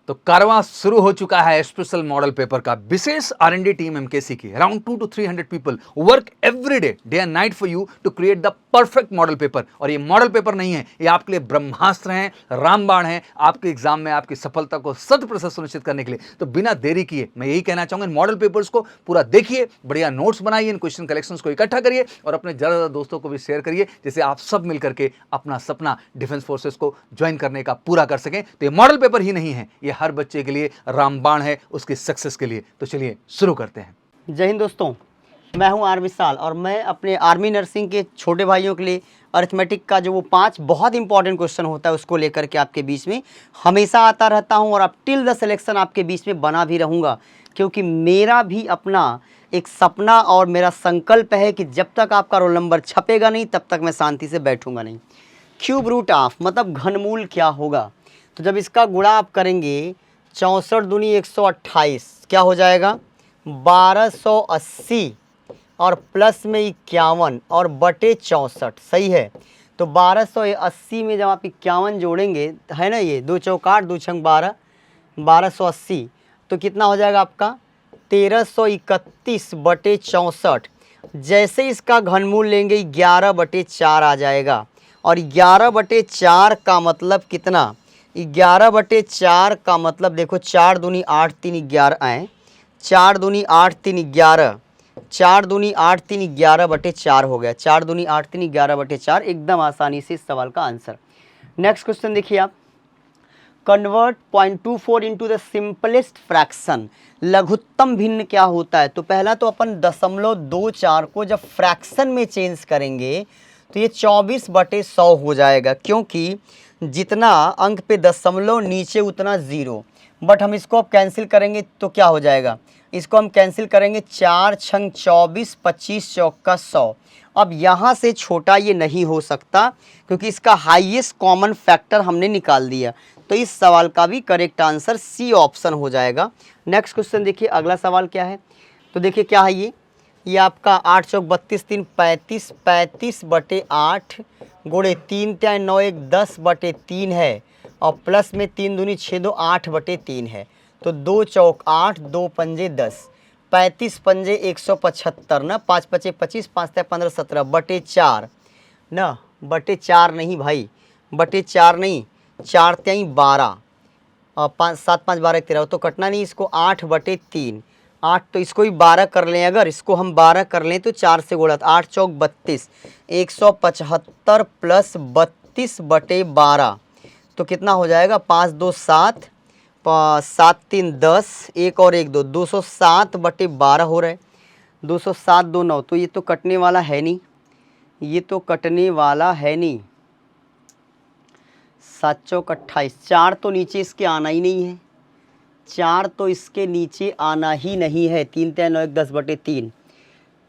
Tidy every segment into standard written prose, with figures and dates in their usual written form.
तो कारवां शुरू हो चुका है स्पेशल मॉडल पेपर का। विशेष R&D टीम एमकेसी की around 200 to 300 people work every day and night for you to create the perfect model paper. और ये मॉडल पेपर नहीं है, ये आपके लिए ब्रह्मास्त्र हैं, रामबाण है आपके एग्जाम में आपकी सफलता को 100% सुनिश्चित करने के लिए। तो बिना देरी किए मैं यही कहना चाहूंगा, मॉडल पेपर्स को पूरा देखिए, बढ़िया नोट्स बनाइए, इन क्वेश्चन कलेक्शंस को इकट्ठा करिए और अपने ज्यादा दोस्तों को भी शेयर करिए, जिससे आप सब मिलकर के अपना सपना डिफेंस फोर्सेस को ज्वाइन करने का पूरा कर सकें। तो ये मॉडल पेपर ही नहीं है, ये हर बच्चे के लिए रामबाण है उसकी सक्सेस के लिए। तो चलिए शुरू करते हैं। जय हिंद दोस्तों, मैं हूं आर विशाल और मैं अपने आर्मी नर्सिंग के छोटे भाइयों के लिए अरिथमेटिक का जो वो 5 बहुत इंपॉर्टेंट क्वेश्चन होता है उसको लेकर के आपके बीच में हमेशा आता रहता हूं और अब टिल द सिलेक्शन आपके बीच में बना भी रहूँगा, क्योंकि मेरा भी अपना एक सपना और मेरा संकल्प है कि जब तक आपका रोल नंबर छपेगा नहीं तब तक मैं शांति से बैठूंगा नहीं। क्यूब रूट ऑफ मतलब घनमूल क्या होगा, तो जब इसका गुणा आप करेंगे 64 दूनी 128 क्या हो जाएगा 1280 और प्लस में 51 और बटे 64 सही है। तो 1280 में जब आप 51 जोड़ेंगे है ना, ये 2 चौक 8 2 छंग 12 1280 तो कितना हो जाएगा आपका 1331 बटे 64। जैसे इसका घनमूल लेंगे 11 बटे 4 आ जाएगा और 11 बटे 4 का मतलब कितना, 11 बटे 4 का मतलब देखो 4 दूनी 8 3 11 आए, 4 दूनी 8 3 11, 4 दूनी 8 3 11 बटे 4 हो गया, 4 दूनी 8 3 11 बटे 4 एकदम आसानी से इस सवाल का आंसर। नेक्स्ट क्वेश्चन देखिए आप, convert 0.24 into the simplest fraction, लघुत्तम भिन्न क्या होता है। तो पहला तो अपन 0.24 को जब फ्रैक्शन में चेंज करेंगे तो ये 24 बटे 100 हो जाएगा, क्योंकि जितना अंक पे दशमलव नीचे उतना ज़ीरो। बट हम इसको अब कैंसिल करेंगे तो क्या हो जाएगा, इसको हम कैंसिल करेंगे 4 छंग 24 25 चौका 100। अब यहाँ से छोटा ये नहीं हो सकता क्योंकि इसका हाईएस्ट कॉमन फैक्टर हमने निकाल दिया। तो इस सवाल का भी करेक्ट आंसर सी ऑप्शन हो जाएगा। नेक्स्ट क्वेश्चन देखिए, अगला सवाल क्या है। तो देखिए क्या है ये आपका 8 चौक 32 3 35 35 बटे 8 गुणे 3 3 9 1 10 बटे 3 है और प्लस में 3 दूनी 6 2 8 बटे 3 है। तो 2 चौक 8 2 पंजे 10 35 पंजे 175 ना, 5 पचे 25 5 ते 15 17 बटे 4 ना, बटे 4 नहीं भाई, बटे 4 नहीं, 4 त्याई 12 और 5 7 5 12 13 तो कटना नहीं, इसको 8 बटे 3 8 तो इसको ही 12 कर लें, अगर इसको हम 12 कर लें तो 4 से गुणा 8 चौक 32 175 प्लस 32 बटे 12 तो कितना हो जाएगा 5 2 7 7 3 10 1 और 1 2 207 बटे 12 हो रहा है, 207 2 9 तो ये तो कटने वाला है नहीं, ये तो कटने वाला है नहीं। 7 चौक 28 4 तो नीचे इसके आना ही नहीं है, 4 तो इसके नीचे आना ही नहीं है, 3 3 9 1 10 बटे 3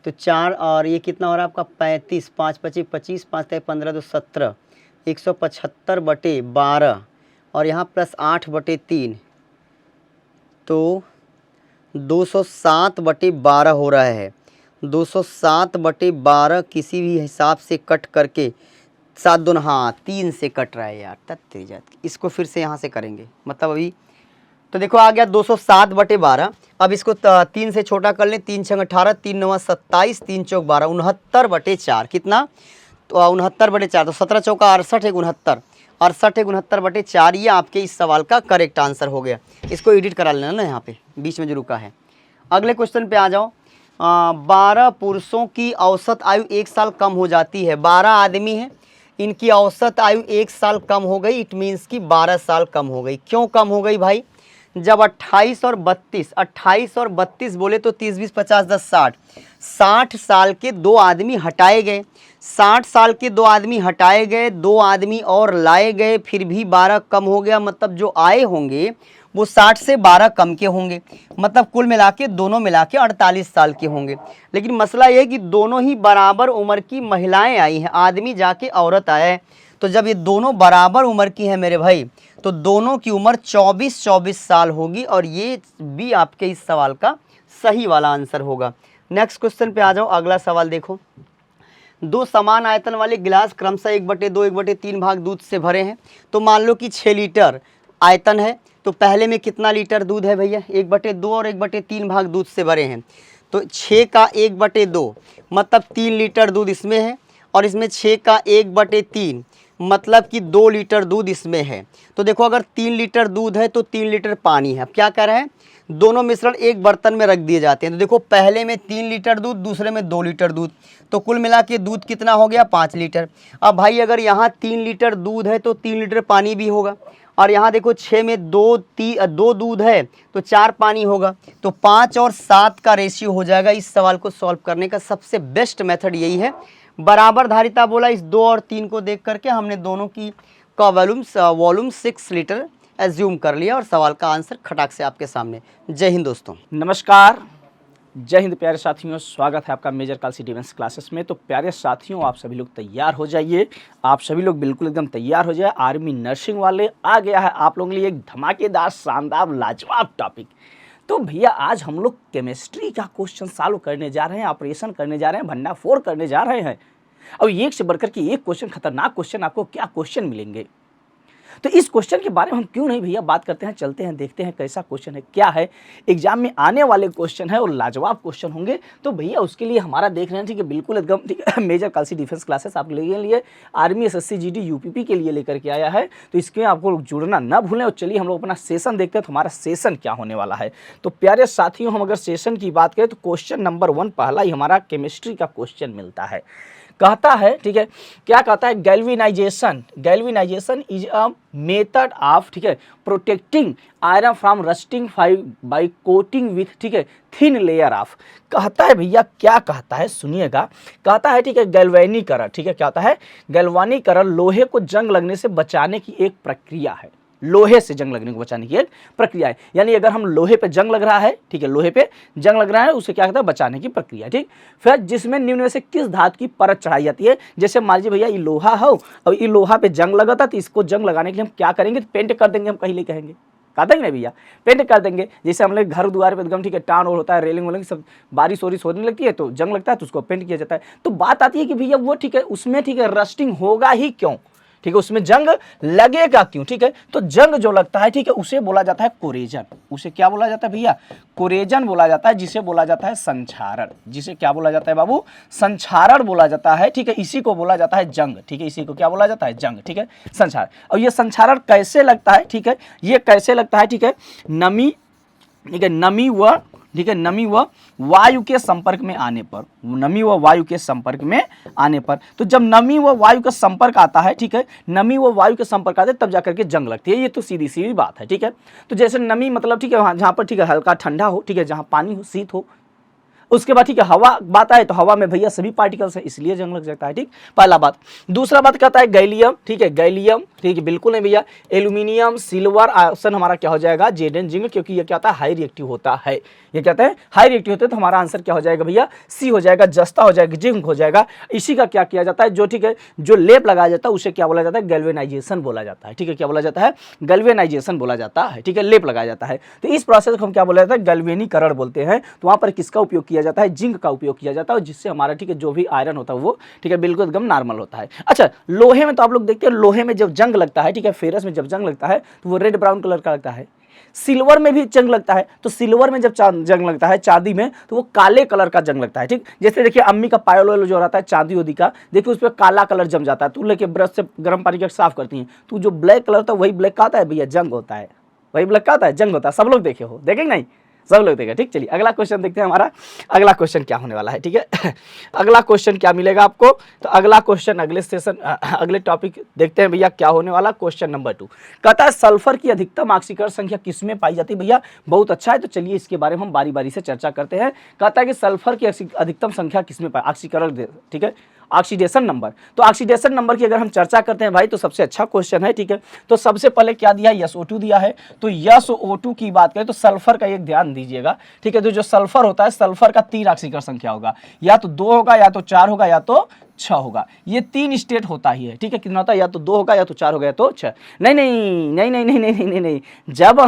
तो 4 और ये कितना हो रहा है आपका 35 5 पचे 25 5 ते 15 तो 17 175 बटे 12 और यहाँ प्लस 8 बटे 3 तो 207 बटे 12 हो रहा है। 207 बटे 12 किसी भी हिसाब से कट करके 7 2 हाँ 3 से कट रहा है यार, तत्ते जात इसको फिर से यहाँ से करेंगे मतलब अभी तो देखो आ गया 207 बटे 12। अब इसको 3 से छोटा कर लें, 3 छंग 18 3 9 27 3 चौक 12 69 बटे 4 कितना, तो 69 बटे 4 तो 17 चौका 68 एक 69 68 एक 69 बटे 4 ये आपके इस सवाल का करेक्ट आंसर हो गया। इसको एडिट करा लेना ना, यहाँ पे बीच में जो रुका है। अगले क्वेश्चन पे आ जाओ। 12 पुरुषों की औसत आयु 1 साल कम हो जाती है, 12 आदमी हैं, इनकी औसत आयु 1 साल कम हो गई, इट मीन्स की 12 साल कम हो गई। क्यों कम हो गई भाई, जब 28 और 32 बोले तो 30 20 50 10 60 साल के 2 आदमी हटाए गए, 60 साल के 2 आदमी हटाए गए, 2 आदमी और लाए गए, फिर भी 12 कम हो गया। मतलब जो आए होंगे वो 60 से 12 कम के होंगे, मतलब कुल मिला के दोनों मिला के 48 साल के होंगे। लेकिन मसला ये है कि दोनों ही बराबर उम्र की महिलाएं आई हैं, आदमी जाके औरत आया है। तो जब ये दोनों बराबर उम्र की हैं मेरे भाई, तो दोनों की उम्र 24 साल होगी और ये भी आपके इस सवाल का सही वाला आंसर होगा। नेक्स्ट क्वेश्चन पे आ जाओ। अगला सवाल देखो, 2 समान आयतन वाले गिलास क्रमशः 1/2 1/3 भाग दूध से भरे हैं। तो मान लो कि 6 लीटर आयतन है, तो तो पहले में कितना लीटर दूध है भैया, 1/2 और 1/3 भाग दूध से भरे हैं, तो 6 का 1/2 मतलब 3 लीटर दूध इसमें है, और इसमें 6 का 1/3 मतलब कि 2 लीटर दूध इसमें है। तो देखो अगर 3 लीटर दूध है तो 3 लीटर पानी है। अब क्या कर रहे हैं, दोनों मिश्रण एक बर्तन में रख दिए जाते हैं। तो देखो पहले में 3 लीटर दूध, दूसरे में 2 लीटर दूध, तो कुल मिला के दूध कितना हो गया, 5 लीटर। अब भाई अगर यहाँ 3 लीटर दूध है तो 3 लीटर पानी भी होगा, और यहाँ देखो 6 में 2 दूध है तो 4 पानी होगा, तो 5 और 7 का रेशियो हो जाएगा। इस सवाल को सॉल्व करने का सबसे बेस्ट मेथड यही है। बराबर धारिता बोला, इस 2 और 3 को देख करके हमने दोनों की का वॉल्यूम 6 लीटर एज्यूम कर लिया, और सवाल का आंसर खटाक से आपके सामने। जय हिंद दोस्तों। नमस्कार, जय हिंद प्यारे साथियों, स्वागत है आपका मेजर कालसी डिफेंस क्लासेस में। तो प्यारे साथियों, आप सभी लोग तैयार हो जाइए, आप सभी लोग बिल्कुल एकदम तैयार हो जाए। आर्मी नर्सिंग वाले आ गया है आप लोगों के लिए एक धमाकेदार, शानदार, लाजवाब टॉपिक। तो भैया आज हम लोग केमिस्ट्री का क्वेश्चन सॉल्व करने जा रहे हैं, ऑपरेशन करने जा रहे हैं, भंडाफोड़ करने जा रहे हैं। और एक से बढ़कर के एक क्वेश्चन, खतरनाक क्वेश्चन, आपको क्या क्वेश्चन मिलेंगे। तो इस क्वेश्चन के बारे में हम क्यों नहीं भैया बात करते हैं, चलते हैं देखते हैं कैसा क्वेश्चन है, क्या है। एग्जाम में आने वाले क्वेश्चन है और लाजवाब क्वेश्चन होंगे। तो भैया उसके लिए हमारा देख रहे हैं, ठीक है, बिल्कुल एकदम ठीक है। मेजर कालसी डिफेंस क्लासेस आप लिए आर्मी SSC GD UPP के लिए लेकर के आया है। तो इसके आपको जुड़ना ना भूलें। और चलिए हम लोग अपना सेशन देखते हैं, तो हमारा सेशन क्या होने वाला है। तो प्यारे साथियों, हम अगर सेशन की बात करें तो क्वेश्चन नंबर 1 पहला ही हमारा केमिस्ट्री का क्वेश्चन मिलता है। कहता है, ठीक है, क्या कहता है, galvanisation is a method of, ठीक है, protecting iron from rusting by coating with, ठीक है, थिन लेयर ऑफ। कहता है भैया, क्या कहता है सुनिएगा, कहता है, ठीक है, गैल्वेनीकरण, ठीक है, क्या होता है, गैल्वेनीकरण लोहे को जंग लगने से बचाने की एक प्रक्रिया है। लोहे से जंग लगने को बचाने की एक प्रक्रिया है, यानी अगर हम लोहे पे जंग लग रहा है, ठीक है, लोहे पे जंग लग रहा है, उसे क्या कहता है, बचाने की प्रक्रिया, ठीक। फिर जिसमें निम्न में से किस धातु की परत चढ़ाई जाती है। जैसे मान लीजिए भैया ये लोहा हो और ये लोहा पे जंग लगा था, तो इसको जंग लगाने के लिए हम क्या करेंगे, पेंट कर देंगे, हम कहीं कहेंगे, कहा देंगे ना भैया, पेंट कर देंगे। जैसे हम लोग घर द्वार पे एकदम, ठीक है, टान और होता है, रेलिंग वेलिंग सब बारिश वारिश होने लगती है तो जंग लगता है, तो उसको पेंट किया जाता है। तो बात आती है कि भैया वो, ठीक है, उसमें, ठीक है, रस्टिंग होगा ही क्यों, ठीक है, उसमें जंग लगेगा क्यों, ठीक है। तो जंग जो लगता है, ठीक है, उसे बोला जाता है कोरेजन। उसे क्या बोला जाता है भैया, कोरेजन बोला जाता है, जिसे बोला जाता है संक्षारण। जिसे क्या बोला जाता है बाबू, संक्षारण बोला जाता है, ठीक है। इसी को बोला जाता है जंग, ठीक है, इसी को क्या बोला जाता है, जंग, ठीक है, संक्षारण। और ये संक्षारण कैसे लगता है, ठीक है, ये कैसे लगता है, ठीक है, नमी, ठीक है, नमी व, ठीक है, नमी व वायु के संपर्क में आने पर, नमी व वायु के संपर्क में आने पर। तो जब नमी व वायु का संपर्क आता है, ठीक है, नमी व वायु के संपर्क आते हैं तब जाकर के जंग लगती है। ये तो सीधी सीधी बात है, ठीक है। तो जैसे नमी मतलब, ठीक है, वहाँ जहाँ पर, ठीक है, हल्का ठंडा हो, ठीक है, जहाँ पानी हो, शीत हो। उसके बाद, ठीक है, हवा बात आए तो हवा में भैया सभी पार्टिकल्स है, इसलिए जंग लग जाता है, ठीक, पहला बात। दूसरा बात कहता है गैलियम, ठीक है, गैलियम, ठीक है, बिल्कुल नहीं भैया, एल्यूमिनियम, सिल्वर, ऑप्शन हमारा क्या हो जाएगा, जेडन, जिंक, क्योंकि ये क्या होता है, हाई रिएक्टिव होता है। ये कहते हैं हाई रिएक्टिव होते हैं, तो हमारा आंसर क्या हो जाएगा भैया, सी हो जाएगा, जस्ता हो जाएगा, जिंक हो जाएगा। इसी का क्या किया जाता है, जो, ठीक है, जो लेप लगाया जाता है उसे क्या बोला जाता है, गैल्वेनाइजेशन बोला जाता है, ठीक है, क्या बोला जाता है, गैल्वेनाइजेशन बोला जाता है, ठीक है, लेप लगाया जाता है। तो इस प्रोसेस को हम क्या बोला जाता है, गैल्वेनीकरण बोलते हैं। तो वहां पर किसका उपयोग किया जाता है, जिंक का उपयोग किया जाता है, जिससे हमारा, ठीक है, जो भी आयरन होता है वो, ठीक है, बिल्कुल एकदम नॉर्मल होता है। अच्छा, लोहे में तो आप लोग देखते हैं, लोहे में जब जंग लगता है, ठीक है, फेरस में जब जंग लगता है तो वो रेड ब्राउन कलर का लगता है। सिल्वर में भी जंग लगता है, तो सिल्वर में जब जंग लगता है, चांदी में, तो वो काले कलर का जंग लगता है, ठीक। जैसे देखिए अम्मी का पायल वायल जो रहता है चांदी उदी का, देखिए उस पर काला कलर जम जाता है, तो लेके ब्रश से गर्म पानी के साफ करती हैं, तो जो ब्लैक कलर था वही ब्लैक का आता है भैया, जंग होता है, वही ब्लैक का आता है, जंग होता है। सब लोग देखे हो, देखेंगे नहीं, सब लोग देखें, ठीक। चलिए अगला क्वेश्चन देखते हैं, हमारा अगला क्वेश्चन क्या होने वाला है, ठीक है। अगला क्वेश्चन क्या मिलेगा आपको, तो अगला क्वेश्चन अगले सेशन, अगले टॉपिक देखते हैं भैया क्या होने वाला। क्वेश्चन नंबर 2 कहता है सल्फर की अधिकतम ऑक्सीकरण संख्या किसमें पाई जाती है भैया, बहुत अच्छा है। तो चलिए इसके बारे में हम बारी बारी से चर्चा करते हैं। कहता है कि सल्फर की अधिकतम संख्या किसमें पाई, ऑक्सीकरण, ठीक है, ऑक्सीडेशन नंबर। तो ऑक्सीडेशन नंबर की अगर हम चर्चा करते हैं भाई, तो सबसे अच्छा क्वेश्चन है, ठीक है। तो सबसे पहले क्या दिया है, SO2 दिया है। तो SO2 की बात करें तो सल्फर का एक ध्यान दीजिएगा, ठीक है। तो जो सल्फर होता है, सल्फर का 3 ऑक्सीकरण संख्या होगा, या तो 2 होगा, या तो 4 होगा, या तो 6 होगा। ये 3 स्टेट होता ही है, ठीक है। कितना होता है, या तो 2 होगा या तो 4 होगा या तो 6। नहीं नहीं नहीं नहीं नहीं नहीं नहीं नहीं, जब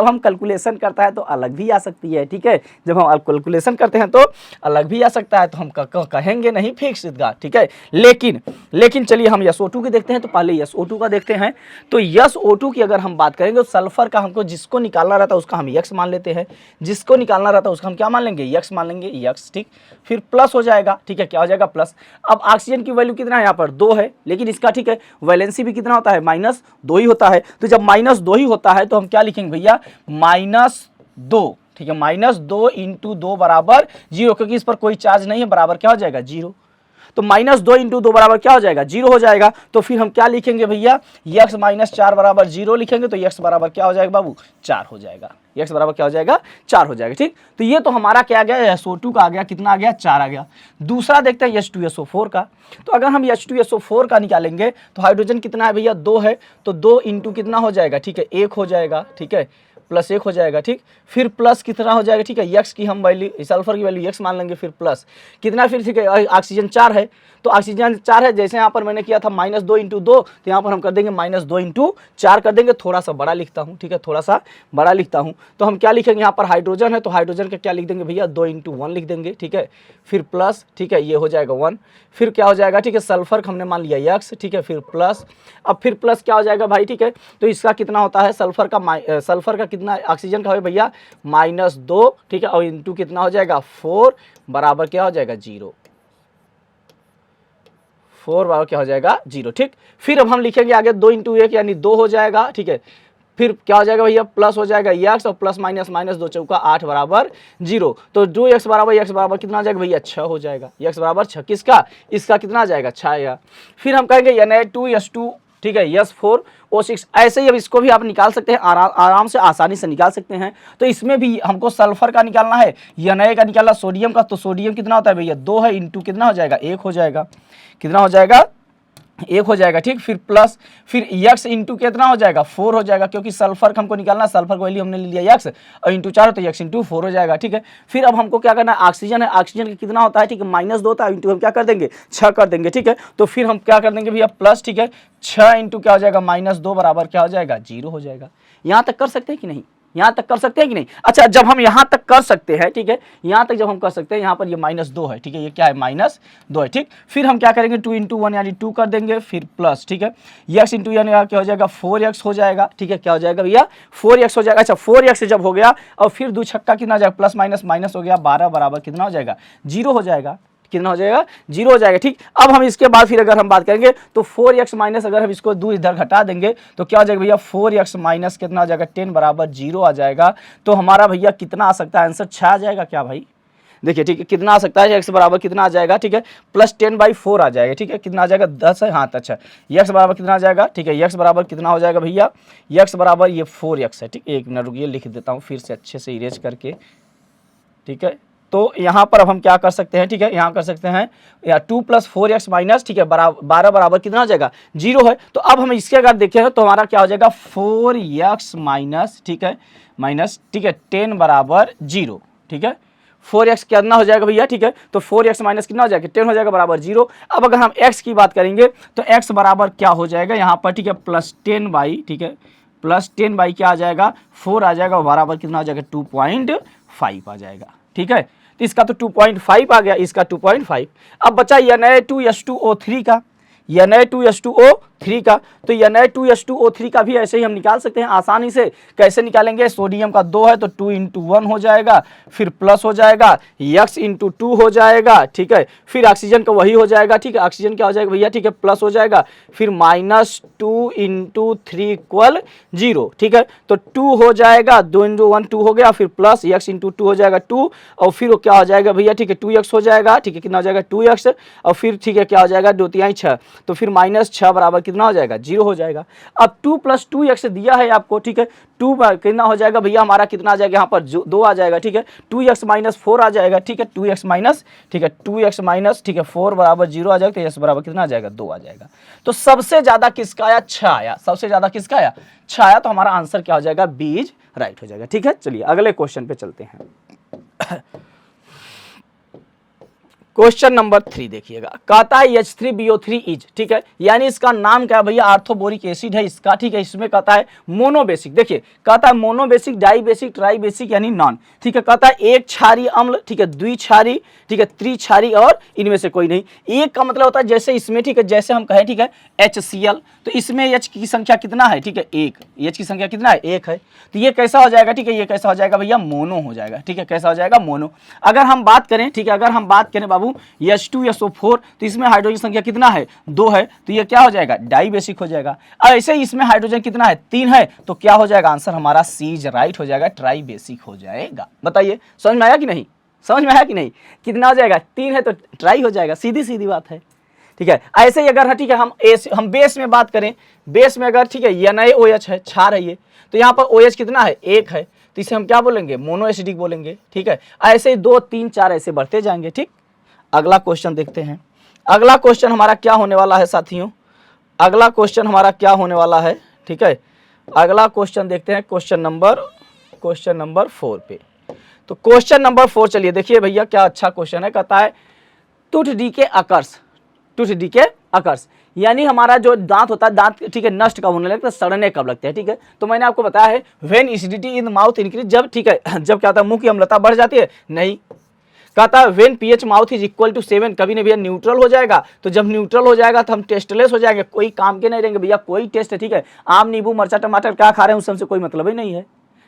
हम कैलकुलेशन करता है तो अलग भी आ सकती है, ठीक है। जब हम कैलकुलेशन करते हैं तो अलग भी आ सकता है, तो हम कहेंगे नहीं फिक्स इसका, ठीक है। लेकिन चलिए हम SO2 की देखते हैं। तो पहले SO2 का देखते हैं। तो SO2 की अगर हम बात करेंगे तो सल्फर का हमको जिसको निकालना रहता है उसका हम X मान लेते हैं, जिसको निकालना रहता है उसका हम क्या मान लेंगे, X मान लेंगे, X, ठीक। फिर प्लस हो जाएगा, ठीक है, क्या हो जाएगा, प्लस। अब ऑक्सीजन की वैल्यू कितना है, यहाँ पर 2 है, लेकिन इसका, ठीक है, वैलेंसी भी कितना होता है, -2 ही होता है। तो जब -2 ही होता है तो हम क्या लिखेंगे भैया, -2, ठीक है, -2 × 2 बराबर 0, क्योंकि इस पर कोई चार्ज नहीं है, बराबर क्या हो जाएगा, 0। तो -2 × 2 बराबर क्या हो जाएगा, 0 हो जाएगा। तो फिर हम क्या लिखेंगे भैया, x - 4 बराबर 0 लिखेंगे। तो x बराबर क्या हो जाएगा बाबू, 4 हो जाएगा। x बराबर क्या हो जाएगा, 4 हो जाएगा, ठीक। तो ये तो हमारा क्या आ गया, SO2 का आ गया, कितना आ गया, 4 आ गया। दूसरा देखते हैं H2SO4 का। तो अगर हम H2SO4 का निकालेंगे तो हाइड्रोजन कितना है भैया, 2 है। तो 2 × कितना हो जाएगा, ठीक है, 1 हो जाएगा, ठीक है, +1 हो जाएगा, ठीक। फिर प्लस कितना हो जाएगा, ठीक है, x की हम वैल्यू, सल्फर की वैल्यू x मान लेंगे, फिर प्लस कितना, फिर ठीक है, ऑक्सीजन 4 है। तो ऑक्सीजन 4 है, जैसे यहाँ पर मैंने किया था -2 × 2, तो यहाँ पर हम कर देंगे -2 × 4 कर देंगे। थोड़ा सा बड़ा लिखता हूँ, ठीक है, थोड़ा सा बड़ा लिखता हूँ। तो हम क्या लिखेंगे, यहाँ पर हाइड्रोजन है तो हाइड्रोजन का क्या लिख देंगे भैया, 2 × 1 लिख देंगे, ठीक है। फिर प्लस, ठीक है, ये हो जाएगा 1। फिर क्या हो जाएगा, ठीक है, सल्फर का हमने मान लिया x, ठीक है, फिर प्लस। अब फिर प्लस क्या हो जाएगा भाई, ठीक है। तो इसका कितना होता है, सल्फर का कितना, ऑक्सीजन का है भैया -2, ठीक है, और इंटू कितना हो जाएगा, 4 बराबर क्या हो जाएगा, 0। 4 बराबर क्या हो जाएगा, 0, ठीक। फिर अब हम लिखेंगे आगे 2 × 1 यानी 2 हो जाएगा, ठीक है। फिर क्या हो जाएगा भैया, प्लस हो जाएगा x, और प्लस माइनस -2 चौका 8 बराबर 0। तो 2x बराबर कितना आ जाएगा भैया, 6 हो जाएगा। x बराबर 6 किसका, इसका कितना आ जाएगा, 6 आएगा। फिर हम कहेंगे Na2S2, ठीक है, S4O6। ऐसे ही अब इसको भी आप निकाल सकते हैं, आराम से, आसानी से निकाल सकते हैं। तो इसमें भी हमको सल्फर का निकालना है, Na का निकालना, सोडियम का। तो सोडियम कितना होता है भैया, 2 है, इंटू कितना हो जाएगा, 1 हो जाएगा। कितना हो जाएगा, 1 हो जाएगा, ठीक। फिर प्लस, फिर x इंटू कितना हो जाएगा, 4 हो जाएगा, क्योंकि सल्फर हमको निकालना, सल्फर को वैल्यू हमने ले लिया x, और इंटू 4 तो x × 4 हो जाएगा, ठीक है। फिर अब हमको क्या करना है, ऑक्सीजन है, ऑक्सीजन का कितना होता है, ठीक है, -2 होता है, इंटू हम क्या कर देंगे, 6 कर देंगे, ठीक है। तो फिर हम क्या कर देंगे भैया, प्लस, ठीक है, 6 इंटू क्या हो जाएगा, -2 बराबर क्या हो जाएगा, 0 हो जाएगा। यहाँ तक कर सकते हैं कि नहीं, यहाँ तक कर सकते हैं कि नहीं। अच्छा, जब हम यहाँ तक कर सकते हैं, ठीक है, यहाँ तक जब हम कर सकते हैं, यहाँ पर ये -2 है, ठीक है, ये क्या है, -2 है, ठीक। फिर हम क्या करेंगे, 2 × 1 यानी 2 कर देंगे, फिर प्लस, ठीक है, x × यानी क्या हो जाएगा, 4x हो जाएगा, ठीक है, क्या हो जाएगा भैया, 4x हो जाएगा। अच्छा, 4x जब हो गया और फिर 2 छक्का कितना हो जाएगा, प्लस माइनस हो गया, 12 बराबर कितना हो जाएगा, 0 हो जाएगा। कितना हो जाएगा, 0 हो जाएगा, ठीक। अब हम इसके बाद फिर अगर हम बात करेंगे तो 4x माइनस, अगर हम इसको 2 इधर घटा देंगे तो क्या हो जाएगा भैया, 4x माइनस कितना हो जाएगा, 10 बराबर 0 आ जाएगा। तो हमारा भैया कितना आ सकता है, आंसर 6 आ जाएगा क्या भाई, देखिए, ठीक है, कितना आ सकता है, x बराबर कितना आ जाएगा, ठीक है, +10/4 आ जाएगा, ठीक है। कितना आ जाएगा, 10 है, हाँ, अच्छा, x बराबर कितना आ जाएगा, ठीक है, x बराबर कितना हो जाएगा भैया, x बराबर ये 4x है, ठीक। 1 मिनट रुकिए, लिख देता हूँ फिर से अच्छे से इरेज करके, ठीक है। तो यहाँ पर अब हम क्या कर सकते हैं, ठीक है, यहाँ कर सकते हैं या 2 + 4x माइनस, ठीक है, 12 बराबर कितना हो जाएगा, 0 है। तो अब हम इसके अगर देखें तो हमारा क्या हो जाएगा, 4x माइनस, ठीक है, माइनस, ठीक है, 10 बराबर 0, ठीक है। 4x कितना हो जाएगा भैया, ठीक है। तो 4x माइनस कितना हो जाएगा, 10 हो जाएगा, बराबर 0। अब अगर हम x की बात करेंगे तो x बराबर क्या हो जाएगा यहाँ पर, ठीक है, +10/, ठीक है, +10/ क्या आ जाएगा, 4 आ जाएगा, बराबर कितना हो जाएगा, 2.5 आ जाएगा, ठीक है। तो इसका तो 2.5 आ गया, इसका 2.5। अब बचा Na2S2O3 का, Na2S2O3 का। तो Na2S2O3 का भी ऐसे ही हम निकाल सकते हैं आसानी से। कैसे निकालेंगे, सोडियम का 2 है तो 2 × 1 हो जाएगा, फिर प्लस हो जाएगा, x × 2 हो जाएगा, ठीक है। फिर ऑक्सीजन का वही हो जाएगा, ठीक है, ऑक्सीजन क्या हो जाएगा भैया, ठीक है, प्लस हो जाएगा, फिर -2 × 3 = 0, ठीक है। तो 2 हो जाएगा, 2 × 1 2 हो गया, फिर प्लस x × 2 हो जाएगा 2, और फिर क्या हो जाएगा भैया, ठीक है, 2x हो जाएगा, ठीक है, कितना हो जाएगा, 2x, और फिर ठीक है, क्या हो जाएगा, 2 × 3 = 6, तो फिर -6 बराबर कितना हो जाएगा, 0 हो जाएगा। अब 2 + 2x दिया है आपको, ठीक है, 2 कितना हो जाएगा भैया, हमारा कितना आ जाएगा, यहाँ पर 2 आ जाएगा, ठीक है, 2x - 4 आ जाएगा, ठीक है, 2x माइनस, ठीक है, 2x माइनस, ठीक है, 4 बराबर 0 आ जाएगा, तो x बराबर कितना आ जाएगा, 2 आ जाएगा। तो सबसे ज्यादा किसका आया, 6 आया, सबसे ज्यादा किसका आया, 6 आया। तो हमारा आंसर क्या हो जाएगा, B इज राइट हो जाएगा, ठीक है। चलिए अगले क्वेश्चन पे चलते हैं। क्वेश्चन नंबर 3 देखिएगा, कहता है H3BO3 इज, ठीक है, यानी इसका नाम क्या है भैया, आर्थोबोरिक एसिड है इसका, ठीक है। इसमें कहता है मोनोबेसिक, देखिए कहता है मोनोबेसिक, डाइबेसिक, ट्राइबेसिक यानी नॉन, ठीक है। कहता है एक क्षारीय अम्ल, ठीक है, द्विक्षारी, ठीक है, त्रिक्षारी और इनमें से कोई नहीं। एक का मतलब होता है जैसे इसमें, ठीक है, जैसे हम कहें, ठीक है, HCl, तो इसमें H की संख्या कितना है, ठीक है, एक, H की संख्या कितना है, एक है। तो ये कैसा हो जाएगा, ठीक है, ये कैसा हो जाएगा भैया, मोनो हो जाएगा, ठीक है, कैसा हो जाएगा, मोनो। अगर हम बात करें, ठीक है, अगर हम बात करें बाबू H2SO4, तो इसमें हाइड्रोजन संख्या कितना है, 2 है, तो ये क्या हो जाएगा, डाइबेसिक हो जाएगा। ऐसे ही इसमें हाइड्रोजन कितना है, 3 है, तो क्या हो जाएगा, आंसर हमारा सी इज राइट हो जाएगा, ट्राइबेसिक हो जाएगा। बताइए समझ में आया कि नहीं, समझ में आया कि नहीं, कितना हो जाएगा, 3 है तो ट्राई हो जाएगा, सीधी सीधी बात है, ठीक है। ऐसे ही अगर, ठीक है, हम बेस में बात करें, बेस में अगर, ठीक है, NaOH है, क्षार है ये, तो यहाँ पर OH कितना है, 1 है, तो इसे हम क्या बोलेंगे, मोनो एसिडिक बोलेंगे, ठीक है। ऐसे ही 2, 3, 4 ऐसे बढ़ते जाएंगे, ठीक। अगला क्वेश्चन देखते हैं। अगला क्वेश्चन हमारा क्या होने वाला है साथियों, अगला क्वेश्चन हमारा क्या होने वाला है, ठीक है। अगला क्वेश्चन देखते हैं, क्वेश्चन नंबर 4 पे। तो क्वेश्चन नंबर 4 चलिए देखिए भैया, क्या अच्छा क्वेश्चन है। कहता है tooth decay occurs, tooth decay occurs, यानी हमारा जो दांत होता है, दांत, ठीक है, नष्ट कब होने लगता है, सड़ने कब लगते हैं, ठीक है। तो मैंने आपको बताया है when acidity in mouth increase, जब, ठीक है, जब क्या होता है, मुंह की अम्लता बढ़ जाती है, नहीं। कहता है when pH mouth is equal to 7, कभी नहीं भैया न्यूट्रल हो जाएगा। तो जब न्यूट्रल हो जाएगा तो हम टेस्टलेस हो जाएंगे, कोई काम के नहीं रहेंगे भैया, कोई टेस्ट है, ठीक है। आम, नींबू, मिर्चा, टमाटर क्या खा रहे हैं उस सबसे कोई मतलब ही नहीं है।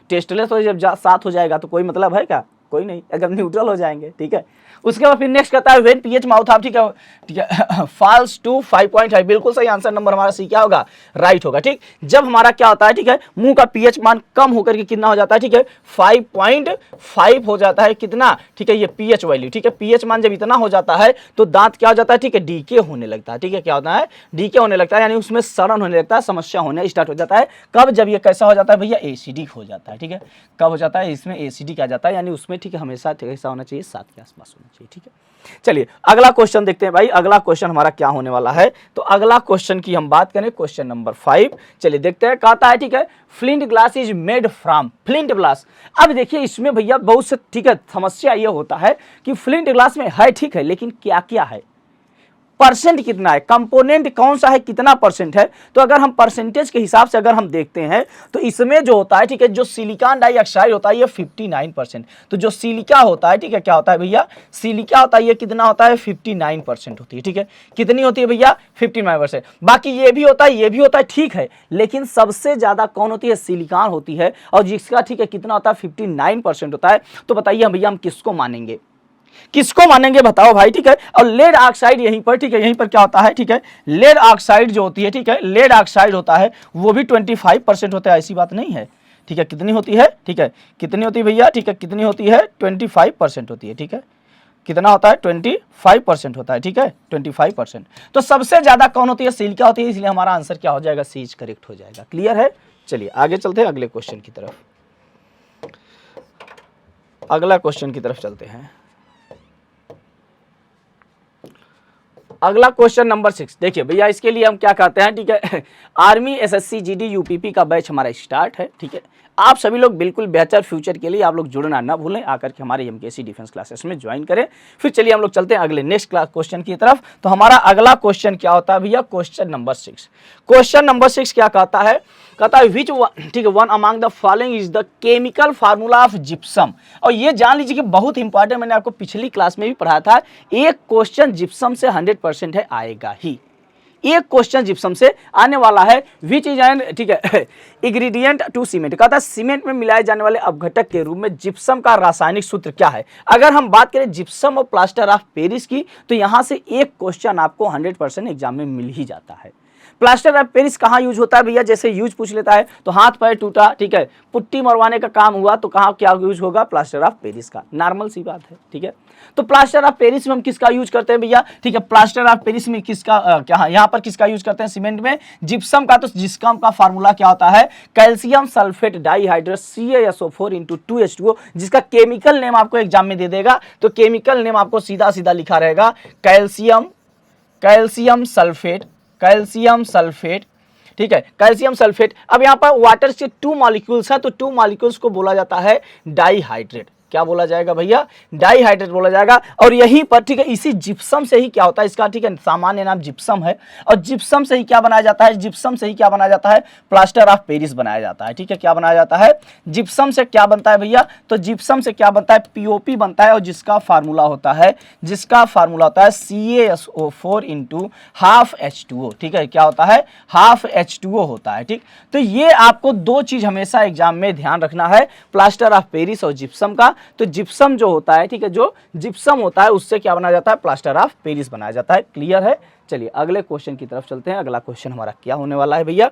टेस्टलेस हो जब साथ हो जाएगा तो कोई मतलब है क्या, कोई नहीं, अगर न्यूट्रल हो जाएंगे, ठीक है। उसके बाद फिर नेक्स्ट कहता है व्हेन pH माउथ आप, ठीक है, ठीक है, फॉल्स टू 5.5, बिल्कुल सही आंसर नंबर हमारा सी क्या होगा, राइट होगा, ठीक। जब हमारा क्या होता है, ठीक है, मुंह का pH मान कम होकर के कितना हो जाता है, ठीक है, 5.5 हो जाता है, कितना, ठीक है, ये pH वैल्यू, ठीक है। pH मान जब इतना हो जाता है तो दांत क्या हो जाता है, ठीक है, डीके होने लगता है, ठीक है, क्या होता है, डीके होने लगता है, यानी उसमें सड़न होने लगता है, समस्या होने स्टार्ट हो जाता है। कब, जब ये कैसा हो जाता है भैया, एसिडिक हो जाता है, ठीक है। कब हो जाता है, इसमें एसिडिक आ जाता है, यानी उसमें, ठीक है, हमेशा ऐसा होना चाहिए 7 के आसपास होना चाहिए, ठीक है। चलिए अगला क्वेश्चन देखते हैं भाई, अगला क्वेश्चन हमारा क्या होने वाला है। तो अगला क्वेश्चन की हम बात करें, क्वेश्चन नंबर 5, चलिए देखते हैं। कहता है, ठीक है, flint glass is made from, flint glass. अब देखिए इसमें भैया बहुत से, ठीक है, समस्या ये होता है कि फ्लिंट ग्लास में है, ठीक है, लेकिन क्या क्या है, परसेंट कितना है, कंपोनेंट कौन सा है, कितना परसेंट है। तो अगर हम परसेंटेज के हिसाब से अगर हम देखते हैं तो इसमें जो होता है, ठीक है, जो सिलिकॉन डाइऑक्साइड होता है ये 59%। तो जो सिलिका होता है, ठीक है, क्या होता है भैया, सिलिका होता है, ये कितना होता है, 59% होती है, ठीक है। कितनी होती है भैया, 59%। बाकी ये भी होता है, ये भी होता है, ठीक है, लेकिन सबसे ज्यादा कौन होती है, सिलिकॉन होती है, और जिसका, ठीक है, कितना होता है, 59% होता है। तो बताइए भैया हम किसको मानेंगे, किसको मानेंगे बताओ भाई, ठीक है। और लेड ऑक्साइड यहीं पर, ठीक है, यहीं पर क्या होता है, ठीक है, लेड ऑक्साइड जो होती है, ठीक है, लेड ऑक्साइड होता है वो भी 25% होता है, ऐसी बात नहीं है, ठीक है। कितनी होती है, ठीक है, कितनी होती है भैया, ठीक है, कितनी होती है, 25% होती है, ठीक है। कितना होता है, 25% होता है, ठीक है, 25%। तो सबसे ज्यादा कौन होती है, सिलिका होती है, इसलिए हमारा आंसर क्या हो जाएगा, सी इज करेक्ट हो जाएगा। क्लियर है। चलिए आगे चलते हैं अगले क्वेश्चन की तरफ, अगला क्वेश्चन की तरफ चलते हैं। अगला क्वेश्चन नंबर 6 देखिए भैया, इसके लिए हम क्या करते हैं, ठीक है, आर्मी, SSC, GD, UPP का बैच हमारा स्टार्ट है, ठीक है। आप सभी लोग बिल्कुल बेहतर फ्यूचर के लिए आप लोग जुड़ना ना भूलें, आकर के हमारे MKC डिफेंस क्लासेस में ज्वाइन करें। फिर चलिए हम लोग चलते हैं अगले नेक्स्ट क्लास क्वेश्चन की तरफ। तो हमारा अगला क्वेश्चन क्या होता है भैया, क्वेश्चन नंबर 6। क्वेश्चन नंबर 6 क्या कहता है, कहता है विच, ठीक है, one among the following is the chemical formula of gypsum. और ये जान लीजिए कि बहुत इंपॉर्टेंट, मैंने आपको पिछली क्लास में भी पढ़ाया था, एक क्वेश्चन जिप्सम से 100% है, आएगा ही, एक क्वेश्चन जिप्सम से आने वाला है। विच इज एन, ठीक है, इंग्रेडिएंट टू सीमेंट। कहता है सीमेंट में मिलाए जाने वाले अपघटक के रूप में जिप्सम का रासायनिक सूत्र क्या है। अगर हम बात करें जिप्सम और प्लास्टर ऑफ पेरिस की, तो यहां से एक क्वेश्चन आपको 100% एग्जाम में मिल ही जाता है। प्लास्टर ऑफ पेरिस कहाँ यूज होता है भैया, जैसे यूज पूछ लेता है तो हाथ पैर टूटा, ठीक है, पुट्टी मरवाने का काम हुआ तो कहाँ क्या यूज होगा, प्लास्टर ऑफ पेरिस का, नॉर्मल सी बात है, ठीक है। तो प्लास्टर ऑफ पेरिस में हम किसका यूज करते हैं भैया, ठीक है, प्लास्टर ऑफ पेरिस में किसका, क्या यहाँ पर किसका यूज करते हैं, सीमेंट में जिप्सम का। तो जिप्सम का फार्मूला क्या होता है, calcium sulphate dihydrate CaSO4 × 2H2O, जिसका केमिकल नेम आपको एग्जाम में दे देगा। तो केमिकल नेम आपको सीधा सीधा लिखा रहेगा, कैल्शियम सल्फेट, ठीक है, कैल्शियम सल्फेट। अब यहाँ पर वाटर से 2 मॉलिक्यूल्स है, तो 2 मॉलिक्यूल्स को बोला जाता है डाइहाइड्रेट। क्या बोला जाएगा भैया, डाईहाइड्रेट बोला जाएगा। और यहीं पर ठीक है इसी जिप्सम से ही क्या होता है, इसका ठीक है सामान्य नाम जिप्सम है, और जिप्सम से ही क्या बनाया जाता है, जिप्सम से ही क्या बनाया जाता है, प्लास्टर ऑफ पेरिस बनाया जाता है। ठीक है, क्या बनाया जाता है, जिप्सम से क्या बनता है भैया, तो जिप्सम से क्या बनता है, पीओपी बनता है, और जिसका फार्मूला होता है CaSO4 इंटू हाफ H2O। ठीक है, क्या होता है, हाफ H2O होता है। ठीक, तो ये आपको दो चीज हमेशा एग्जाम में ध्यान रखना है, प्लास्टर ऑफ पेरिस और जिप्सम का। तो जिप्सम जो होता है, ठीक है, जो जिप्सम होता है उससे क्या बनाया जाता है, प्लास्टर ऑफ पेरिस बनाया जाता है। क्लियर है। चलिए अगले क्वेश्चन की तरफ चलते हैं। अगला क्वेश्चन हमारा क्या होने वाला है भैया,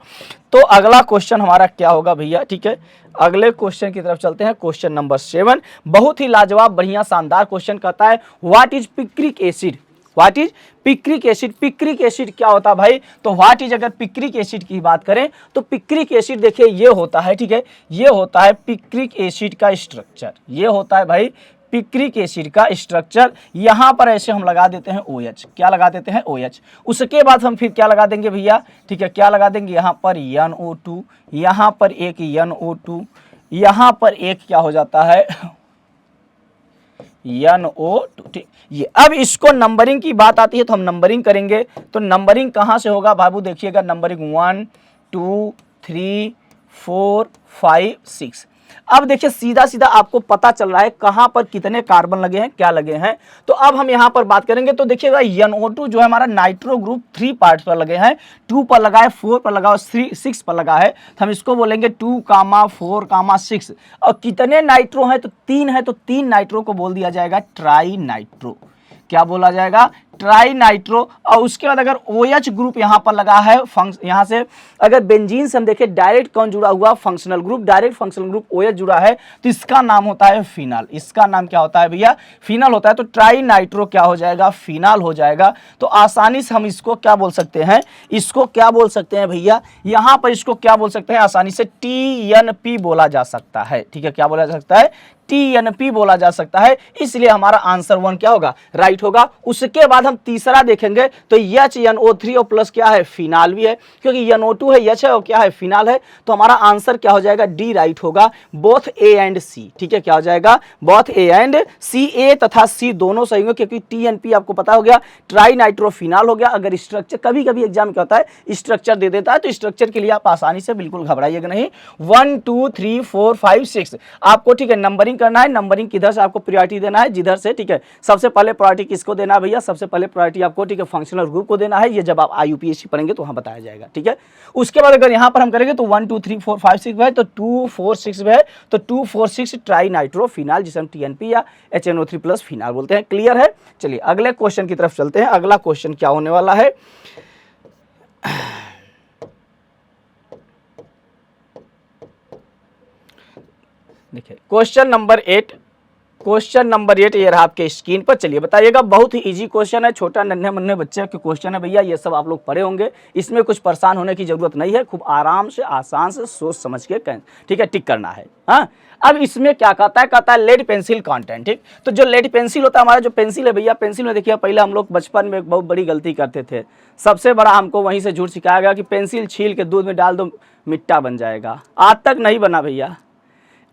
तो अगला क्वेश्चन हमारा क्या होगा भैया, ठीक है, अगले क्वेश्चन की तरफ चलते हैं। क्वेश्चन नंबर 7 बहुत ही लाजवाब बढ़िया शानदार क्वेश्चन कहता है, what is picric acid, what is picric acid. Picric acid क्या होता है भाई, तो व्हाट इज, अगर पिक्रिक एसिड की बात करें तो पिक्रिक एसिड देखिए ये होता है, ठीक है, ये होता है पिक्रिक एसिड का स्ट्रक्चर, ये होता है भाई पिक्रिक एसिड का स्ट्रक्चर। यहां पर ऐसे हम लगा देते हैं OH, क्या लगा देते हैं OH। उसके बाद हम फिर क्या लगा देंगे भैया, ठीक है, क्या लगा देंगे, यहां पर NO2, यहां पर एक NO2, यहां पर एक क्या हो जाता है NO2। ठीक, ये अब इसको नंबरिंग की बात आती है तो हम नंबरिंग करेंगे। तो नंबरिंग कहां से होगा बाबू, देखिएगा नंबरिंग 1 2 3 4 5 6। अब देखिए सीधा सीधा आपको पता चल रहा है कहां पर कितने कार्बन लगे हैं, क्या लगे हैं। तो अब हम यहां पर बात करेंगे तो देखिएगा NO2 जो है हमारा नाइट्रो ग्रुप 3 पार्ट्स पर लगे हैं, 2 पर लगा है, 4 पर लगा है, 6 पर लगा है। तो हम इसको बोलेंगे 2, 4, 6। और कितने नाइट्रो हैं, तो 3 है, तो 3 नाइट्रो को बोल दिया जाएगा ट्राई नाइट्रो। क्या बोला जाएगा, ट्राई नाइट्रो। और उसके बाद अगर OH ग्रुप यहां पर लगा है, यहां से अगर बेंजीन से हम देखें डायरेक्ट कौन जुड़ा हुआ, functional group, direct functional group OH जुड़ा है, तो इसका नाम होता है फिनाल। इसका नाम क्या होता है भैया, फिनाल होता है। तो ट्राई नाइट्रो क्या हो जाएगा, फिनाल हो जाएगा। तो आसानी से हम इसको क्या बोल सकते हैं, इसको क्या बोल सकते हैं भैया, यहां पर इसको क्या बोल सकते हैं, आसानी से TNP बोला जा सकता है। ठीक है, क्या बोला जा सकता है, TNP बोला जा सकता है। इसलिए हमारा आंसर 1 क्या होगा, राइट होगा। उसके बाद हम तीसरा देखेंगे तो HNO3 और प्लस क्या है, फिनाल भी है, क्योंकि NO2 है, H है और क्या है, फिनाल है। तो हमारा आंसर क्या हो जाएगा, D राइट होगा, बोथ A एंड C। ठीक है, क्या हो जाएगा, both A and C, A तथा C दोनों सही होंगे, क्योंकि TNP आपको पता हो गया, ट्राई नाइट्रोफिनाल हो गया। अगर स्ट्रक्चर कभी कभी एग्जाम क्या होता है, स्ट्रक्चर दे देता है, तो स्ट्रक्चर के लिए आप आसानी से बिल्कुल घबराइएगा नहीं। 1 2 3 4 5 6 आपको ठीक है नंबरिंग करना है। नंबरिंग किधर से आपको प्रायोरिटी देना है, जिधर से, ठीक है, सबसे पहले प्रायोरिटी किसको देना है भैया, सबसे पहले प्रायोरिटी आपको ठीक है फंक्शनल ग्रुप को देना है। ये जब आप IUPAC पढ़ेंगे तो वहां बताया जाएगा। ठीक है, उसके बाद अगर यहां पर हम करेंगे तो 1 2 3 4 5 6 है, तो 2 4 6 है, तो 2 4 6 ट्राई नाइट्रोफिनाल, जिसे हम TNP या HNO3 प्लस फिनाल बोलते हैं। क्लियर है। चलिए अगले क्वेश्चन की तरफ चलते हैं। अगला क्वेश्चन क्या होने वाला है, देखिए क्वेश्चन नंबर 8, क्वेश्चन नंबर 8 ये रहा आपके स्क्रीन पर। चलिए बताइएगा, बहुत ही इजी क्वेश्चन है, छोटा नन्हे मुन्ने बच्चे के क्वेश्चन है भैया, ये सब आप लोग पढ़े होंगे, इसमें कुछ परेशान होने की जरूरत नहीं है। खूब आराम से आसान से सोच समझ के ठीक है टिक करना है। हाँ, अब इसमें क्या कहता है लेड पेंसिल कंटेंट। ठीक, तो जो लेड पेंसिल होता है, हमारा जो पेंसिल है भैया, पेंसिल में देखिए पहले हम लोग बचपन में एक बहुत बड़ी गलती करते थे। सबसे बड़ा हमको वहीं से झूठ सिखाया गया कि पेंसिल छील के दूध में डाल दो मिट्टा बन जाएगा। आज तक नहीं बना भैया,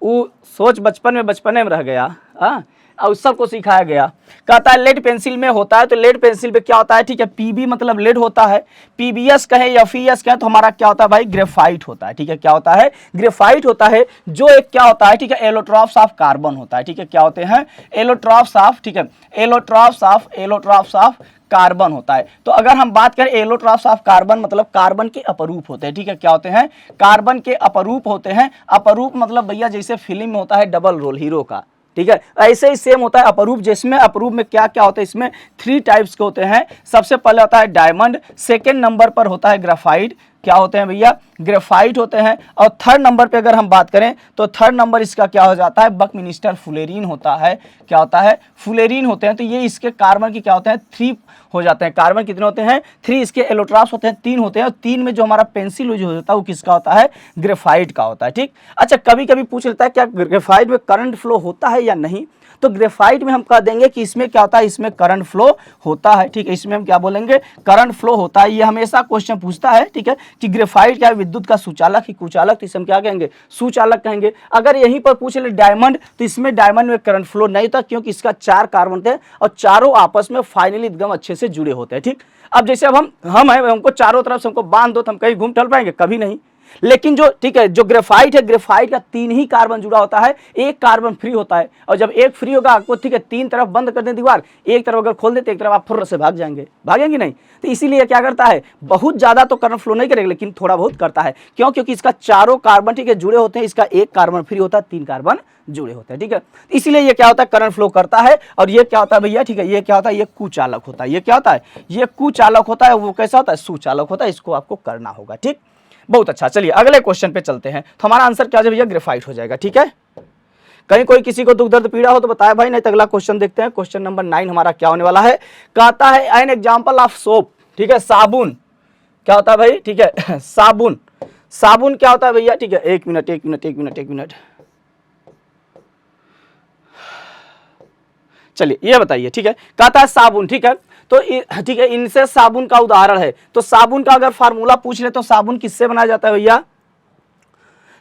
वो सोच बचपने में रह गया। हाँ, और सबको सिखाया गया। कहता है लेड पेंसिल में होता है, तो लेड पेंसिल पे क्या होता है, ठीक है, PB मतलब लेड होता है, PBS कहें या FES कहें तो हमारा क्या होता है भाई, ग्रेफाइट होता है। ठीक है, क्या होता है, ग्रेफाइट होता है, जो एक क्या होता है, ठीक है, एलोट्रॉप्स ऑफ कार्बन होता है। ठीक है, क्या होते हैं, एलोट्रॉप्स ऑफ, ठीक है, एलोट्रॉप्स ऑफ कार्बन होता है। तो अगर हम बात करें एलोट्रॉप्स ऑफ कार्बन मतलब कार्बन के अपरूप होते हैं। ठीक है, क्या होते हैं, कार्बन के अपरूप होते हैं। अपरूप मतलब भैया जैसे फिल्म में होता है डबल रोल हीरो का, ठीक है, ऐसे ही सेम होता है अपरूप, जिसमें अपरूप में क्या क्या होता है, इसमें 3 टाइप्स के होते हैं। सबसे पहले होता है डायमंड, सेकंड नंबर पर होता है ग्राफाइट, क्या होते हैं भैया, ग्रेफाइट होते हैं। और थर्ड नंबर पे अगर हम बात करें तो थर्ड नंबर इसका क्या हो जाता है, बकमिनिस्टर फुलेरीन होता है। क्या होता है, फुलेरीन होते हैं। तो ये इसके कार्बन की क्या होते हैं, 3 हो जाते हैं। कार्बन कितने होते हैं, 3। इसके एलोट्रॉप्स होते हैं 3 होते हैं, और 3 में जो हमारा पेंसिल जो होता है वो किसका होता है, ग्रेफाइट का होता है। ठीक, अच्छा कभी कभी पूछ लेता है क्या ग्रेफाइट में करंट फ्लो होता है या नहीं, तो ग्रेफाइट में हम कह देंगे कि इसमें क्या होता है, इसमें करंट फ्लो होता है। ठीक है, इसमें हम क्या बोलेंगे, करंट फ्लो होता है। ये हमेशा क्वेश्चन पूछता है। ठीक है, कि ग्रेफाइट क्या है, विद्युत का सुचालक ही कुचालक, तो इसे हम क्या कहेंगे, सुचालक कहेंगे। अगर यहीं पर पूछ ले डायमंड, तो इसमें डायमंड में करंट फ्लो नहीं था, क्योंकि इसका 4 कार्बन थे और चारों आपस में फाइनली एकदम अच्छे से जुड़े होते हैं। ठीक, अब जैसे अब हम हैं, हमको चारों तरफ से हमको बांध दो तो हम कहीं घूम टहल पाएंगे, कभी नहीं। लेकिन जो ठीक है, जो ग्रेफाइट है, ग्रेफाइट का 3 ही कार्बन जुड़ा होता है, एक कार्बन फ्री होता है, और जब एक फ्री होगा आपको, ठीक है, 3 तरफ बंद कर दें दीवार, एक तरफ अगर खोल देते एक तरफ आप फुर्र से भाग जाएंगे, भागेंगे नहीं। तो इसीलिए क्या करता है, बहुत ज्यादा तो करंट फ्लो नहीं करेगा, लेकिन थोड़ा बहुत करता है। क्यों? क्योंकि इसका चारों कार्बन ठीक है जुड़े होते हैं, इसका एक कार्बन फ्री होता है, 3 कार्बन जुड़े होते हैं। ठीक है, इसीलिए ये क्या होता है, करंट फ्लो करता है। और ये क्या होता है भैया, ठीक है, ये क्या होता है, ये कुचालक होता है। ये क्या होता है, ये कुचालक होता है। वो कैसा होता है, सुचालक होता है। इसको आपको करना होगा। ठीक, बहुत अच्छा। चलिए अगले क्वेश्चन पे चलते हैं। तो हमारा आंसर क्या है भैया, ग्रेफाइट हो जाएगा। ठीक है, कहीं कोई किसी को दुख दर्द पीड़ा हो तो बताया भाई, नहीं तो अगला क्वेश्चन देखते हैं। क्वेश्चन नंबर 9 हमारा क्या होने वाला है, कहता है एन एग्जांपल ऑफ सोप। ठीक है, साबुन क्या होता है भाई, ठीक है, साबुन, साबुन क्या होता है भैया, ठीक है, एक मिनट, चलिए ये बताइए। ठीक है, कहता है साबुन, ठीक है, तो ठीक है, इनसे साबुन का उदाहरण है। तो साबुन का अगर फार्मूला पूछ ले तो साबुन किससे बनाया जाता है भैया,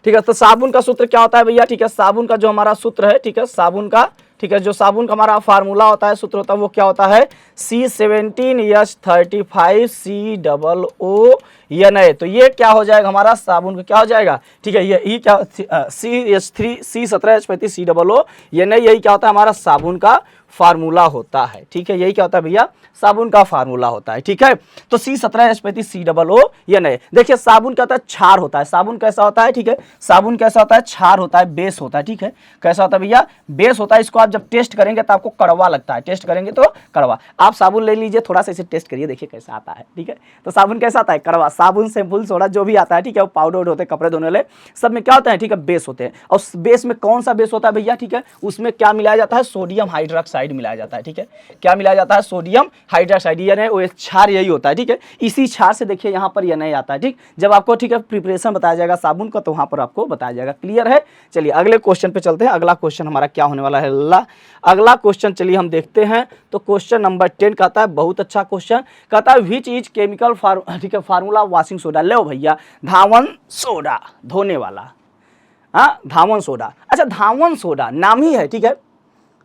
ठीक है, तो साबुन का सूत्र क्या होता है भैया, ठीक है, साबुन का जो हमारा सूत्र है, ठीक है, साबुन का, ठीक है, जो साबुन का हमारा फार्मूला होता है, सूत्र होता है, वो क्या होता है, C17H35COO। तो ये क्या हो जाएगा हमारा साबुन का, क्या हो जाएगा, ठीक है, ये क्या C17H35COO, यही क्या होता है हमारा साबुन का फार्मूला होता है। ठीक है, यही क्या होता है भैया, साबुन का फार्मूला होता है। ठीक है, तो C17H35COO देखिए, साबुन क्या होता है, क्षार होता है। साबुन कैसा होता है, ठीक है, साबुन कैसा होता है, क्षार होता है, बेस होता है। ठीक है, कैसा होता है भैया, बेस होता है। इसको आप जब टेस्ट करेंगे तो आपको कड़वा लगता है, टेस्ट करेंगे तो कड़वा। आप साबुन ले लीजिए, थोड़ा सा इसे टेस्ट करिए, देखिए कैसा आता है। ठीक है, तो साबुन कैसा आता है, कड़वा। साबुन, शैम्पूल, सोडा जो भी आता है, ठीक है, वो पाउडर होते हैं कपड़े धोने वाले, सब में क्या होता है, ठीक है, बेस होते हैं। और बेस में कौन सा बेस होता है भैया, ठीक है, उसमें क्या मिलाया जाता है, सोडियम हाइड्रोक्साइड मिलाया जाता है। ठीक है, क्या मिलाया जाता है, सोडियम हाइड्रोक्साइड, यानी वो क्षार यही होता है। ठीक है, इसी क्षार से देखिए यहाँ पर नहीं आता है। ठीक, जब आपको ठीक है प्रिपरेशन बताया जाएगा साबुन का, तो वहां पर आपको बताया जाएगा। क्लियर है। चलिए अगले क्वेश्चन पे चलते हैं। अगला क्वेश्चन हमारा क्या होने वाला है, अगला क्वेश्चन चलिए हम देखते हैं। तो क्वेश्चन नंबर 10 कहता है, बहुत अच्छा क्वेश्चन, कहता है विच इज केमिकल ठीक है फार्मूला वॉशिंग सोडा। लो भैया, धावन सोडा, धोने वाला, हाँ, धावन सोडा। अच्छा, धावन सोडा नाम ही है, ठीक है,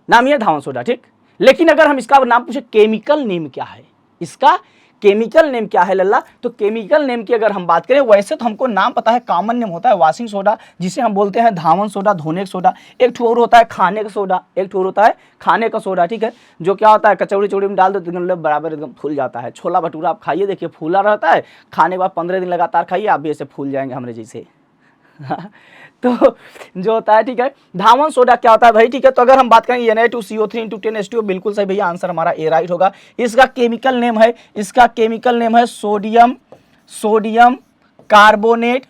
नाम ही है धावन सोडा। ठीक, लेकिन अगर हम इसका नाम पूछे, केमिकल नेम क्या है, इसका केमिकल नेम क्या है लल्ला, तो केमिकल नेम की अगर हम बात करें, वैसे तो हमको नाम पता है, कॉमन नेम होता है वॉशिंग सोडा, जिसे हम बोलते हैं धावन सोडा, धोने का सोडा। एक ठो और होता है खाने का सोडा, एक ठो होता है खाने का सोडा। ठीक है, जो क्या होता है, कचौड़ी चौड़ी में डाल दो तो एकदम बराबर एकदम फूल जाता है। छोला भटूरा आप खाइए, देखिए फूला रहता है, खाने के बाद 15 दिन लगातार खाइए, आप भी ऐसे फूल जाएंगे हमारे जैसे। तो जो होता है, ठीक है, धावन सोडा क्या होता है भाई, ठीक है, तो अगर हम बात करेंगे Na2CO3 × 10H2O, बिल्कुल सही भैया, आंसर हमारा ए राइट होगा। इसका केमिकल नेम है, इसका केमिकल नेम है सोडियम कार्बोनेट।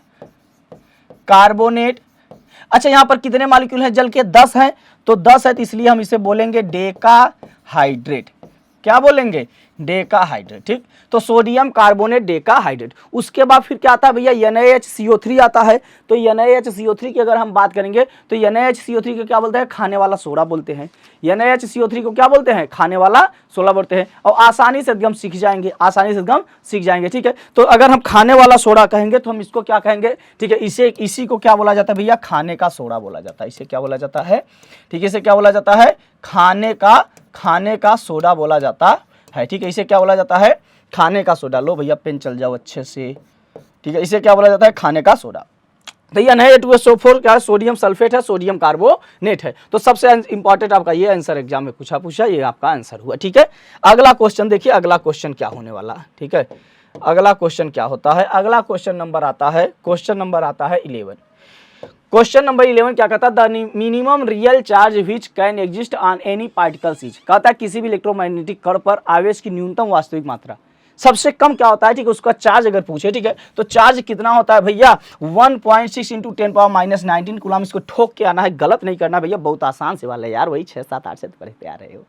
अच्छा, यहाँ पर कितने मॉलिक्यूल हैं जल के, 10 हैं, तो 10 है, तो इसलिए हम इसे बोलेंगे डेकाहाइड्रेट। क्या बोलेंगे, डेकाहाइड्रेट। ठीक, तो सोडियम कार्बोनेट डेकाहाइड्रेट। उसके बाद फिर क्या आता है भैया, NaHCO3 आता है। तो NaHCO3 की अगर हम बात करेंगे, तो NaHCO3 को क्या बोलते हैं, खाने वाला सोडा बोलते हैं। NaHCO3 को क्या बोलते हैं, खाने वाला सोडा बोलते हैं। और आसानी से एकदम सीख जाएंगे, ठीक है। तो अगर हम खाने वाला सोडा कहेंगे तो हम इसको क्या कहेंगे, ठीक है, इसी को क्या बोला जाता है भैया, खाने का सोडा बोला जाता है। इसे क्या बोला जाता है, ठीक है, इसे क्या बोला जाता है, खाने का सोडा बोला जाता है। ठीक है, इसे क्या बोला जाता है, खाने का सोडा। लो भैया पेन चल जाओ अच्छे से। ठीक है, इसे क्या बोला जाता है, खाने का सोडा। भैया Na2SO4 क्या है, सोडियम सल्फेट है, सोडियम कार्बोनेट है। तो सबसे इंपॉर्टेंट आपका ये आंसर एग्जाम में पूछा, ये आपका आंसर हुआ। ठीक है, अगला क्वेश्चन देखिए, अगला क्वेश्चन क्या होने वाला। ठीक है, अगला क्वेश्चन क्या होता है, अगला क्वेश्चन नंबर आता है 11। क्वेश्चन नंबर 11 क्या कहता है, the minimum real charge which can exist on any particles is. कहता है किसी भी इलेक्ट्रोमैग्नेटिक कण पर आवेश की न्यूनतम वास्तविक मात्रा, सबसे कम क्या होता है, ठीक है, उसका चार्ज अगर पूछे, ठीक है, तो चार्ज कितना होता है भैया, 1.6 × 10⁻⁻19 कूलम। इसको ठोक के आना है, गलत नहीं करना भैया, बहुत आसान से वाला है यार, वही 6, 7, 8 से पढ़ते आ रहे हो।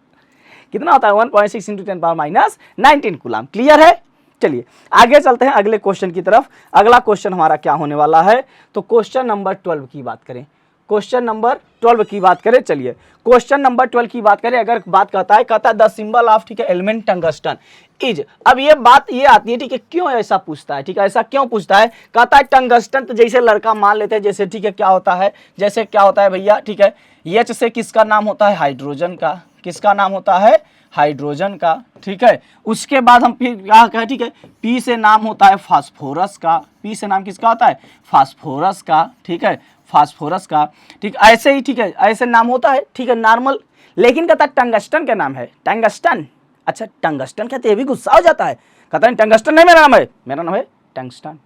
कितना होता है, 1.6 × 10⁻⁻19 कूलम। क्लियर है। चलिए आगे चलते हैं अगले क्वेश्चन की तरफ। अगला क्वेश्चन हमारा क्या होने वाला है, तो क्वेश्चन नंबर 12 की बात करें। क्वेश्चन नंबर 12 की बात करें, चलिए क्वेश्चन नंबर 12 की बात करें। अगर बात कहता है द सिंबल ऑफ, ठीक है, एलिमेंट टंगस्टन इज। अब ये बात ये आती है, ठीक है, क्यों ऐसा पूछता है, ठीक है, ऐसा क्यों पूछता है। कहता है टंगस्टन, तो जैसे लड़का मान लेते हैं, जैसे ठीक है क्या होता है, जैसे क्या होता है भैया, ठीक है, एच से किसका नाम होता है, हाइड्रोजन का, किसका नाम होता है, हाइड्रोजन का, ठीक है। उसके बाद हम फिर क्या कहें, ठीक है, पी से नाम होता है फास्फोरस का, पी से नाम किसका होता है, फास्फोरस का, ठीक है, फास्फोरस का, ठीक, ऐसे ही, ठीक है, ऐसे नाम होता है, ठीक है, नॉर्मल। लेकिन कहता है टंगस्टन का नाम है, टंगस्टन, अच्छा टंगस्टन कहते ये भी गुस्सा हो जाता है, कहता है टंगस्टन नहीं मेरा नाम है, मेरा नाम है टंगस्टन।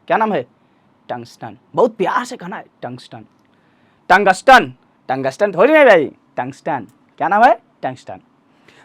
क्या नाम है, टंगस्टन, बहुत प्यार से कहना है टंगस्टन, टंगस्टन, टंगस्टन थोड़ी नहीं भाई, टंगस्टन, क्या नाम है, टंगस्टन।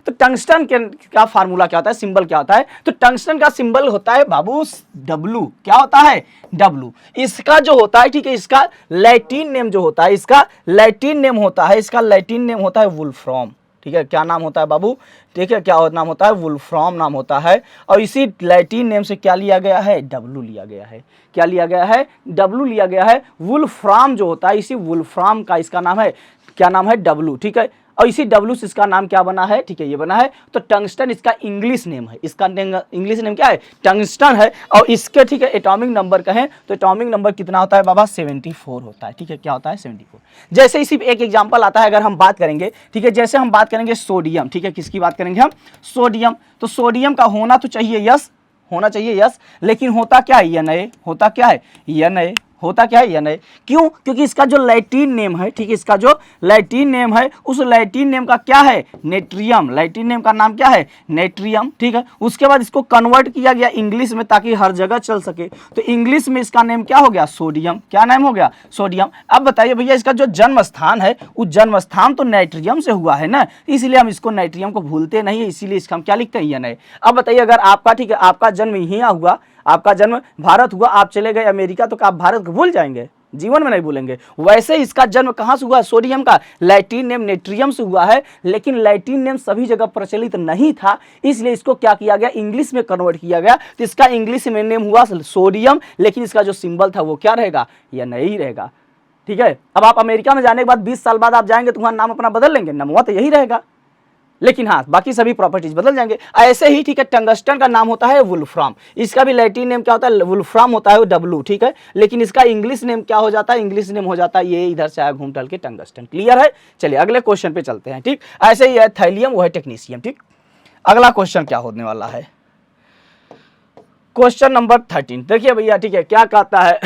तो टंगस्टन के का फार्मूला क्या होता है, सिंबल क्या होता है, तो टंगस्टन का सिंबल होता है बाबू W, क्या होता है, W। इसका जो होता है, ठीक है, इसका लैटिन नेम जो होता है, इसका लैटिन नेम होता है, इसका लैटिन नेम होता है वुल्फ्राम, ठीक है, क्या नाम होता है बाबू, ठीक है, क्या नाम होता है, वुल्फ्राम नाम होता है। और इसी लैटिन नेम से क्या लिया गया है, W लिया गया है, क्या लिया गया है, W लिया गया है। वुल्फ्राम जो होता है, इसी वुल्फ्राम का इसका नाम है, क्या नाम है, W, ठीक है। और इसी W से इसका नाम क्या बना है, ठीक है, ये बना है। तो टंगस्टन इसका इंग्लिश नेम है, इसका इंग्लिश नेम क्या है, टंगस्टन है। और इसके, ठीक है, एटॉमिक नंबर कहें तो एटॉमिक नंबर कितना होता है बाबा, 74 होता है, ठीक है, क्या होता है, 74। जैसे इसी एक एग्जांपल आता है, अगर हम बात करेंगे, ठीक है, जैसे हम बात करेंगे सोडियम, ठीक है, किसकी बात करेंगे हम, सोडियम। तो सोडियम का होना तो चाहिए यस, होना चाहिए यस, लेकिन होता क्या है, Na, होता क्या है, Na, होता क्या है, Na। क्यों, क्योंकि इसका जो लैटिन नेम है, ठीक है, इसका जो लैटिन नेम है, उस लैटिन नेम का क्या है, नेट्रियम, लैटिन नेम का नाम क्या है, नेट्रियम, ठीक है। उसके बाद इसको कन्वर्ट किया गया इंग्लिश में ताकि हर जगह चल सके, तो इंग्लिश में इसका नेम क्या हो गया, सोडियम, क्या नाम हो गया, सोडियम। अब बताइए भैया, इसका जो जन्म स्थान है, उस जन्म स्थान तो नाइट्रियम से हुआ है ना, इसलिए हम इसको नाइट्रियम को भूलते नहीं है, इसीलिए इसका हम क्या लिखते हैं, Na। अब बताइए, अगर आपका, ठीक है, आपका जन्म यहाँ हुआ, आपका जन्म भारत हुआ, आप चले गए अमेरिका, तो क्या आप भारत को भूल जाएंगे, जीवन में नहीं भूलेंगे। वैसे इसका जन्म कहाँ से हुआ, सोडियम का लैटिन नेम नेट्रियम से हुआ है, लेकिन लैटिन नेम सभी जगह प्रचलित नहीं था, इसलिए इसको क्या किया गया, इंग्लिश में कन्वर्ट किया गया। तो इसका इंग्लिश में नेम हुआ सोडियम, लेकिन इसका जो सिंबल था वो क्या रहेगा, या नहीं रहेगा, ठीक है। अब आप अमेरिका में जाने के बाद 20 साल बाद आप जाएंगे तो वहाँ नाम अपना बदल लेंगे, नमवा तो यही रहेगा, लेकिन हाँ बाकी सभी प्रॉपर्टीज बदल जाएंगे। ऐसे ही, ठीक है, टंगस्टन का नाम होता है वुल्फ्राम, इसका भी लैटिन नेम क्या होता है, वुल्फ्राम होता है, W, ठीक है, लेकिन इसका इंग्लिश नेम क्या हो जाता है, इंग्लिश नेम हो जाता है ये, इधर से आया घूम टल के टंगस्टन। क्लियर है, चलिए अगले क्वेश्चन पे चलते हैं, ठीक। ऐसे ही है थैलियम, वो है टेक्नीशियम, ठीक। अगला क्वेश्चन क्या होने वाला है, क्वेश्चन नंबर 13, देखिए भैया, ठीक है, क्या कहता है,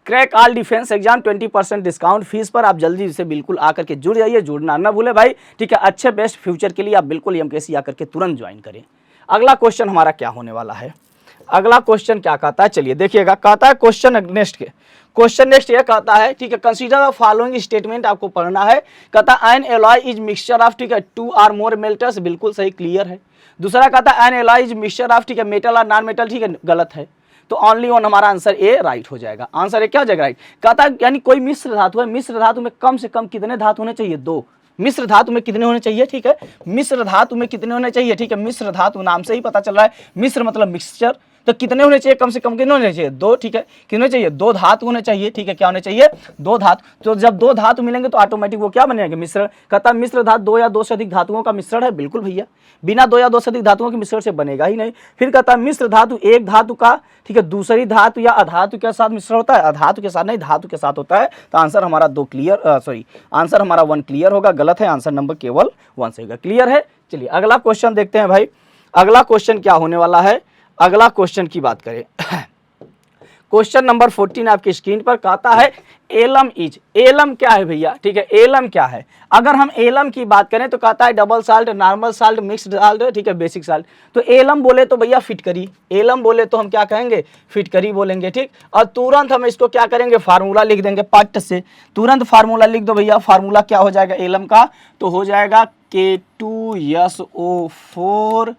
crack all defence exam 20% discount fees पर। आप जल्दी से बिल्कुल आकर के जुड़ जाइए, जुड़ना ना भूले भाई, ठीक है। अच्छे बेस्ट फ्यूचर के लिए आप बिल्कुल MKC आकर के तुरंत ज्वाइन करें। अगला क्वेश्चन हमारा क्या होने वाला है, अगला क्वेश्चन क्या कहता है, चलिए देखिएगा, कहता है क्वेश्चन नेक्स्ट ये कहता है, ठीक है, कंसीडर द फॉलोइंग स्टेटमेंट, आपको पढ़ना है। कहता है N alloy is mixture of, ठीक है, 2 और मोर मेटल्स, बिल्कुल सही, क्लियर है। दूसरा कहता है N alloy is mixture of, ठीक है, मेटल और नॉन मेटल, ठीक है, गलत है। तो ओनली वन हमारा आंसर ए राइट हो जाएगा, आंसर ए क्या हो जाएगा, राइट। कहता है यानी कोई मिश्र धातु है, मिश्र धातु में कम से कम कितने धातु होने चाहिए, 2। मिश्र धातु में कितने होने चाहिए, ठीक है, मिश्र धातु में कितने होने चाहिए, ठीक है, मिश्र धातु नाम से ही पता चल रहा है, मिश्र मतलब मिक्सचर, तो कितने होने चाहिए, कम से कम कितने होने चाहिए, 2, ठीक है, कितने चाहिए, 2 धातु होने चाहिए, ठीक है, क्या होने चाहिए, 2 धातु। तो जब 2 धातु मिलेंगे तो ऑटोमेटिक वो क्या बनेंगे, मिश्रण। कहता है मिश्र धातु 2 या 2 से अधिक धातुओं का मिश्रण है, बिल्कुल भैया, बिना 2 या 2 से अधिक धातुओं के मिश्रण से बनेगा ही नहीं। फिर कहता है मिश्र धातु एक धातु का, ठीक है, दूसरी धातु या अधातु के साथ मिश्रण होता है, अधातु के साथ नहीं, धातु के साथ होता है। तो आंसर हमारा 2 क्लियर, सॉरी आंसर हमारा 1 क्लियर होगा, गलत है, आंसर नंबर केवल 1 से होगा, क्लियर है। चलिए अगला क्वेश्चन देखते हैं भाई, अगला क्वेश्चन क्या होने वाला है, अगला क्वेश्चन की बात करें, क्वेश्चन नंबर 14 आपकी स्क्रीन पर कहता है एलम इज, एलम क्या है भैया, ठीक है, एलम क्या है। अगर हम एलम की बात करें तो कहता है double salt, normal salt, mixed salt, ठीक है, बेसिक साल्ट। तो एलम बोले तो भैया फिटकरी, एलम बोले तो हम क्या कहेंगे, फिटकरी बोलेंगे, ठीक। और तुरंत हम इसको क्या करेंगे, फार्मूला लिख देंगे पट से, तुरंत फार्मूला लिख दो भैया। फार्मूला क्या हो जाएगा एलम का, तो हो जाएगा K2SO4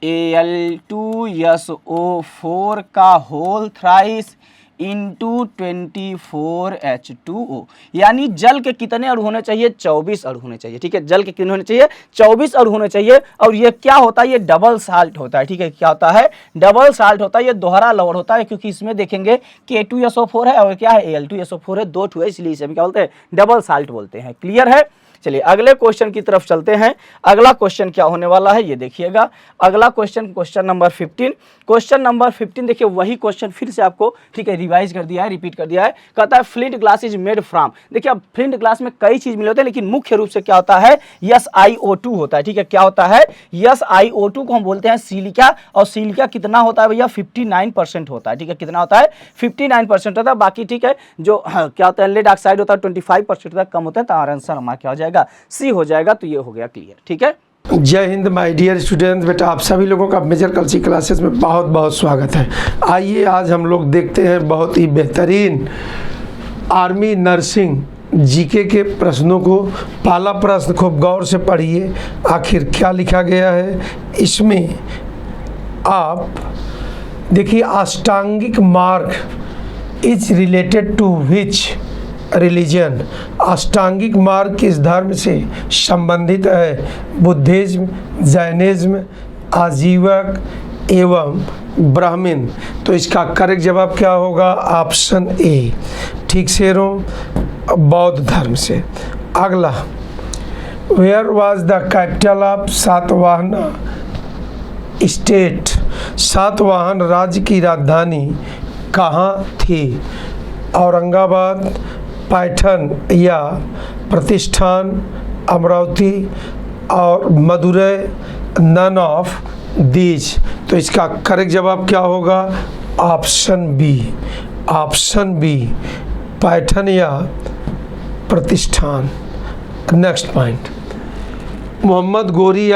Al2SO4 का होल थ्राइस इंटू 24H2O, यानी जल के कितने अणु होने चाहिए? 24 अणु होने चाहिए। ठीक है, जल के कितने होने चाहिए? 24 अणु होने चाहिए। और ये क्या होता है? ये डबल साल्ट होता है। ठीक है, क्या होता है? डबल साल्ट होता है, ये दोहरा लवण होता है, क्योंकि इसमें देखेंगे K2SO4 है और क्या है? Al2SO4 है, 2 है, इसलिए इसे हम क्या बोलते हैं? डबल साल्ट बोलते हैं। क्लियर है? चलिए अगले क्वेश्चन की तरफ चलते हैं। अगला क्वेश्चन क्या होने वाला है ये देखिएगा। अगला क्वेश्चन नंबर 15। क्वेश्चन नंबर 15 देखिए, वही क्वेश्चन फिर से आपको ठीक है रिवाइज कर दिया है, रिपीट कर दिया है। कहता है flint glass is made from. देखिए अब फ्लिंट ग्लास में कई चीज मिले होते हैं, लेकिन मुख्य रूप से क्या होता है? SiO2 होता है। ठीक है, क्या होता है? SiO2 को हम बोलते हैं सिलिका। और सिलिका कितना होता है भैया? 59% होता है। ठीक है, कितना होता है? 59% होता है। बाकी ठीक है, जो क्या होता है? लेड ऑक्साइड होता है 25% तक कम होता है। तो आंसर हमारा क्या हो जाएगा? सी हो जाएगा। तो ये हो गया क्लियर। ठीक है, जय हिंद माय डियर स्टूडेंट्स। बेटा आप सभी लोगों का मेजर कल्सी क्लासेस में बहुत बहुत स्वागत है। आइए आज हम लोग देखते हैं बहुत ही बेहतरीन आर्मी नर्सिंग जीके के प्रश्नों को। पहला प्रश्न खूब गौर से पढ़िए, आखिर क्या लिखा गया है इसमें। आप देखिए, Ashtangika marga is related to which religion. अष्टांगिक मार्ग किस धर्म से संबंधित है? बुद्धिज्म, जैनिज्म, आजीवक एवं ब्राह्मण। तो इसका करेक्ट जवाब क्या होगा? Option A. ठीक से रो, बौद्ध धर्म से। अगला, where was the capital of Satavahana state. Satavahana राज्य की राजधानी कहाँ थी? औरंगाबाद, पैठन या प्रतिष्ठान, अमरावती और मदुरै, नन ऑफ दीज। तो इसका करेक्ट जवाब क्या होगा? Option B. Option B, Paithan या प्रतिष्ठान। नेक्स्ट पॉइंट, मोहम्मद गोरी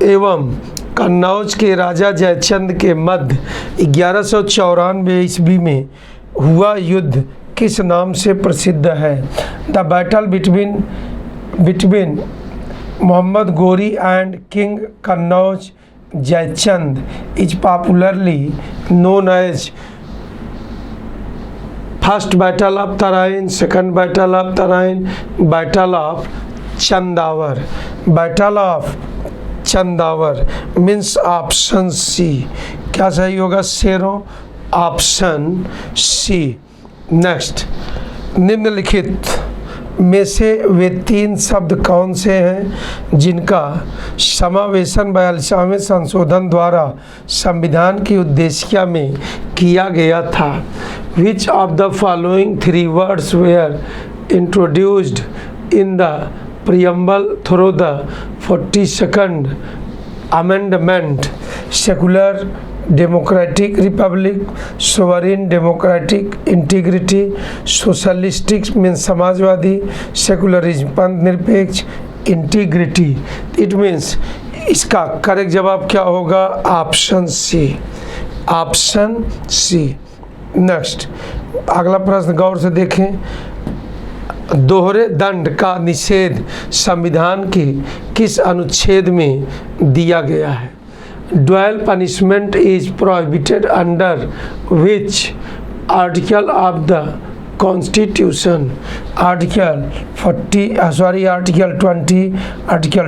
एवं कन्नौज के राजा जयचंद के मध्य 1194 ईस्वी में हुआ युद्ध किस नाम से प्रसिद्ध है? The battle between Muhammad Ghori and king Kannauj Jaichand is popularly known as first battle of Tarain, second battle of Tarain, battle of Chandawar. Battle of Chandawar means option C. क्या सही होगा शेरों? Option C. नेक्स्ट, निम्नलिखित में से वे 3 शब्द कौन से हैं जिनका समावेशन 42वें संशोधन द्वारा संविधान की उद्देशिका में किया गया था? Which of the following 3 words were introduced in the preamble through the 42nd amendment? Secular democratic republic, sovereign democratic integrity, socialistic means समाजवादी, secularism पंथ निरपेक्ष, integrity। It means इसका करेक्ट जवाब क्या होगा? Option C. Option C. Next, अगला प्रश्न गौर से देखें। दोहरे दंड का निषेध संविधान के किस अनुच्छेद में दिया गया है? Dual punishment is prohibited under which article of the constitution? Article 20, article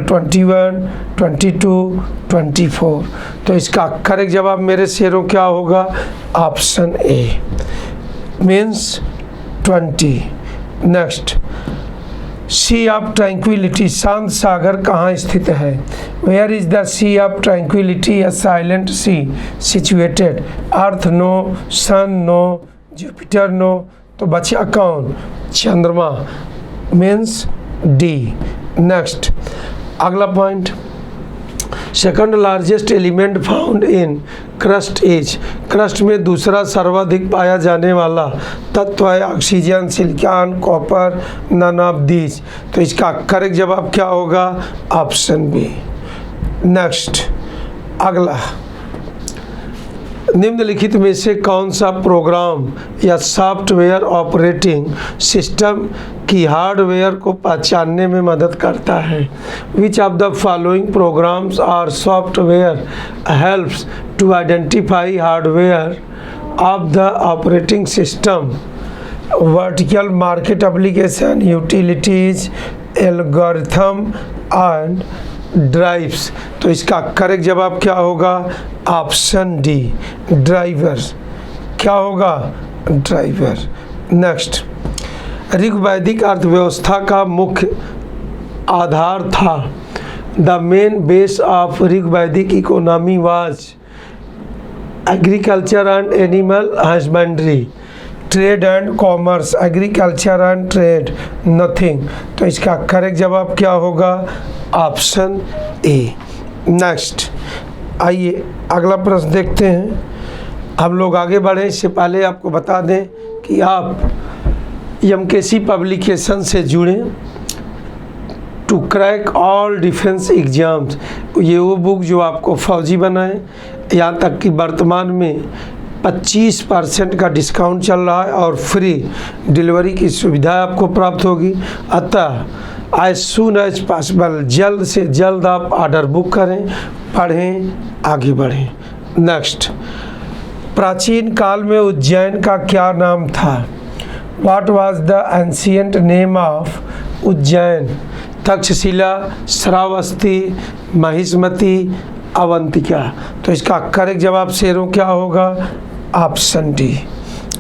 21, 22, 24। तो इसका करेक्ट जवाब मेरे शेरों क्या होगा? Option A means 20। Next, sea of tranquillity, शांत सागर कहाँ स्थित है? Where is the sea of tranquillity a silent sea situated? Earth no, sun no, Jupiter no. तो बचा कौन? चंद्रमा मीन्स डी। नेक्स्ट, अगला point, second largest element found in crust is. Crust में दूसरा सर्वाधिक पाया जाने वाला तत्व है oxygen, silicon, copper, none of these. तो इसका करेक्ट जवाब क्या होगा? Option B. नेक्स्ट, अगला, निम्नलिखित में से कौन सा प्रोग्राम या सॉफ्टवेयर ऑपरेटिंग सिस्टम की हार्डवेयर को पहचानने में मदद करता है? Which of the following programs और software helps to identify hardware of the operating system, vertical market application, utilities, algorithm and drives. तो इसका करेक्ट जवाब क्या होगा? Option D, drivers. क्या होगा? ड्राइवर। नेक्स्ट, ऋग्वैदिक अर्थव्यवस्था का मुख्य आधार था। The main base of Rigvedic economy was agriculture and animal husbandry, trade and commerce, agriculture and trade, nothing. तो इसका करेक्ट जवाब क्या होगा? ऑप्शन ए। नेक्स्ट, आइए अगला प्रश्न देखते हैं। हम लोग आगे बढ़ें इससे पहले आपको बता दें कि आप एमकेसी पब्लिकेशन से जुड़ें to crack all defence exams. ये वो बुक जो आपको फौजी बनाए, यहाँ तक कि वर्तमान में 25% का डिस्काउंट चल रहा है और फ्री डिलीवरी की सुविधा आपको प्राप्त होगी। अतः एज सून एज पॉसिबल, जल्द से जल्द आप ऑर्डर बुक करें, पढ़ें, आगे बढ़ें। नेक्स्ट, प्राचीन काल में उज्जैन का क्या नाम था? What was the ancient name of Ujjain? Takshashila, Shravasti, Mahishmati, Avantika. तो इसका करेक्ट जवाब शेरों क्या होगा? Option D.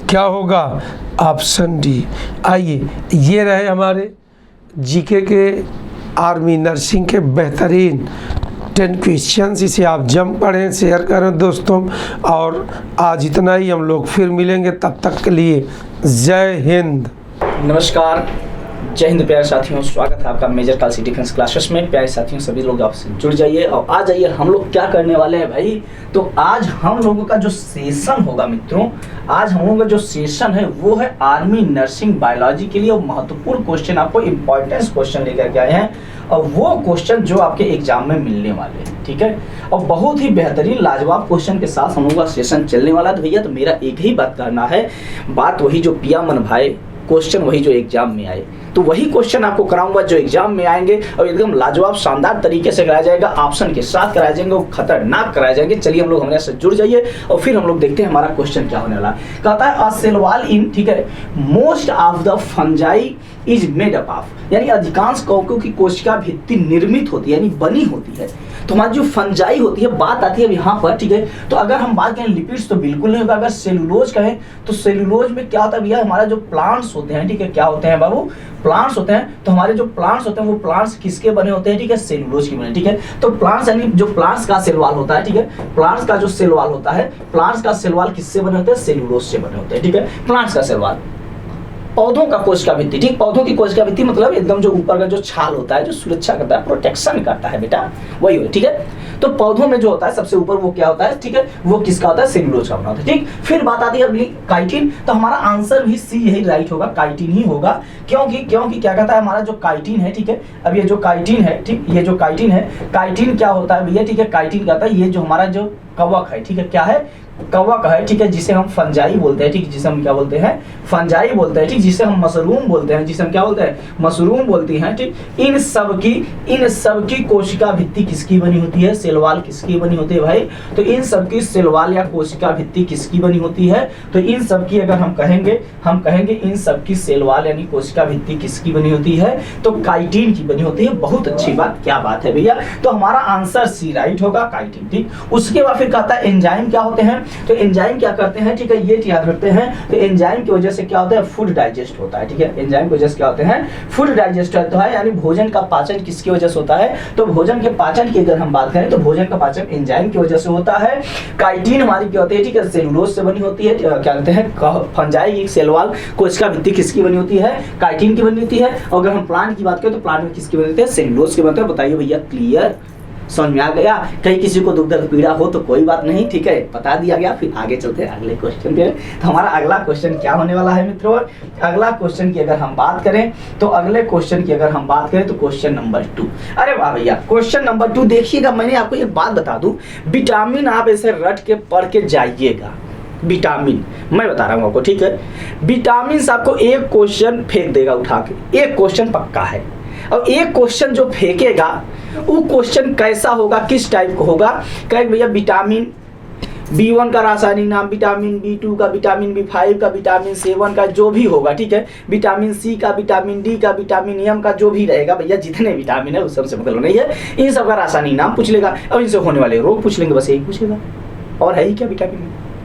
क्या होगा? Option D. आइए, ये रहे हमारे जीके के आर्मी नर्सिंग के बेहतरीन 10 क्वेश्चंस। इसे आप जम पढ़ें, शेयर करें दोस्तों। और आज इतना ही, हम लोग फिर मिलेंगे, तब तक के लिए जय हिंद। नमस्कार, जय हिंद प्यारे साथियों, स्वागत है आपका मेजर काल सी डिफेंस क्लासेस में। प्यारे साथियों, सभी लोग आपसे जुड़ जाइए और आ जाइए। हम लोग क्या करने वाले हैं भाई? तो आज हम लोगों का जो सेशन होगा मित्रों, आज हम लोगों का जो सेशन है वो है आर्मी नर्सिंग बायोलॉजी के लिए। और महत्वपूर्ण क्वेश्चन, आपको इंपॉर्टेंस क्वेश्चन लेकर के आए हैं और वो क्वेश्चन जो आपके एग्जाम में मिलने वाले हैं, ठीक है। और बहुत ही बेहतरीन लाजवाब क्वेश्चन के साथ हम लोगों का सेशन चलने वाला है। तो भैया, तो मेरा एक ही बात करना है, बात वही जो पिया मन भाई, क्वेश्चन वही जो एग्जाम में आए, तो वही क्वेश्चन आपको कराऊंगा जो एग्जाम में आएंगे और एकदम लाजवाब शानदार तरीके से कराया जाएगा, ऑप्शन के साथ कराया जाएंगे, वो खतरनाक कराए जाएंगे। चलिए हम लोग हमारे से जुड़ जाइए और फिर हम लोग देखते हैं हमारा क्वेश्चन क्या होने वाला है। कहता है, अ सेल वॉल इन, ठीक है, most of the fungi is made up of, यानी अधिकांश कवकों की कोशिका भित्ति निर्मित होती है, यानी बनी होती है। तो हमारी जो फंजाई होती है, बात आती है अब यहाँ पर, ठीक है। तो अगर हम बात करें लिपिड्स तो बिल्कुल नहीं होगा। अगर सेलुलोज कहें तो सेलुलोज में क्या होता है भैया? हमारा जो प्लांट्स होते हैं, ठीक है, क्या होते हैं बाबू? प्लांट्स होते हैं। तो हमारे जो प्लांट्स होते हैं वो प्लांट्स किसके बने होते हैं? ठीक है, सेलुलोज के बने, ठीक है। तो प्लांट्स यानी जो प्लांट्स का सेल वॉल होता है, ठीक है, प्लांट्स का जो सेल वॉल होता है, प्लांट्स का सेल वॉल किससे बने होते हैं? सेलुलोज से बने होते हैं, ठीक है, प्लांट्स का सेल वॉल। पौधों का कोशिका भित्ति, ठीक, पौधों की कोशिका भित्ति मतलब एकदम जो ऊपर का जो छाल होता है, जो सुरक्षा करता है, प्रोटेक्शन करता है बेटा, वही हो, ठीक है। तो पौधों में जो होता है सबसे ऊपर वो क्या होता है? ठीक है, वो किसका होता है? सेलुलोज का बना होता है, ठीक। फिर बात आती है अगली, काइटिन। तो हमारा आंसर भी सी यही राइट होगा, काइटिन ही होगा। क्योंकि क्या कहता है, हमारा जो काइटिन है, ठीक है, अब ये जो काइटिन है, ठीक, ये जो काइटिन है, काइटिन क्या होता है भैया? ठीक है, काइटिन कहता है ये जो हमारा जो कवक है, ठीक है, क्या है? कवक है, ठीक है, जिसे हम फंजाई बोलते हैं, ठीक, जिसे हम क्या बोलते हैं? फंजाई बोलते हैं, ठीक, जिसे हम मशरूम बोलते हैं, जिसे हम क्या बोलते हैं? मशरूम बोलती हैं, ठीक। इन सब की कोशिका भित्ति किसकी बनी होती है? सेल वॉल किसकी बनी होती है भाई? तो इन सब की सेल वॉल या कोशिका भित्ति किसकी बनी होती है? तो इन सब की अगर हम कहेंगे इन सब की सेल वॉल यानी कोशिका भित्ति किसकी बनी होती है? तो काइटिन की बनी होती है। बहुत अच्छी बात, क्या बात है भैया। तो हमारा आंसर सी राइट होगा, काइटिन, ठीक। उसके बाद फिर कहता है एंजाइम क्या होते हैं? तो एंजाइम क्या करते हैं? ठीक है, ये याद रखते हैं। तो एंजाइम की वजह से क्या होता है? फूड डाइजेस्ट होता है, ठीक है। एंजाइम की वजह से क्या होते हैं? फूड डाइजेस्ट होता है, यानी भोजन का पाचन किसकी वजह से होता है? तो भोजन के पाचन की अगर हम बात करें तो भोजन का पाचन एंजाइम की वजह से होता है। काइटिन हमारी क्या होती है? ठीक है, सेलुलोज से बनी होती है। क्या कहते हैं? फंजाई सेल वॉल कोशिका भित्ति किसकी बनी होती है? काइटिन की बनी होती है। और अगर हम प्लांट की बात करें तो प्लांट में किसकी बनी होती है? सेलुलोज की बनते हैं। बताइए भैया, क्लियर? समझ में आ गया? कहीं किसी को दुख दर्द पीड़ा हो तो कोई बात नहीं, ठीक है, बता दिया गया। फिर आगे चलते हैं अगले क्वेश्चन पे। तो हमारा अगला क्वेश्चन क्या होने वाला है मित्रों? अगला क्वेश्चन की अगर हम बात करें तो क्वेश्चन नंबर 2। अरे वाह भैया, क्वेश्चन नंबर 2 देखिएगा। मैंने आपको एक बात बता दूं, विटामिन आप ऐसे रट के पढ़ के जाइएगा। विटामिन मैं बता रहा हूँ आपको, ठीक है। विटामिन आपको एक क्वेश्चन फेंक देगा उठा के, एक क्वेश्चन पक्का है। और एक क्वेश्चन जो फेंकेगा वो क्वेश्चन कैसा होगा, किस टाइप का होगा? कहें भैया B1 का रासायनिक नाम, विटामिन B2 का, विटामिन B5 का, विटामिन C1 का, जो भी होगा, ठीक है, विटामिन C का, विटामिन D का, विटामिन M का, जो भी रहेगा भैया, जितने विटामिन है उस सबसे मतलब नहीं है, इन सब का रासायनिक नाम पूछ लेगा और इनसे होने वाले रोग पूछ लेंगे, बस यही पूछेगा। और है ही क्या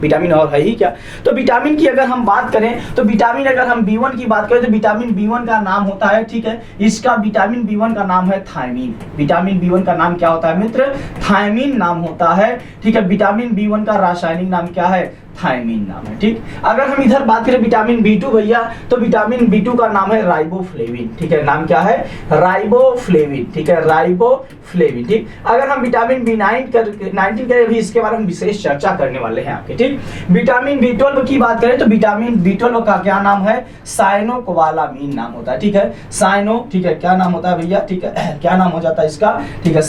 विटामिन और है ही क्या। तो विटामिन की अगर हम बात करें तो विटामिन, अगर हम B1 की बात करें तो विटामिन B1 का नाम होता है, ठीक है, इसका विटामिन B1 का नाम है थायमीन। विटामिन B1 का नाम क्या होता है मित्र? थायमीन नाम होता है, ठीक है। विटामिन B1 का रासायनिक नाम क्या है? थायमीन नाम है, ठीक। अगर हम इधर बात करें विटामिन B2 भैया, तो विटामिन B2 का नाम है राइबोफ्लेविन, ठीक है, नाम क्या है? राइबोफ्लेविन, ठीक है, राइबोफ्लेविन, ठीक। अगर हम विटामिन B19 करें भी, इसके बारे में विशेष चर्चा करने वाले हैं आपके, ठीक। विटामिन B12 की बात करें तो विटामिन B12 का क्या नाम है? साइनोकोबालामीन नाम होता है, ठीक है, साइनो, ठीक है, क्या नाम होता है भैया, ठीक है, क्या नाम हो जाता है इसका, ठीक है,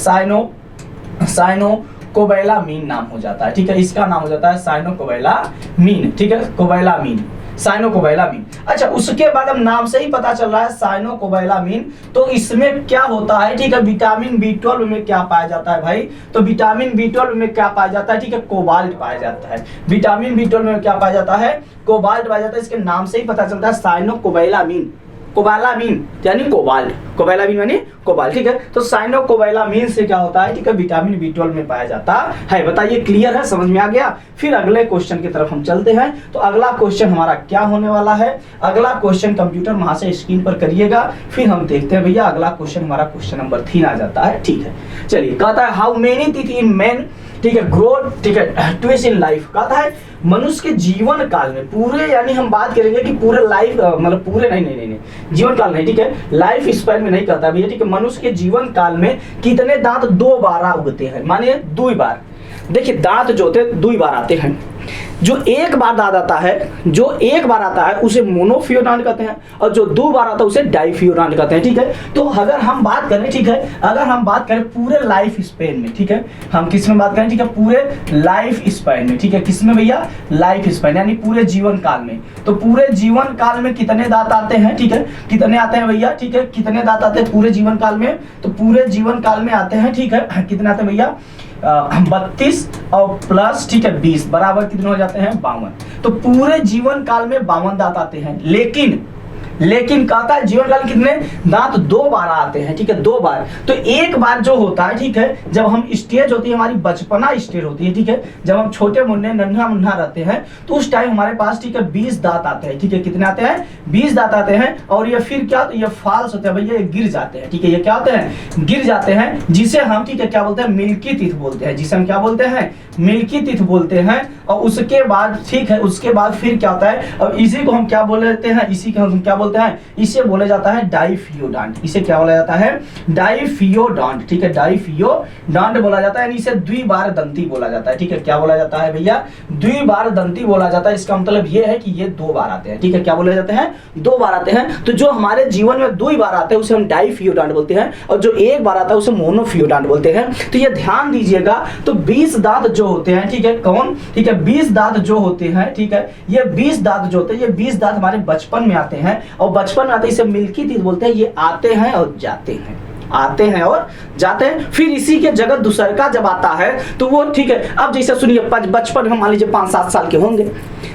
साइनोकोबालामीन नाम हो जाता है, ठीक है, इसका नाम हो जाता है साइनोकोबालामीन, ठीक है, कोबालामीन, साइनोकोबालामीन। अच्छा, उसके बाद अब नाम से ही पता चल रहा है साइनोकोबालामीन, तो इसमें क्या होता है, ठीक है, विटामिन B12 में क्या पाया जाता है भाई? तो विटामिन B12 में क्या पाया जाता है, ठीक है, कोबाल्ट पाया जाता है। विटामिन B12 में क्या पाया जाता है? कोबाल्ट पाया जाता है। इसके नाम से ही पता चलता है साइनोकोबालामीन, कोबालामीन यानी कोबाल्ट, कोबालामीन यानी कोबाल्ट, ठीक है। तो साइनोकोबालामीन से क्या होता है, ठीक है, विटामिन B12 में पाया जाता है। बताइए, क्लियर है, समझ में आ गया? फिर अगले क्वेश्चन की तरफ हम चलते हैं। तो अगला क्वेश्चन हमारा क्या होने वाला है? अगला क्वेश्चन कंप्यूटर वहां से स्क्रीन पर करिएगा, फिर हम देखते हैं भैया। अगला क्वेश्चन हमारा क्वेश्चन नंबर 3 आ जाता है, ठीक है। चलिए, कहता है how many teeth in man, ठीक है, ग्रोथ, ठीक है, ट्विस्ट इन लाइफ। कहता है मनुष्य के जीवन काल में, पूरे यानी हम बात करेंगे कि पूरे लाइफ, मतलब पूरे नहीं, जीवन काल नहीं, ठीक है, लाइफ स्पैन में नहीं कहता भैया, ठीक है, मनुष्य के जीवन काल में कितने दांत दो बार उगते हैं? मानिए 2 बार। देखिए, दांत जो होते हैं 2 बार आते हैं। जो एक बार दांत आता है उसे मोनोफियोडांट कहते हैं, और जो 2 बार आता है उसे डाइफियोडांट कहते हैं, ठीक है। तो अगर हम बात करें, ठीक है, अगर हम बात करें पूरे लाइफ स्पेन में, ठीक है, हम किस में बात करें, ठीक है, पूरे लाइफ स्पेन में, ठीक है, किसमें भैया? लाइफ स्पेन यानी पूरे जीवन काल में। तो पूरे जीवन काल में कितने दांत आते हैं, ठीक है, कितने आते हैं भैया, ठीक है, कितने दांत आते हैं पूरे जीवन काल में? तो पूरे जीवन काल में आते हैं, ठीक है, कितने आते हैं भैया? 32 और प्लस, ठीक है, 20 बराबर कितने हो जाते हैं? 52। तो पूरे जीवन काल में 52 दांत आते हैं। लेकिन कहता है जीवन काल कितने दांत? 2 बार आते हैं, ठीक है, 2 बार। तो एक बार जो होता है, ठीक है, जब हम स्टेज होती है हमारी, बचपना स्टेज होती है, ठीक है, जब हम छोटे मुन्ने नन्हा मुन्ना रहते हैं, तो उस टाइम हमारे पास, ठीक है, 20 दांत आते हैं, ठीक है, कितने आते हैं? 20 दांत आते हैं। और ये फिर क्या, ये फॉल्स होते हैं भैया, ये गिर जाते हैं, ठीक है, ये क्या होते हैं? गिर जाते हैं, जिसे हम, ठीक है, क्या बोलते हैं? मिल्की टीथ बोलते हैं, जिसे हम क्या बोलते हैं? मिल्की टीथ बोलते हैं। और उसके बाद, ठीक है, उसके बाद फिर क्या होता है? और इसी को हम क्या बोल लेते हैं? इसी को हम क्या बोलते हैं? इसे बोला जाता है डाइफियोडांट। इसे क्या बोला जाता है? डाइफियोडांट, ठीक है, डाइफियोडांट बोला जाता है, यानी इसे द्विबार दंती बोला जाता है, ठीक है, क्या बोला जाता है भैया? द्विबार दंती बोला जाता है। इसका मतलब ये है कि ये 2 बार आते हैं, ठीक है, क्या बोले जाते हैं? 2 बार आते हैं। तो जो हमारे जीवन में 2 बार आते हैं उसे हम डाइफियोडांट बोलते हैं, और जो 1 बार आता है उसे मोनोफियोडांट बोलते हैं। तो ये ध्यान दीजिएगा। तो 20 दांत जो होते हैं, ठीक है, कौन, ठीक है, 20 दांत जो होते हैं, ठीक है, ये 20 दांत जो होते हैं, ये 20 दांत हमारे बचपन में आते हैं, और बचपन में आते हैं, इसे मिल्की टीथ बोलते हैं। ये आते हैं और जाते हैं, आते हैं और जाते हैं। फिर इसी के जगत दूसरका जब आता है तो वो, ठीक है, अब जैसे सुनिए, बचपन में मान लीजिए 5-7 साल के होंगे,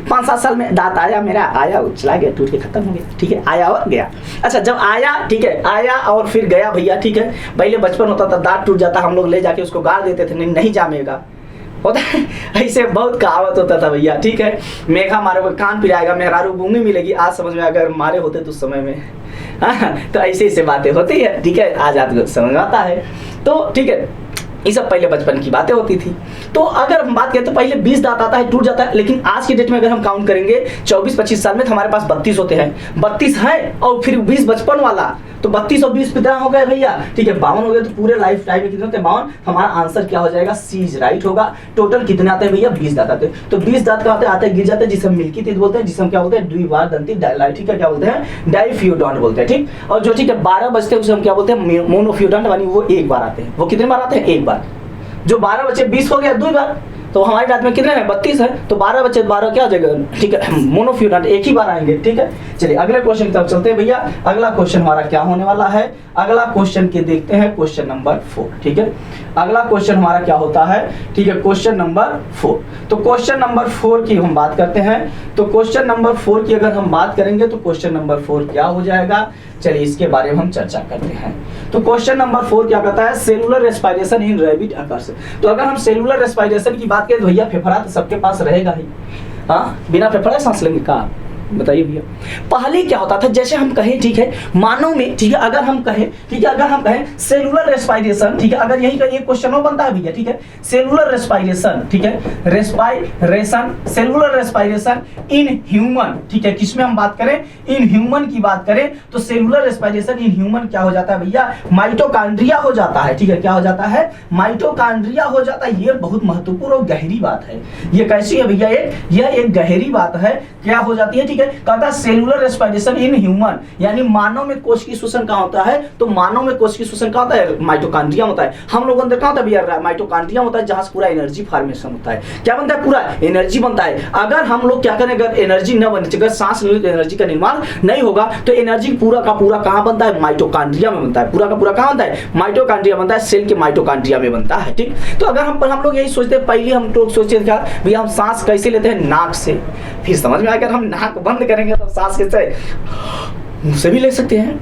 5-7 साल में दांत आया, मेरा आया, चला गया, टूट के खत्म हो गया, ठीक है, आया और गया। अच्छा, जब आया, ठीक है, आया और फिर गया भैया, ठीक है। पहले बचपन होता था, दांत टूट जाता, हम लोग ले जाके उसको गाड़ देते थे, नहीं जामेगा, होता है ऐसे बहुत कहावत होता था भैया, ठीक है। मेघा मारे को कान पिराएगा, मेहरारू बूंगी मिलेगी। आज समझ में, अगर मारे होते तो उस समय में तो ऐसे बातें होती है, ठीक है, आज आपको समझ आता है। तो ठीक है, ये सब पहले बचपन की बातें होती थी। तो अगर हम बात करें तो पहले 20 दांत आता है, टूट जाता है, लेकिन आज की डेट में अगर हम काउंट करेंगे 24-25 साल में तो हमारे पास 32 होते हैं, 32 है, और फिर 20 बचपन वाला, तो 32 और 20 कितना हो गए भैया, ठीक है, 52 हो गए। तो पूरे लाइफ टाइम में कितने होते हैं? 52। हमारा आंसर क्या हो जाएगा? सी इज राइट होगा। टोटल कितने आते हैं भैया? 20 दांत आते हैं। तो 20 दांत का आते हैं, गिर जाते हैं, जिसे हम मिल्की टीथ बोलते हैं, जिसे हम क्या बोलते हैं? द्विबार दंती, ठीक है, क्या बोलते हैं? डाइफियोडांट बोलते हैं, ठीक। और जो, ठीक है, 12 बचते हैं उसे हम क्या बोलते हैं? मोनोफियोडांट, यानी वो 1 बार आते हैं। वो कितने बार आते हैं? 1 बार। जो 12 बचे 20 हो गया 2 बार, तो हमारी डायट में कितने हैं 32 है, तो 12 बचे 12 क्या हो जाएगा, ठीक है, मोनोफ्यूरान एक ही बार आएंगे, ठीक है। चलिए अगले क्वेश्चन की तरफ चलते हैं भैया। अगला क्वेश्चन हमारा क्या होने वाला है, अगला क्वेश्चन के देखते हैं क्वेश्चन नंबर 4, ठीक है। अगला क्वेश्चन हमारा क्या होता है, ठीक है, क्वेश्चन नंबर 4। तो क्वेश्चन नंबर 4 की हम बात करते हैं। तो क्वेश्चन नंबर 4 की अगर हम बात करेंगे तो क्वेश्चन नंबर 4 क्या हो जाएगा, चलिए इसके बारे में हम चर्चा करते हैं। तो क्वेश्चन नंबर 4 क्या कहता है, cellular respiration in rabbit occurs. तो अगर हम सेलुलर रेस्पिरेशन की बात करें तो भैया फेफड़ा तो सबके पास रहेगा ही, हाँ, बिना फेफड़ा सांस लेंगे का, बताइए भैया। पहले क्या होता था, जैसे हम कहें, ठीक है, मानव में, ठीक है, अगर हम कहें, ठीक है, अगर हम कहें सेलुलर रेस्पिरेशन, ठीक है, अगर यही का एक क्वेश्चन बनता है भैया, ठीक है, सेलुलर रेस्पिरेशन, ठीक है, respiration, cellular respiration in human, ठीक है, किसमें हम बात करें, इन ह्यूमन की बात करें तो सेलुलर रेस्पिरेशन इन ह्यूमन क्या हो जाता है भैया, माइटोकॉन्ड्रिया हो जाता है, ठीक है, क्या हो जाता है, माइटोकॉन्ड्रिया हो जाता है। ये बहुत महत्वपूर्ण और गहरी बात है। ये कैसी है भैया, यह एक गहरी बात है, क्या हो जाती है, ठीक है, कहता है सेलुलर रेस्पिरेशन इन ह्यूमन, यानी मानव में कोश की श्वसन कहाँ होता है, तो मानव में कोश की श्वसन कहाँ होता है, माइटोकॉन्ड्रिया होता है। हम लोग अंदर कहाँ होता है भैया, माइटोकॉन्ड्रिया होता है, जहां से पूरा एनर्जी फॉर्मेशन होता है, क्या बनता है, पूरा एनर्जी बनता है। अगर हम लोग क्या करें, अगर एनर्जी न बने, अगर सांस लेने तो एनर्जी का निर्माण नहीं होगा, तो एनर्जी पूरा का पूरा कहाँ बनता है, माइटोकॉन्ड्रिया में बनता है, पूरा का पूरा कहाँ बनता है, माइटोकॉन्ड्रिया बनता है, सेल के माइटोकॉन्ड्रिया में बनता है, ठीक। तो अगर हम लोग यही सोचते हैं, पहले हम लोग सोचते क्या भैया, हम सांस कैसे लेते हैं, नाक से, फिर समझ में आकर हम नाक बंद करेंगे तो सांस कैसे, मुंह से भी ले सकते हैं,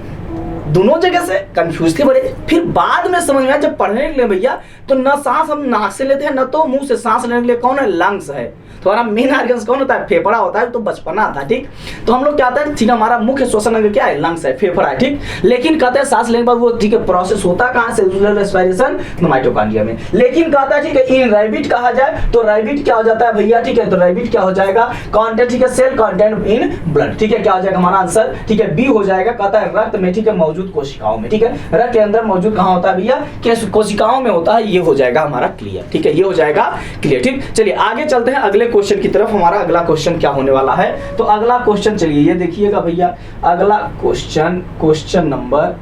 दोनों जगह से कंफ्यूज थे बड़े। फिर बाद में समझ में आया, जब पढ़ने के लिए भैया, तो न सांस हम नाक से लेते हैं, न तो मुंह से सांस लेने के लिए कौन है, लंग्स है। तो हमारा मेन ऑर्गन्स कौन होता है, फेफड़ा होता है, तो बचपना था, ठीक। तो हम लोग क्या है, ठीक, हमारा मुख्य श्वसन अंग क्या है, लंग्स है, फेफड़ा है, ठीक। लेकिन कहते हैं सांस लेने पर वो, ठीक है, प्रोसेस होता है कहाँ, सेलुलर रेस्पिरेशन माइटोकॉन्ड्रिया में। लेकिन कहता है, ठीक है, इन रैबिट कहा जाए तो रैबिट क्या हो जाता है भैया, ठीक है, तो रैबिट क्या हो जाएगा, कंटेंट, ठीक है, सेल कंटेंट इन ब्लड, ठीक है, क्या हो जाएगा हमारा आंसर, ठीक है, बी हो जाएगा। कहता है रक्त में, ठीक है, मौजूद कोशिकाओं में, ठीक है, रक्त के अंदर मौजूद कहाँ होता है भैया, कोशिकाओं में होता है। ये हो जाएगा हमारा क्लियर, ठीक है, ये हो जाएगा क्लियर, ठीक। चलिए आगे चलते हैं अगले क्वेश्चन की तरफ। हमारा अगला क्वेश्चन क्या होने वाला है, तो अगला क्वेश्चन चलिए ये देखिएगा भैया, अगला question, question number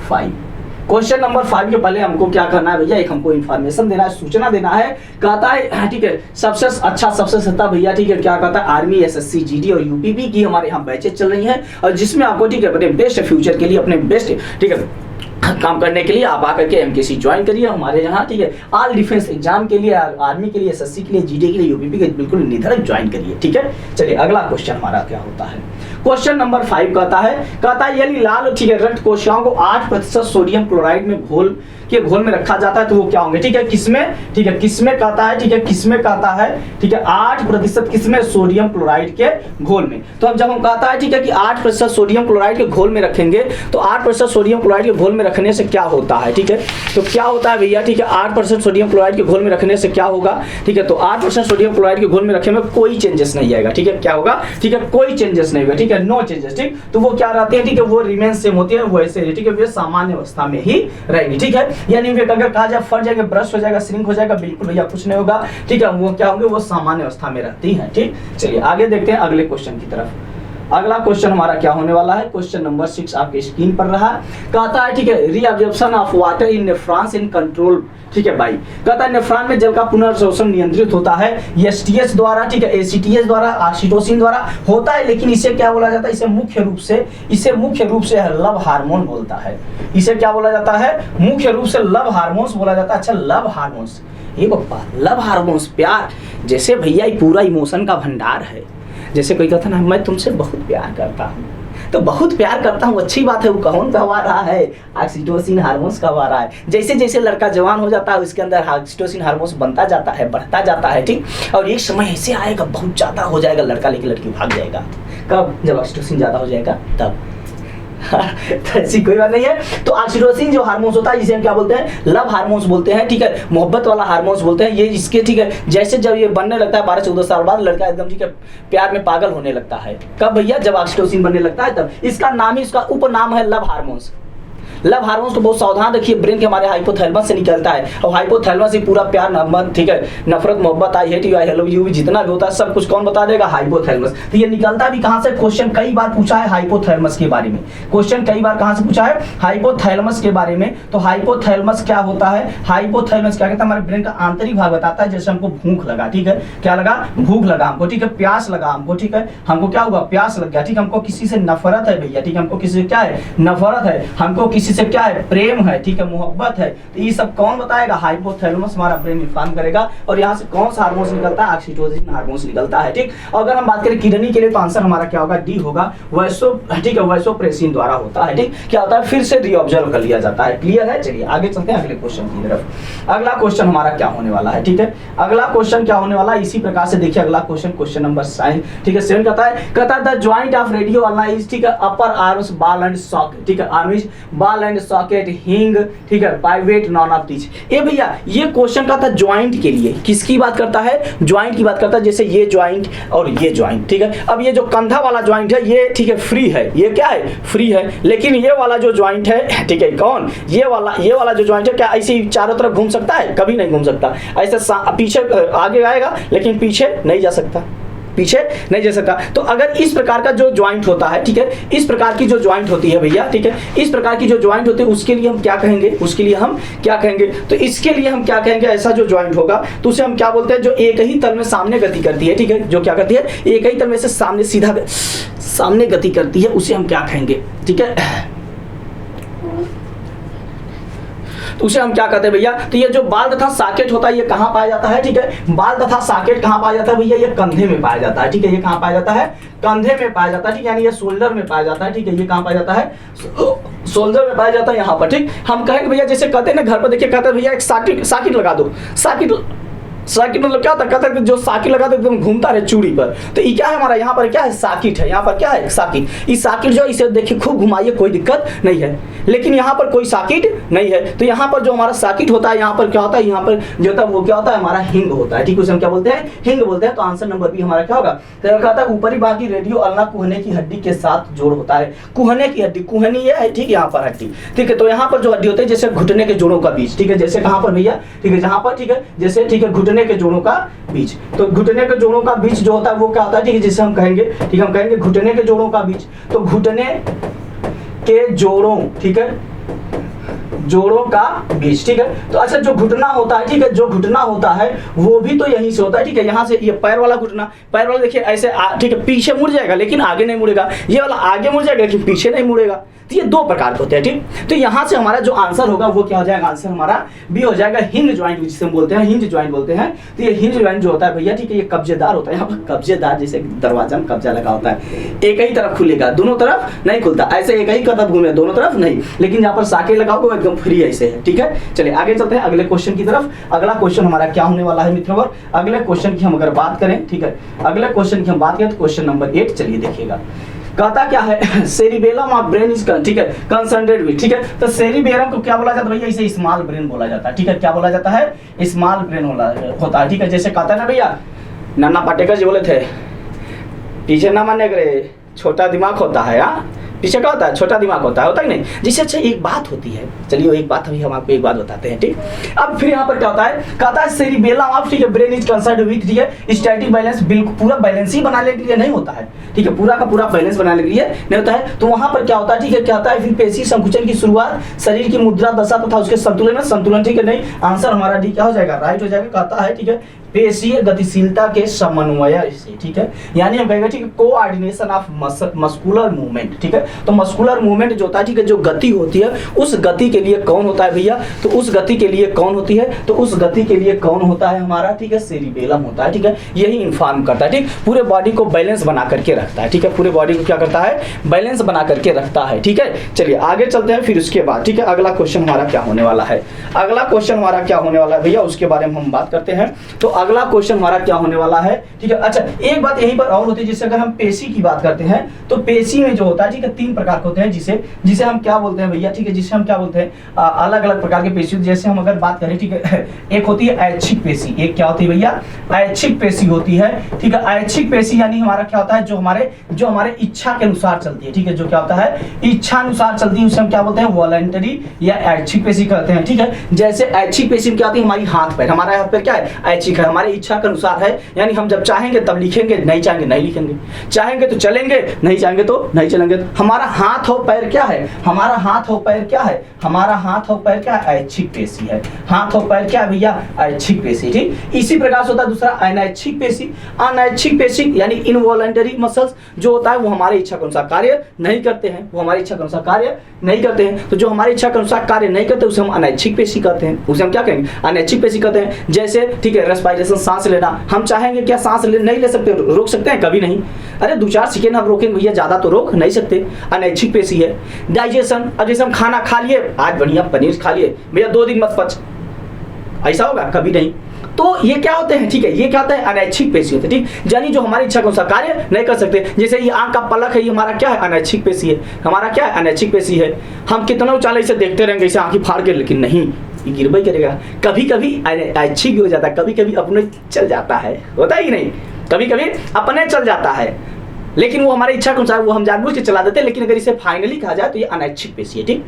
5। Question number 5 के पहले हमको क्या करना है भैया, एक हमको इन्फॉर्मेशन देना है, सूचना देना है। कहता है, ठीक है, सबसे अच्छा सबसे सस्ता भैया, ठीक है, क्या कहता है, आर्मी, एसएससी, जीडी और यूपीपी की हमारे यहाँ बैचेज चल रही हैं, और जिसमें आपको, ठीक है, अपने बेस्ट फ्यूचर के लिए, अपने बेस्ट, ठीक है, काम करने के लिए आप आकर के एमकेसी ज्वाइन करिए हमारे यहाँ, ठीक है। ऑल डिफेंस एग्जाम के लिए, आर्मी के लिए, एसएससी के लिए, जीडी के लिए, यूपीपी के बिल्कुल निधड़क ज्वाइन करिए, ठीक है। चलिए अगला क्वेश्चन हमारा क्या होता है, क्वेश्चन नंबर 5 कहता है यदि लाल, ठीक है, रक्त कोशिकाओं को 8% सोडियम क्लोराइड में घोल में रखा जाता है तो वो क्या होंगे, ठीक है, किसमें, ठीक है, किसमें कहता है, ठीक है, किसमें कहता है, ठीक है, 8% किसमें, सोडियम क्लोराइड के घोल में। तो अब जब हम कहता है, ठीक है, कि 8% सोडियम क्लोराइड के घोल में रखेंगे, तो 8% सोडियम क्लोराइड के घोल में रखने से क्या होता है, ठीक है, तो क्या होता है भैया, ठीक है, 8% सोडियम क्लोराइड के घोल में रखने से क्या होगा, ठीक है, तो 8% सोडियम क्लोराइड के घोल में रखने में कोई चेंजेस नहीं आएगा, ठीक है, क्या होगा, ठीक है, कोई चेंजेस नहीं होगा, ठीक है, नो चेंजेस, ठीक। तो वो क्या रहते हैं, ठीक है, वो रिमेन सेम होती है, वैसे, ठीक है, वे सामान्य अवस्था में ही रहेंगी, ठीक है। यानी वे अगर कहा जाए फट जाएगा, ब्रश हो जाएगा, श्रिंक हो जाएगा, बिल्कुल भैया कुछ नहीं होगा, ठीक है, वो क्या होंगे, वो सामान्य अवस्था में रहती है, ठीक। चलिए आगे देखते हैं अगले क्वेश्चन की तरफ। अगला क्वेश्चन हमारा क्या होने वाला है, क्वेश्चन नंबर 6 आपके स्क्रीन पर रहा। कहता है, ठीक है, reabsorption of water in nephrons in control, ठीक है भाई। कहता है नेफ्रॉन में जल का पुनर्शोषण नियंत्रित होता है एसटीएच द्वारा, ठीक है, एसीटीएच द्वारा, ऑक्सीटोसिन द्वारा होता है। लेकिन इसे क्या बोला जाता है, इसे मुख्य रूप से लव हार्मोन बोलता है। इसे क्या बोला जाता है, मुख्य रूप से लव हार्मोन्स बोला जाता है। अच्छा, लव हार्मोन्स, ये बप्पा लव हार्मोन्स, प्यार, जैसे भैया ये पूरा इमोशन का भंडार है। जैसे कोई कहता ना, मैं तुमसे बहुत प्यार करता हूँ, तो बहुत प्यार करता हूँ, अच्छी बात है, वो कौन कहवा रहा है, ऑक्सीटोसिन हार्मोन्स कहवा रहा है। जैसे जैसे लड़का जवान हो जाता है, उसके अंदर ऑक्सीटोसिन हार्मोन्स बनता जाता है, बढ़ता जाता है, ठीक। और एक समय ऐसे आएगा, बहुत ज्यादा हो जाएगा, लड़का लेके लड़की भाग जाएगा। कब, जब ऑक्सीटोसिन ज्यादा हो जाएगा तब। तो ऐसी कोई बात नहीं है। तो ऑक्सीटोसिन जो हार्मोन्स होता है, जिसे हम क्या बोलते हैं, लव हार्मोन्स बोलते हैं, ठीक है, मोहब्बत वाला हार्मोन्स बोलते हैं। ये इसके, ठीक है, जैसे जब ये बनने लगता है 12-14 साल बाद, लड़का एकदम, ठीक है, प्यार में पागल होने लगता है। कब भैया, जब ऑक्सीटोसिन बनने लगता है तब। इसका नाम ही, इसका उपनाम है लव हार्मोन्स। लव हार्मोन्स तो बहुत सावधान रखिए, ब्रेन के हमारे हाइपोथैलेमस से निकलता है, और हाइपोथैलेमस से पूरा प्यार नमन, ठीक है, नफरत मोहब्बत, I hate you, I love you, जितना भी होता है सब कुछ कौन बता देगा? हाइपोथैलेमस। तो ये निकलता भी कहां से? क्वेश्चन कई बार पूछा है हाइपोथैलेमस के बारे में, क्वेश्चन कई बार कहां से पूछा है? हाइपोथैलेमस के बारे में। तो हाइपोथैलेमस क्या होता है? हाइपोथैलेमस क्या कहता है? हमारे ब्रेन का आंतरिक भाग बताता है, जैसे हमको भूख लगा, ठीक है, क्या लगा? भूख लगा हमको, ठीक है, प्यास लगा हमको, ठीक है, हमको क्या हुआ? प्यास लग गया, ठीक है, हमको किसी से नफरत है भैया, ठीक है, हमको किसी से क्या है? नफरत है, हमको किसी से क्या है? प्रेम है, ठीक है, मोहब्बत है। तो ये सब कौन बताएगा? हाइपोथैलेमस हमारा ब्रेन इन्फॉर्म करेगा। और यहाँ से कौन सा हार्मोन निकलता है? ऑक्सीटोसिन हार्मोन निकलता है, ठीक। अगर हम बात करें किडनी के लिए तो आंसर हमारा क्या होगा? डी होगा, ठीक है, वैसोप्रेसिन द्वारा होता है, ठीक। क्या होता है? फिर से रीऑब्जर्व कर लिया जाता है। क्लियर है? चलिए आगे चलते हैं अगले क्वेश्चन की तरफ। अगला क्वेश्चन हमारा क्या होने वाला है, ठीक है, अगला क्वेश्चन क्या होने वाला है? इसी प्रकार से देखिए अगला क्वेश्चन नंबर 7, ठीक है, 7 कहता है the joint of radio ulna is, ठीक है, अपर आर्म्स बॉल एंड सॉकेट, ठीक है, आर्म्स बॉल एंड सॉकेट हिंग, ठीक है, पाइवेट नॉन ऑफ दिस। ए भैया ये क्वेश्चन का था ज्वाइंट के लिए, किसकी बात करता है? ज्वाइंट की बात करता है, जैसे ये ज्वाइंट और ये ज्वाइंट, ठीक है। अब ये जो कंधा वाला ज्वाइंट है ये, ठीक है, फ्री है, ये क्या है? फ्री है। लेकिन ये वाला जो ज्वाइंट है, ठीक है, कौन? ये वाला जो ज्वाइंट है, क्या ऐसे चारों तरफ घूम सकता है? कभी नहीं घूम सकता। ऐसे पीछे आगे आएगा लेकिन पीछे नहीं जा सकता, पीछे नहीं जा सकता। तो अगर इस प्रकार का जो ज्वाइंट होता है, ठीक है, इस प्रकार की जो ज्वाइंट होती है भैया, ठीक है, इस प्रकार की जो ज्वाइंट होती है उसके लिए हम क्या कहेंगे? उसके लिए हम क्या कहेंगे? तो इसके लिए हम क्या कहेंगे? ऐसा जो ज्वाइंट होगा तो उसे हम क्या बोलते हैं? जो एक ही तल में सामने गति करती है, ठीक है, जो क्या करती है? एक ही तल में से सामने सीधा सामने गति करती है, उसे हम क्या कहेंगे? ठीक है, उसे हम क्या कहते हैं भैया? तो ये जो बाल तथा सॉकेट होता है ये कहाँ पाया जाता है? ठीक है, बाल तथा सॉकेट कहाँ पाया जाता है भैया? ये कंधे में पाया जाता है, ठीक है, ये कहाँ पाया जाता है? कंधे में पाया जाता है, ठीक, यानी ये शोल्डर में पाया जाता है, ठीक है, ये कहाँ पाया जाता है? शोल्डर में पाया जाता है, यहाँ पर, ठीक। हम कहेंगे भैया जैसे कहते हैं ना घर पर, देखिए कहते हैं भैया एक सॉकेट लगा दो, सॉकेट मतलब क्या होता है? कहते हैं जो सॉकेट लगा दो एकदम घूमता रहे चूड़ी पर। तो ये क्या है हमारा? यहाँ पर क्या है? सॉकेट है, यहाँ पर क्या है? सॉकेट। इस सॉकेट जो इसे देखिए खूब घुमाइए, कोई दिक्कत नहीं है, लेकिन यहाँ पर कोई सॉकेट नहीं है। तो यहाँ पर जो हमारा सॉकेट होता है, यहाँ पर क्या होता है? यहाँ पर जो होता है वो क्या होता है? हमारा हिंग होता है, ठीक, उसे हम क्या बोलते हैं? हिंग बोलते हैं। तो आंसर नंबर बी हमारा क्या होगा? तो कहता है ऊपरी भाग रेडियो अल्ना कुहने की हड्डी के साथ जोड़ होता है। कुहने की हड्डी, कुहनी ये है, ठीक, यहाँ पर हड्डी, ठीक है। तो यहाँ पर जो हड्डी होती है जैसे घुटने के जोड़ों का बीच, ठीक है, जैसे कहाँ पर भैया? ठीक है, जहाँ पर, ठीक है, जैसे, ठीक है, घुटने के जोड़ों का बीच। तो घुटने के जोड़ों का बीच जो होता है वो क्या होता है? ठीक है, जिसे हम कहेंगे, ठीक है, हम कहेंगे घुटने के जोड़ों का बीच। तो घुटने के जोड़ों, ठीक है, जोड़ों का बीच, ठीक है। तो अच्छा जो घुटना होता है, ठीक है, जो घुटना होता है वो भी तो यहीं से होता है, ठीक है, यहाँ से ये पैर वाला घुटना, पैर वाला देखिए ऐसे, ठीक है, पीछे मुड़ जाएगा लेकिन आगे नहीं मुड़ेगा, ये वाला आगे मुड़ जाएगा लेकिन पीछे नहीं मुड़ेगा। तो ये दो प्रकार के होते हैं, ठीक। तो यहाँ से हमारा जो आंसर होगा वो क्या हो जाएगा? आंसर हमारा बी हो जाएगा, हिंज ज्वाइंट, जिसे हम बोलते हैं हिंज ज्वाइंट बोलते हैं। तो ये हिंज ज्वाइंट जो होता है भैया, ठीक है, ये कब्जेदार होता है। यहाँ पर कब्जेदार, जैसे दरवाजा में कब्जा लगा होता है, एक ही तरफ खुलेगा, दोनों तरफ नहीं खुलता, ऐसे एक ही तरफ घूमे, दोनों तरफ नहीं। लेकिन यहाँ पर साके लगाओगे एकदम फ्री ऐसे है, ठीक है। चलिए आगे चलते हैं अगले क्वेश्चन की तरफ। अगला क्वेश्चन हमारा क्या होने वाला है मित्रों? अगले क्वेश्चन की हम अगर बात करें, ठीक है, अगले क्वेश्चन की हम बात करें तो क्वेश्चन नंबर 8 चलिए देखिएगा। कहता क्या है? सेरिबेलम ऑफ ब्रेन इज, ठीक है, कंसंट्रेटेड विद, ठीक है। तो सेरिबेलम को क्या बोला जाता है भैया? इसे स्मॉल ब्रेन बोला जाता है, ठीक है, क्या बोला जाता है? स्मॉल ब्रेन होता है, ठीक है। जैसे कहता है ना भैया, नाना पाटेकर जी बोले थे, पीछे ना मानने करे, छोटा दिमाग होता है, हाँ, पीछे क्या होता है? छोटा दिमाग होता है कि नहीं? जिससे अच्छा एक बात होती है, चलिए एक बात अभी हम आपको एक बात बताते हैं, ठीक। अब फिर यहाँ पर क्या होता है? कहता है सेरिबेलम ऑफ, ठीक है, ब्रेन इज कंसर्न्ड विद, ठीक है, स्टैटिक बैलेंस, बिल्कुल पूरा बैलेंस ही बनाने के लिए नहीं होता है, ठीक है, पूरा का पूरा बैलेंस बनाने के लिए नहीं होता है। तो वहां पर क्या होता है? ठीक है, क्या होता है? फिर पेशी संकुचन की शुरुआत, शरीर की मुद्रा दशा तथा उसके संतुलन में संतुलन, ठीक है, नहीं, आंसर हमारा डी क्या हो जाएगा? राइट हो जाएगा। कहता है, ठीक है, पेशीय गतिशीलता के समन्वय से, ठीक है, यानी हम कहेंगे, ठीक है, कोऑर्डिनेशन ऑफ मस्कुलर मूवमेंट, ठीक है। तो मस्कुलर मूवमेंट जो होता है, ठीक है, जो गति होती है, उस गति के लिए कौन होता है भैया? तो उस गति के लिए कौन होती है? तो उस गति के लिए कौन होता है हमारा? ठीक है, सेरिबेलम होता है, ठीक है, यही इन्फॉर्म करता है, ठीक, पूरे बॉडी को बैलेंस बना करके रखता है, ठीक है, पूरे बॉडी को क्या करता है? बैलेंस बना करके रखता है, ठीक है। चलिए आगे चलते हैं फिर उसके बाद, ठीक है, अगला क्वेश्चन हमारा क्या होने वाला है? अगला क्वेश्चन हमारा क्या होने वाला है भैया? उसके बारे में हम बात करते हैं। तो अगला क्वेश्चन हमारा क्या होने वाला है, ठीक है। अच्छा एक बात यहीं पर और होती है, जिससे अगर हम पेशी की बात करते हैं तो पेशी में जो होता है, ठीक है, 3 प्रकार के होते हैं, जिसे हम क्या बोलते हैं भैया, ठीक है, जिसे हम क्या बोलते हैं, अलग अलग प्रकार के पेशी। जैसे हम अगर बात करें, ठीक है, एक होती है ऐच्छिक पेशी, एक क्या होती है भैया, ऐच्छिक पेशी होती है, ठीक है। ऐच्छिक पेशी यानी हमारा क्या होता है, जो हमारे इच्छा के अनुसार चलती है, ठीक है, जो क्या होता है इच्छा अनुसार चलती है, उसे हम क्या बोलते हैं, वॉलंटरी या ऐच्छिक पेशी कहते हैं, ठीक है। जैसे ऐच्छिक पेशी में क्या होती है, हमारी हाथ पैर, हमारा हाथ पैर क्या है, ऐच्छिक है, हमारे इच्छा के अनुसार है, यानी हम जब चाहेंगे तब लिखेंगे, नहीं चाहेंगे नहीं लिखेंगे, चाहेंगे तो चलेंगे, नहीं चाहेंगे तो नहीं चलेंगे। हमारा हाथ और पैर क्या है, हमारा हाथ और पैर क्या है, हमारा हाथ और पैर क्या है, ऐच्छिक पेशी है, हाथ और पैर क्या है भैया, ऐच्छिक पेशी, ठीक। इसी प्रकार से होता है दूसरा अनैच्छिक पेशी। अनैच्छिक पेशी यानी इनवॉलंटरी मसल्स जो होता है वो हमारे इच्छा के अनुसार कार्य नहीं करते हैं, वो हमारी इच्छा के अनुसार कार्य नहीं करते हैं। तो जो हमारी इच्छा के अनुसार कार्य नहीं करते उसे हम अनैच्छिक पेशी कहते हैं, उसे हम क्या कहेंगे, अनैच्छिक पेशी कहते हैं। जैसे ठीक है रेस्पिरेशन, सांस लेना, हम चाहेंगे क्या सांस नहीं ले सकते, रोक सकते हैं, कभी नहीं। अरे 2-4 सेकेंड हम रोकेंगे भैया, ज्यादा तो रोक नहीं सकते, अनैच्छिक पेशी है। डाइजेशन, अब जैसे हम खाना खा लिए, आज बढ़िया पनीर खा लिए भैया, 2 दिन मत पच, ऐसा होगा कभी नहीं। तो ये क्या होते हैं, ठीक है, ये क्या होता है, अनैच्छिक पेशी होते हैं, ठीक, यानी जो हमारी इच्छा के अनुसार कार्य नहीं कर सकते। जैसे ये आंख का पलक है, ये हमारा क्या है, अनैच्छिक पेशी है, हमारा क्या है, अनैच्छिक पेशी है। हम कितना उचाले इसे देखते रहेंगे, इसे आंखें फाड़ के, लेकिन नहीं, ये गिरबा ही करेगा। कभी कभी ऐच्छिक भी हो जाता है, कभी कभी अपने चल जाता है, होता ही नहीं, कभी कभी अपने चल जाता है, लेकिन वो हमारी इच्छा के अनुसार वो हम जानबूझ के चला देते हैं। लेकिन अगर इसे फाइनली कहा जाए तो ये अनैच्छिक पेशी है, ठीक।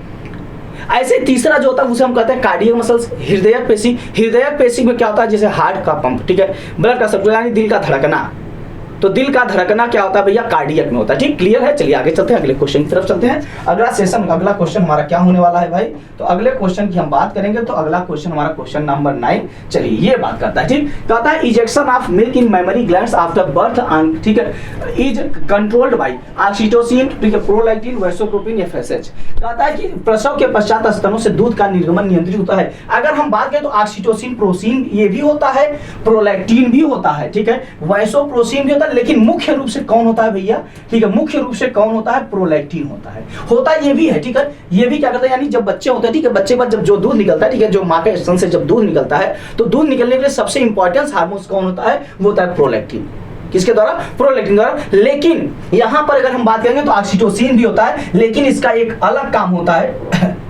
ऐसे तीसरा जो होता है उसे हम कहते हैं कार्डियक मसल्स, हृदयक पेशी। हृदयक पेशी में क्या होता है, जैसे हार्ट का पंप, ठीक है, ब्लड का सर्कुलेशन यानी दिल का धड़कना। तो दिल का धड़कना क्या होता है भैया, कार्डियक में होता है, ठीक, क्लियर है। चलिए आगे चलते हैं, अगले क्वेश्चन की तरफ चलते हैं। अगला सेशन, अगला क्वेश्चन हमारा क्या होने वाला है भाई, तो अगले क्वेश्चन की हम बात करेंगे। तो अगला क्वेश्चन हमारा क्वेश्चन नंबर 9, चलिए ये बात करता है, ठीक, कहता है ejection of milk in mammary glands after birth, ठीक है, इज कंट्रोल्ड बाय ऑक्सीटोसिन, ठीक है, प्रोलैक्टिन, वैसोप्रोपिन या FSH। कहता है कि प्रसव के पश्चात स्तनों से दूध का निर्गमन नियंत्रित होता है। अगर हम बात करें तो ऑक्सीटोसिन, प्रोसिन ये भी होता है, प्रोलैक्टिन भी होता है, ठीक है, वैसोप्रोसिन भी होता है, लेकिन मुख्य रूप से कौन होता है भैया, ठीक है, मुख्य रूप से कौन होता है, प्रोलैक्टिन होता है। होता ये भी है, ठीक है, ये भी क्या करता है, यानी जब बच्चे होते हैं, ठीक है, बच्चे पर जब जो दूध निकलता है, ठीक है, जो मां के स्तन से जब दूध निकलता है, तो दूध निकलने के लिए सबसे इंपॉर्टेंट हार्मोन कौन होता है, वो होता है प्रोलैक्टिन। किसके द्वारा, प्रोलैक्टिन द्वारा। लेकिन यहां पर अगर हम बात करेंगे तो ऑक्सीटोसिन भी होता है, लेकिन इसका एक अलग काम होता है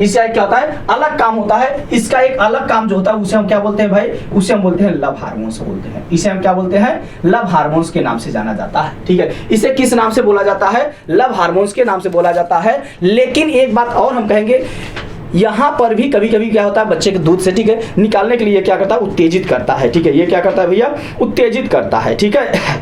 इसका क्या होता है, अलग काम होता है। इसका एक अलग काम जो होता है उसे हम क्या बोलते हैं भाई, उसे हम बोलते हैं लव हार्मोन्स बोलते हैं। इसे हम क्या बोलते हैं, लव हार्मोन्स के नाम से जाना जाता है, ठीक है। इसे किस नाम से बोला जाता है, लव हार्मोन्स के नाम से बोला जाता है। लेकिन एक बात और हम कहेंगे, यहाँ पर भी कभी कभी क्या होता है, बच्चे के दूध से, ठीक है, निकालने के लिए क्या करता है, उत्तेजित करता है, ठीक है, ये क्या करता है भैया, उत्तेजित करता है, ठीक है।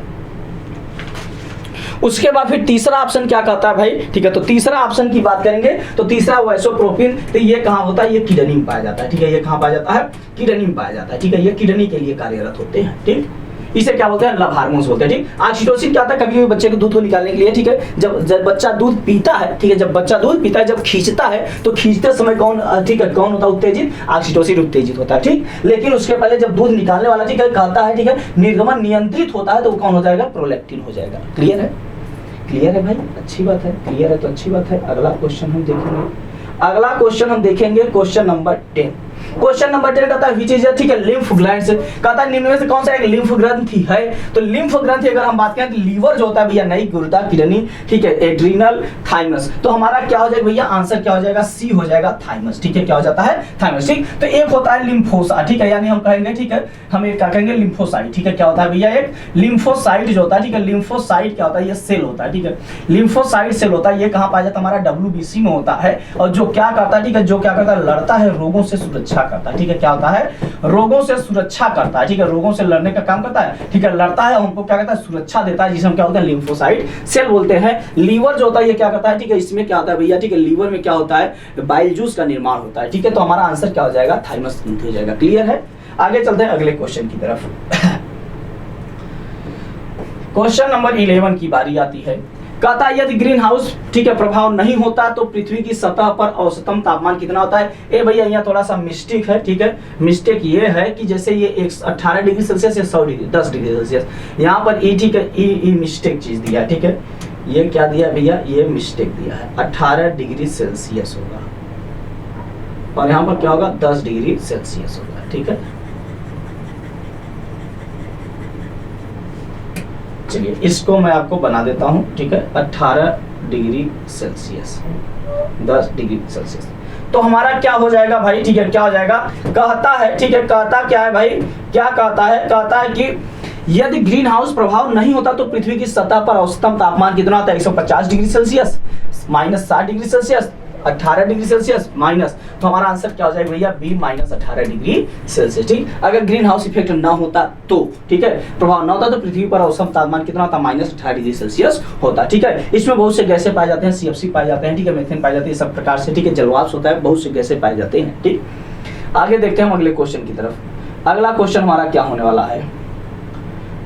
उसके बाद फिर तीसरा ऑप्शन क्या कहता है भाई, ठीक है, तो तीसरा ऑप्शन की बात करेंगे तो तीसरा वैसोप्रोपिन, तो ये कहाँ होता है, ये किडनी में पाया जाता है, ठीक है, ये कहाँ पाया जाता है, किडनी में पाया जाता है, ठीक है, ये किडनी के लिए कार्यरत होते हैं, ठीक। इसे क्या बोलते हैं, लव हार्मोन्स बोलते हैं, ठीक। ऑक्सीटोसिन क्या होता है, कभी कभी बच्चे के दूध को निकालने के लिए, ठीक है, जब बच्चा दूध पीता है, ठीक है, जब बच्चा दूध पीता है, जब खींचता है, तो खींचते समय कौन, ठीक है, कौन होता है उत्तेजित, ऑक्सीटोसिन उत्तेजित होता है, ठीक। लेकिन उसके पहले जब दूध निकालने वाला, ठीक है, कहता है, ठीक है, निर्गमन नियंत्रित होता है, तो वो कौन हो जाएगा, प्रोलैक्टिन हो जाएगा। क्लियर है, क्लियर है भाई, अच्छी बात है, क्लियर है तो अच्छी बात है। अगला क्वेश्चन हम देखेंगे, अगला क्वेश्चन हम देखेंगे क्वेश्चन नंबर 10। क्वेश्चन नंबर 10 कहता है विच इज, ठीक है, लिम्फ ग्लैंड से, कहता है निम्न में से कौन सा एक लिम्फ ग्रंथि है। तो लिम्फ ग्रंथि अगर हम बात करें तो लीवर जो होता है भैया, नहीं, गुर्दा, किडनी, ठीक है, एड्रिनल, थाइमस। तो हमारा क्या हो जाएगा भैया, आंसर क्या हो जाएगा, सी हो जाएगा, थाइमस, ठीक है, क्या हो जाता है, थाइमस, ठीक। तो एक होता है लिम्फोसा, ठीक है, यानी हम कहेंगे, ठीक है, हम एक क्या कहेंगे, लिम्फोसाइट, ठीक है, क्या होता है भैया, एक लिम्फोसाइट जो होता है, ठीक है, लिम्फोसाइट क्या होता है, ये सेल होता है, ठीक है, लिम्फोसाइट सेल होता है, ये कहाँ पाया जाता है, हमारा WBC में होता है। और जो क्या करता है, ठीक है, जो क्या करता है, लड़ता है, रोगों से सुरक्षा करता है, ठीक है, क्या होता है, रोगों से सुरक्षा करता है, ठीक है, रोगों से लड़ने का काम करता है, ठीक है, लड़ता है, हमको क्या कहता है, सुरक्षा देता है, जिसे हम क्या होता है, लिम्फोसाइट सेल बोलते हैं। लीवर जो होता है ये क्या करता है, ठीक है, इसमें क्या होता है भैया, ठीक है, लीवर में क्या होता है, बाइल जूस का निर्माण होता है, ठीक है। तो हमारा आंसर क्या हो जाएगा, थाइमस हो जाएगा। क्लियर है, आगे चलते हैं अगले क्वेश्चन की तरफ। क्वेश्चन नंबर 11 की बारी आती है। कहता है यदि ग्रीन हाउस, ठीक है, प्रभाव नहीं होता तो पृथ्वी की सतह पर औसतम तापमान कितना होता है। ए भैया यहाँ थोड़ा सा मिस्टेक है, ठीक है, मिस्टेक ये है कि जैसे ये 18 डिग्री सेल्सियस या 100 डिग्री 10 डिग्री सेल्सियस, यहाँ पर ई, ठीक है, ई मिस्टेक चीज दिया है, ठीक है, ये क्या दिया भैया, ये मिस्टेक दिया है, 18 डिग्री सेल्सियस होगा और यहाँ पर क्या होगा, 10 डिग्री सेल्सियस होगा, ठीक है। चलिए इसको मैं आपको बना देता हूँ, ठीक है, 18 डिग्री सेल्सियस, 10 डिग्री सेल्सियस। तो हमारा क्या हो जाएगा भाई, ठीक है, क्या हो जाएगा, कहता है, ठीक है, कहता क्या है भाई, क्या कहता है कि यदि ग्रीन हाउस प्रभाव नहीं होता तो पृथ्वी की सतह पर औसतम तापमान कितना होता है, 150 degree Celsius minus 60 degree Celsius 18 degree Celsius minus, तो हमारा आंसर क्या हो जाएगा भैया, बी माइनस 18 डिग्री सेल्सियस। ठीक, अगर ग्रीन हाउस इफेक्ट ना होता तो, ठीक है, प्रभाव ना होता तो पृथ्वी पर औसतम तापमान कितना होता, माइनस 18 डिग्री सेल्सियस होता। ठीक है, इसमें बहुत से गैसें पाए जाते हैं, CFC पाए जाते हैं, ठीक है, मीथेन पाए जाते हैं, सब प्रकार से, ठीक है, जलवाष्प होता है, बहुत से गैसें पाए जाते हैं। ठीक, आगे देखते हैं हम अगले क्वेश्चन की तरफ। अगला क्वेश्चन हमारा क्या होने वाला है,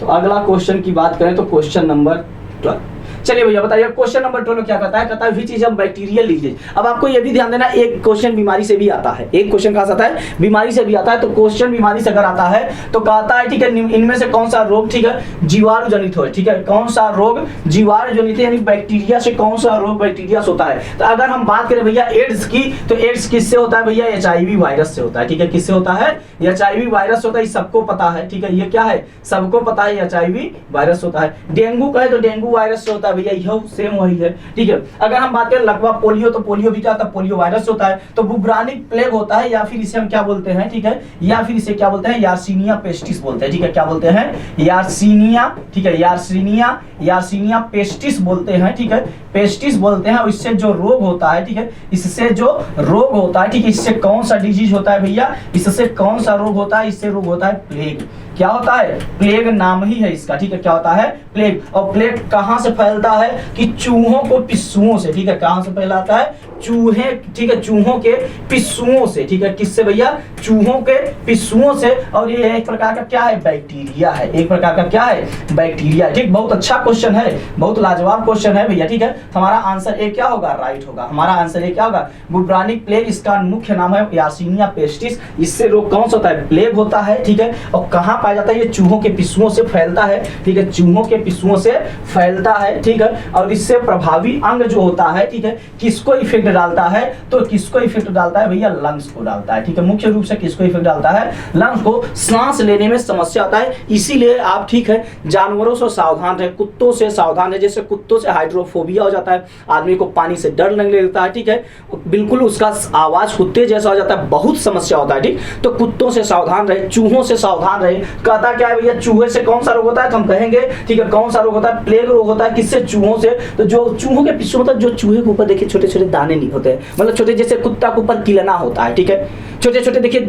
तो अगला क्वेश्चन की बात करें तो क्वेश्चन नंबर 12। चलिए भैया बताइए क्वेश्चन नंबर 12 क्या कहता है, कहता है which is a bacterial disease. अब आपको ये भी ध्यान देना, एक क्वेश्चन बीमारी से भी आता है, एक क्वेश्चन कहां से आता है, बीमारी से भी आता है। तो क्वेश्चन बीमारी से अगर आता है तो कहता है, ठीक है, इनमें से कौन सा रोग, ठीक है, जीवाणु जनित हो, ठीक है, कौन सा रोग जीवाणु जनित यानी बैक्टीरिया से कौन सा रोग बैक्टीरिया से होता है। तो अगर हम बात करें भैया एड्स की, तो एड्स किससे होता है भैया, HIV वायरस से होता है। ठीक है, किससे होता है, HIV वायरस होता है, सबको पता है। ठीक है, ये क्या है, सबको पता है, HIV वायरस होता है। डेंगू कहे तो डेंगू वायरस से होता है भैया, यह सेम वही है। ठीक है, अगर हम बात करें लकवा पोलियो, तो पोलियो भी क्या होता है, पोलियो वायरस होता है। तो बुब्रानिक प्लेग होता है, या फिर इसे हम क्या बोलते हैं, ठीक है, या फिर इसे क्या बोलते हैं, यार्सिनिया पेस्टिस बोलते हैं। ठीक है, क्या बोलते हैं, यार्सिनिया, ठीक है, यार्सिनिया पेस्टिस बोलते हैं। ठीक है, पेस्टिस बोलते हैं। और इससे जो रोग होता है, ठीक है, इससे जो रोग होता है, ठीक है, इससे कौन सा डिजीज होता है भैया, इससे कौन सा रोग होता है, इससे रोग होता है प्लेग। क्या होता है, प्लेग नाम ही है इसका। ठीक है, क्या होता है, प्लेग। और प्लेग कहां से फैलता है, कि चूहों को पिस्सुओं से। ठीक है, कहां से फैलाता है, चूहे, ठीक है, चूहों के पिस्सुओं से। ठीक है, किससे भैया, चूहों के पिस्सुओं से। और ये एक प्रकार का क्या है, बैक्टीरिया है, एक प्रकार का क्या है, बैक्टीरिया। ठीक, बहुत अच्छा क्वेश्चन है, बहुत लाजवाब क्वेश्चन है भैया। ठीक है, हमारा आंसर ए क्या होगा, राइट होगा। हमारा आंसर ए क्या होगा, बुब्रानिक प्लेग, इसका मुख्य नाम है यार्सिनिया पेस्टिस। इससे रोग कौन सा होता है, प्लेग होता है। ठीक है, और कहां पाया जाता है, ये चूहों के पिस्सुओं से फैलता है। ठीक है, चूहों के पिस्सुओं से फैलता है। ठीक है, और इससे प्रभावी अंग जो होता है, ठीक है, किसको इफेक्ट डालता है, तो किसको इफेक्ट डालता है भैया, लंग्स को डालता है। ठीक है, मुख्य रूप से किसको इफेक्ट डालता है, लंग्स को। सांस लेने में समस्या आता है, इसीलिए आप, ठीक है, जानवरों से सावधान रहे, कुत्तों से सावधान है। जैसे कुत्तों से हाइड्रोफोबिया हो जाता है, आदमी को पानी से डर लगने लगता है। ठीक है, बिल्कुल उसका आवाज कुत्ते जैसा हो जाता है, बहुत समस्या होता है। ठीक, तो कुत्तों से सावधान रहे, चूहों से सावधान रहे। कहता क्या है भैया, चूहे से कौन सा रोग होता है, तो हम कहेंगे, ठीक है, कौन सा रोग होता है, प्लेग रोग होता है। किससे, चूहों से। तो जो चूहों के पिस्सू, मतलब जो चूहे के ऊपर देखिए छोटे छोटे दाने नहीं होते, मतलब छोटे, जैसे कुत्ता के ऊपर किलना होता है। ठीक है, छोटे छोटे देखिए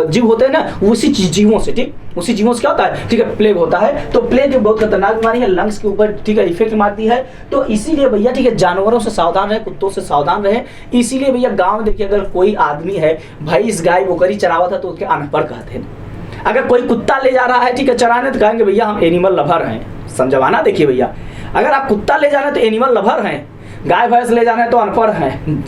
जीव होते हैं ना, उसी जीवों से, ठीक, उसी जीवों से क्या होता है, ठीक है, प्लेग होता है। तो प्लेग बहुत खतरनाक बीमारी है, लंग्स के ऊपर, ठीक है, इफेक्ट मारती है। तो इसीलिए भैया, ठीक है, जानवरों से सावधान रहे, कुत्तों से सावधान रहे। इसीलिए भैया गांव में देखिए, अगर कोई आदमी है भाई, इस गाय बकरी चरावा था, तो उसके अनपढ़ कहते हैं। अगर कोई कुत्ता ले जा रहा है, ठीक है, चराने, तो कहेंगे भैया हम एनिमल लवर हैं। समझवाना देखिए भैया, अगर आप कुत्ता ले जा रहे हैं तो एनिमल लवर हैं, गाय भैंस ले जा रहे हैं तो अनपढ़ हैं,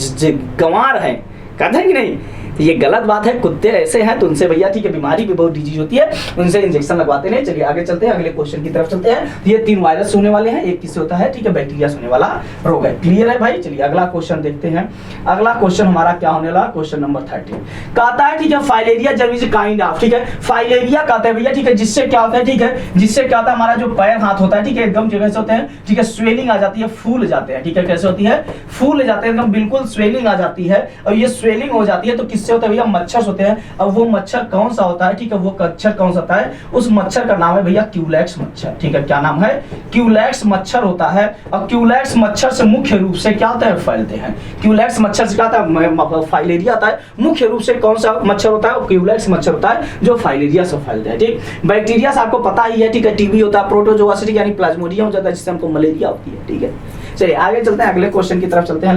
गंवार हैं, कहते हैं कि नहीं। ये गलत बात है, कुत्ते ऐसे हैं तो उनसे भैया, ठीक है, बीमारी भी बहुत डिजीज होती है, उनसे इंजेक्शन लगवाते नहीं। चलिए आगे चलते हैं, अगले क्वेश्चन की तरफ चलते हैं। ये 3 वायरस होने वाले हैं, एक किससे होता है, ठीक है, बैक्टीरिया से होने वाला रोग है। क्लियर है भाई। चलिए अगला क्वेश्चन देखते हैं। अगला क्वेश्चन हमारा क्या होने वाला, क्वेश्चन नंबर 13 कहता है, ठीक है, filaria germ is kind of, ठीक है, फाइलेरिया कहते हैं भैया, ठीक है, जिससे क्या होता है, ठीक है, जिससे क्या होता है, हमारा जो पैर हाथ होता है, ठीक है, एकदम कैसे होते हैं, ठीक है, स्वेलिंग आ जाती है, फूल जाते हैं। ठीक है, कैसे होती है, फूल जाते हैं, एकदम बिल्कुल स्वेलिंग आ जाती है। और ये स्वेलिंग हो जाती है तो किससे होता है भैया, मच्छर होते हैं। अब वो मच्छर कौन सा होता है, ठीक है, वो मच्छर कौन सा होता है, उस मच्छर का नाम है भैया क्यूलेक्स मच्छर। ठीक है, क्या नाम है, क्यूलेक्स मच्छर होता है। और क्यूलेक्स मच्छर से मुख्य रूप से क्या होता है, फैलते हैं। क्यूलेक्स मच्छर से क्या होता है, फाइलेरिया आता है। मुख्य रूप से कौन सा मच्छर होता है, क्यूलेक्स मच्छर होता है, जो फाइलेरिया से फैलते हैं। ठीक, बैक्टीरिया से आपको पता ही है, ठीक है, टीबी होता है, प्रोटोजोआ यानी प्लाज्मोडियम हो जाता है, जिससे हमको मलेरिया होती है। ठीक है, चलिए आगे चलते हैं, अगले क्वेश्चन की तरफ चलते हैं।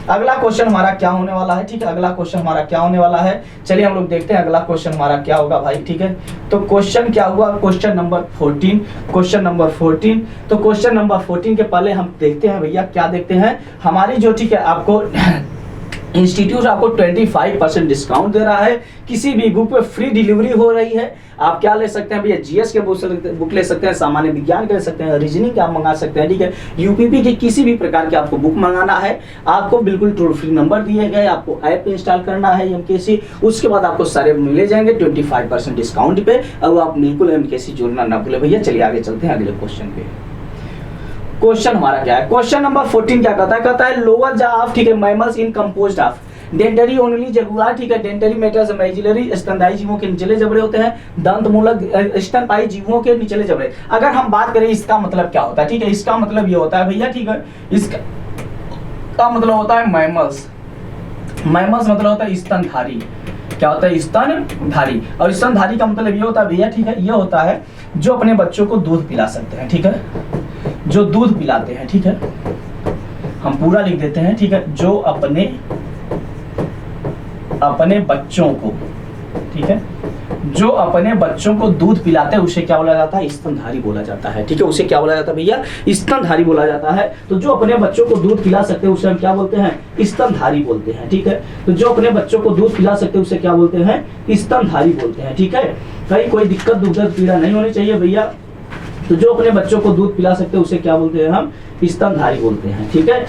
अगला क्वेश्चन हमारा क्या होने वाला है, ठीक है, अगला क्वेश्चन हमारा क्या होने वाला है, चलिए हम लोग देखते हैं अगला क्वेश्चन हमारा क्या होगा भाई। ठीक है, तो क्वेश्चन क्या हुआ, क्वेश्चन नंबर 14, क्वेश्चन नंबर 14। तो क्वेश्चन नंबर 14 के पहले हम देखते हैं भैया, क्या देखते हैं, हमारी जो, ठीक है, आपको इंस्टीट्यूट आपको 25% डिस्काउंट दे रहा है। किसी भी बुक पे फ्री डिलीवरी हो रही है। आप क्या ले सकते हैं भैया, जीएस के बुक ले सकते हैं, सामान्य विज्ञान के ले सकते हैं, रीजनिंग के आप मंगा सकते हैं। ठीक है, यूपीपी की किसी भी प्रकार की आपको बुक मंगाना है, आपको बिल्कुल टोल फ्री नंबर दिए गए, आपको ऐप इंस्टॉल करना है एमकेसी, उसके बाद आपको सारे मिले जाएंगे 25% डिस्काउंट पे। अब आप बिल्कुल एमकेसी जोड़ना ना भूले भैया। चलिए आगे चलते हैं अगले क्वेश्चन पे। क्वेश्चन हमारा क्या है, क्वेश्चन नंबर 14 क्या कहता है लोअर जा ऑफ, ठीक है, mammals in composed of dentary only Jaguar, ठीक है, डेंटरी मेटल्स मैजिलरी स्तनधारी जीवों के निचले जबड़े होते हैं, दंतमूलक स्तनपायी जीवों के निचले जबड़े। अगर हम बात करें इसका मतलब क्या होता है, ठीक है, इसका मतलब ये होता है भैया, ठीक है, इसका मतलब होता है मैमल्स, मैमल्स मतलब होता है स्तनधारी, क्या होता है, स्तनधारी। और स्तनधारी का मतलब ये होता है भैया, ठीक है, ये होता है जो अपने बच्चों को दूध पिला सकते हैं, ठीक है, जो दूध पिलाते हैं, ठीक है, हम पूरा लिख देते हैं, ठीक है, जो अपने बच्चों को, ठीक है, जो अपने बच्चों को दूध पिलाते हैं उसे क्या बोला जाता है, स्तनधारी बोला जाता है, ठीक है, उसे क्या बोला जाता है भैया, स्तनधारी बोला जाता है। तो जो अपने बच्चों को दूध पिला सकते हैं उसे हम क्या बोलते हैं, स्तनधारी बोलते हैं, ठीक है। तो जो अपने बच्चों को दूध पिला सकते हैं उसे क्या बोलते हैं, स्तनधारी बोलते हैं, ठीक है। कहीं कोई दिक्कत दुर्गत पीड़ा नहीं होनी चाहिए भैया। तो जो अपने बच्चों को दूध पिला सकते हैं उसे क्या बोलते हैं, हम स्तनधारी बोलते हैं, ठीक है।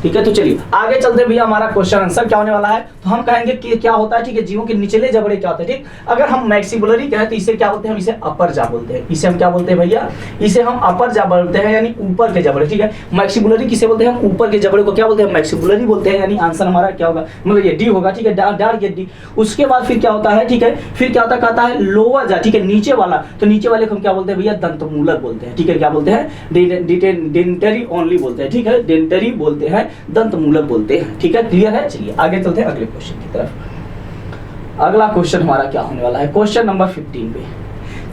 ठीक है, तो चलिए आगे चलते भैया, हमारा क्वेश्चन आंसर क्या होने वाला है। तो हम कहेंगे कि क्या होता है, ठीक है, जीवों के निचले जबड़े क्या होते हैं, ठीक। अगर हम मैक्सिबुलरी कहें तो इसे क्या बोलते हैं, हम इसे अपर जा बोलते हैं, इसे हम क्या बोलते हैं भैया, इसे हम अपर जा बोलते हैं, यानी ऊपर के जबड़े, ठीक है। मैक्सिबुलरी किसे बोलते हैं, हम ऊपर के जबड़े को क्या बोलते हैं, मैक्सिबुलरी बोलते हैं, यानी आंसर हमारा क्या होगा, मतलब ये डी होगा, ठीक है, डार्क डी। उसके बाद फिर क्या होता है, ठीक है, फिर क्या होता है, कहता है लोअर जा, ठीक है, नीचे वाला, तो नीचे वाले को हम क्या बोलते हैं भैया, दंतमूलक बोलते हैं, ठीक है, क्या बोलते हैं, डेंटरी ओनली बोलते हैं, ठीक है, डेंटरी बोलते हैं, दंतमूलक बोलते हैं, ठीक है, क्लियर है। चलिए आगे चलते हैं अगले क्वेश्चन की तरफ। अगला क्वेश्चन हमारा क्या होने वाला है, क्वेश्चन नंबर 15 पे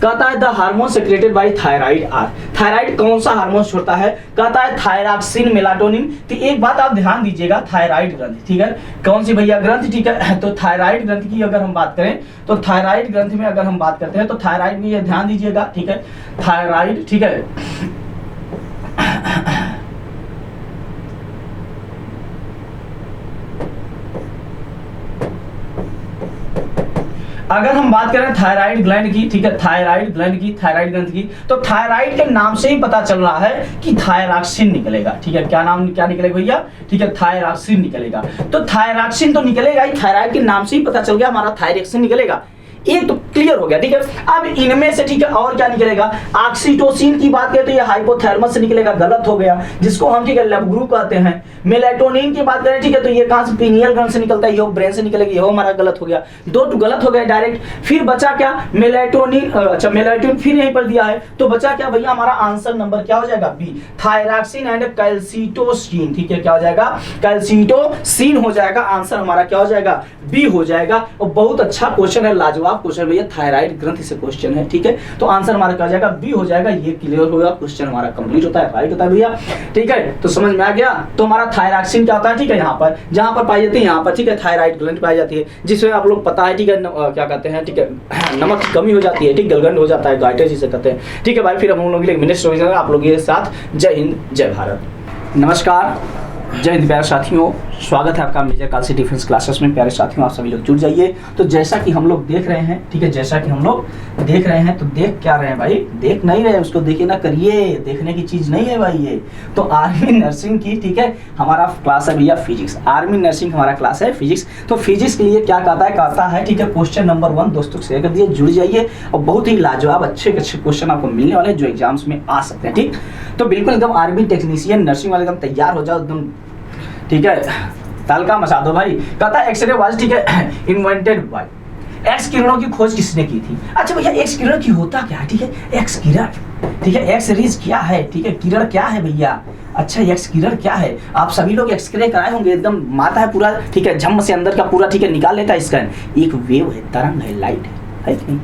कहता है the hormone secreted by thyroid are, thyroid कौन सा हार्मोन छोड़ता है, कहता है थायरॉक्सिन, मेलाटोनिन। तो एक बात आप ध्यान दीजिएगा, थायराइड ग्रंथि, ठीक है, कौन सी भैया ग्रंथि, ठीक है। तो थायराइड ग्रंथि की अगर हम बात करें तो थायराइड ग्रंथि में अगर हम बात करते हैं तो थायराइड में ये ध्यान दीजिएगा, ठीक है, थायराइड, ठीक है, अगर हम बात करें थायराइड ग्लैंड की, ठीक है, थायराइड ग्लैंड की, थायराइड ग्रंथि की, तो थायराइड के नाम से ही पता चल रहा है कि थायरॉक्सिन निकलेगा, ठीक है, क्या नाम, क्या निकलेगा भैया, ठीक है, थायरॉक्सिन निकलेगा। तो थायरॉक्सिन तो निकलेगा ही, थायराइड के नाम से ही पता चल गया हमारा थायरॉक्सिन निकलेगा, ये तो क्लियर हो गया, ठीक है। अब इनमें से, ठीक है, और क्या निकलेगा, ऑक्सीटोसिन की बात करें तो ये हाइपोथैलेमस से निकलेगा, गलत हो गया, जिसको हम, ठीक है, लब ग्रुप कहते हैं। मेलाटोनिन की बात करें, ठीक है, तो ये कहां से, पीनियल ग्रंथ से निकलता है, ये ब्रेन से निकलेगी, ये हमारा गलत हो गया, दो गलत हो गया डायरेक्ट। फिर बचा क्या, मेलाटोनिन, अच्छा मेलाटोनिन फिर यहीं पर दिया है, तो बचा क्या भैया, हमारा आंसर नंबर क्या हो जाएगा, बी, थायरॉक्सिन एंड कैल्सिटोसिन, ठीक है, क्या हो जाएगा, कैल्सिटोसिन हो जाएगा, आंसर हमारा क्या हो जाएगा, बी हो जाएगा। और बहुत अच्छा क्वेश्चन है, लाजवाब क्वेश्चन भैया, थायराइड ग्रंथि से क्वेश्चन है, ठीक है, तो आंसर हमारा क्या हो जाएगा, बी हो जाएगा। ये क्लियर होगा, क्वेश्चन हमारा कंप्लीट होता है, राइट होता है भैया, ठीक है। तो समझ में आ गया। तो हमारा थायरॉक्सिन क्या होता है, ठीक है, यहाँ पर जहां पर पाई जाती है, यहाँ पर, ठीक है, थायराइड ग्लैंड पाई जाती है, जिसमें आप लोग पता है, ठीक है, क्या कहते हैं, ठीक है, नमक की कमी हो जाती है, ठीक, गलगंड हो जाता है, गाइटर जिसे कहते हैं, ठीक है भाई। फिर हम लोग मिनट आप लोग के साथ, जय हिंद जय भारत, नमस्कार, जय हिंद प्यारे साथियों, स्वागत है आपका मेजर कालसी डिफेंस क्लासेस में। प्यारे साथियों, आप सभी लोग जुड़ जाइए। तो जैसा कि हम लोग देख रहे हैं, ठीक है, जैसा कि हम लोग देख रहे हैं, तो देख क्या रहे हैं भाई, देख नहीं रहे, उसको देखिए ना करिए, देखने की चीज नहीं है भाई ये। तो आर्मी नर्सिंग की, ठीक है, हमारा क्लास है भैया फिजिक्स, आर्मी नर्सिंग हमारा क्लास है फिजिक्स। तो फिजिक्स के लिए क्या कहता है, ठीक है, क्वेश्चन नंबर 1 दोस्तों शेयर कर दिए, जुड़ जाइए, और बहुत ही लाजवाब अच्छे क्वेश्चन आपको मिलने वाले हैं जो एग्जाम्स में आ सकते हैं, ठीक। तो बिल्कुल एकदम आर्मी टेक्नीशियन नर्सिंग वाले एकदम तैयार हो जाओ एकदम, ठीक है, तलका मचा दो भाई। कहता है एक्सरे वाज, ठीक है, इन्वेंटेड बाय, एक्स किरणों की खोज किसने की थी। अच्छा भैया, एक्स किरण की होता क्या है, ठीक है, एक्स किरण, ठीक है, एक्स रेज क्या है, ठीक है, किरण क्या है भैया। अच्छा, एक्स किरण क्या है, आप सभी लोग एक्सरे कराए होंगे, एकदम मारता है पूरा, ठीक है, झम से अंदर का पूरा, ठीक है, निकाल लेता है स्कैन, एक वेव है, तरंग है, लाइट है कि नहीं,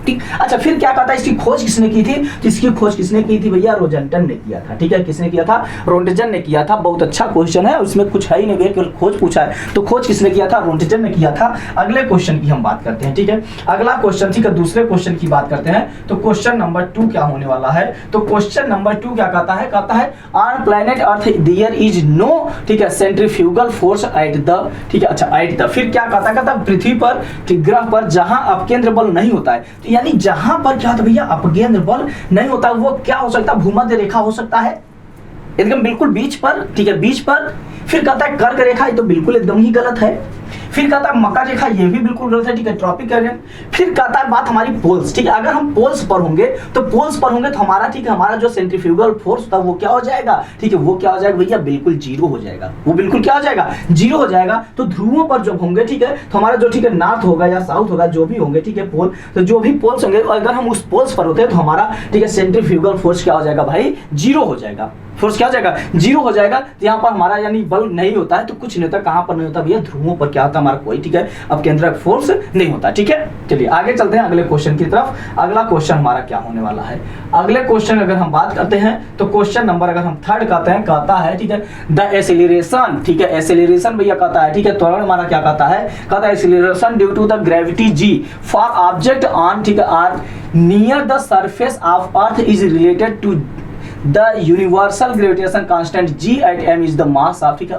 ठीक। अच्छा, फिर क्या कहता है, इसकी खोज किसने की थी, तो इसकी खोज किसने की थी भैया, रोजंटन ने किया था, ठीक है, किसने किया था, रोंटजन ने किया था। बहुत अच्छा क्वेश्चन है, उसमें कुछ है ही नहीं भैया, केवल खोज पूछा है, तो खोज किसने किया था, रोंटजन ने किया था। अगले क्वेश्चन की हम बात करते हैं, ठीक है, अगला क्वेश्चन, ठीक है, दूसरे क्वेश्चन की बात करते हैं। तो क्वेश्चन नंबर 2 क्या होने वाला है, तो क्वेश्चन नंबर 2 क्या कहता है, on planet Earth there is no, ठीक है, सेंट्रीफ्यूगल फोर्स एट द, ठीक है, अच्छा एट द, फिर क्या कहता है, पृथ्वी पर, ग्रह पर जहां अपकेंद्र बल नहीं होता है, यानी जहां पर क्या होता है भैया, अपकेंद्र बल नहीं होता, वो क्या हो सकता है, भूमध्य रेखा हो सकता है, एकदम बिल्कुल बीच पर, ठीक है, बीच पर। फिर कहता है कर्क रेखा, ये तो बिल्कुल एकदम ही गलत है। फिर कहता है मकर रेखा, ये भी बिल्कुल गलत है, ठीक है, ट्रॉपिक कैरियर। फिर कहता है बात हमारी पोल्स, ठीक है, अगर हम पोल्स पर होंगे तो हमारा, ठीक है, हमारा जो सेंट्रीफ्यूगल फोर्स होता है वो क्या हो जाएगा, ठीक है, वो क्या हो जाएगा भैया, बिल्कुल जीरो हो जाएगा, वो बिल्कुल क्या हो जाएगा, जीरो हो जाएगा। तो ध्रुवों पर जब होंगे, ठीक है, तो हमारा जो, ठीक है, नॉर्थ होगा या साउथ होगा, जो भी होंगे, ठीक है, पोल, तो जो भी पोल्स होंगे अगर हम उस पोल्स पर होते हैं तो हमारा, ठीक है, सेंट्रीफ्यूगल फोर्स क्या हो जाएगा भाई, जीरो हो जाएगा, फोर्स क्या हो जाएगा, जीरो हो जाएगा। तो यहाँ पर हमारा यानी बल नहीं होता है तो कुछ नहीं होता, कहाँ पर नहीं होता भैया, ध्रुवों पर क्या होता है हमारा कोई, ठीक है, अब केंद्रक फोर्स नहीं होता, ठीक है। चलिए आगे चलते हैं अगले क्वेश्चन की तरफ। अगला क्वेश्चन हमारा क्या होने वाला है, अगले क्वेश्चन अगर हम बात करते हैं तो क्वेश्चन नंबर अगर हम 3 कहते हैं, कहता है, ठीक है, द एसिलरेशन, ठीक है, एसिलरेशन भैया कहता है, ठीक है, त्वरण हमारा क्या कहता है, कहता है acceleration due to the gravity G for object on, ठीक है, earth near the surface of earth is related to the universal gravitation constant g at m is the mass of, ठीक है,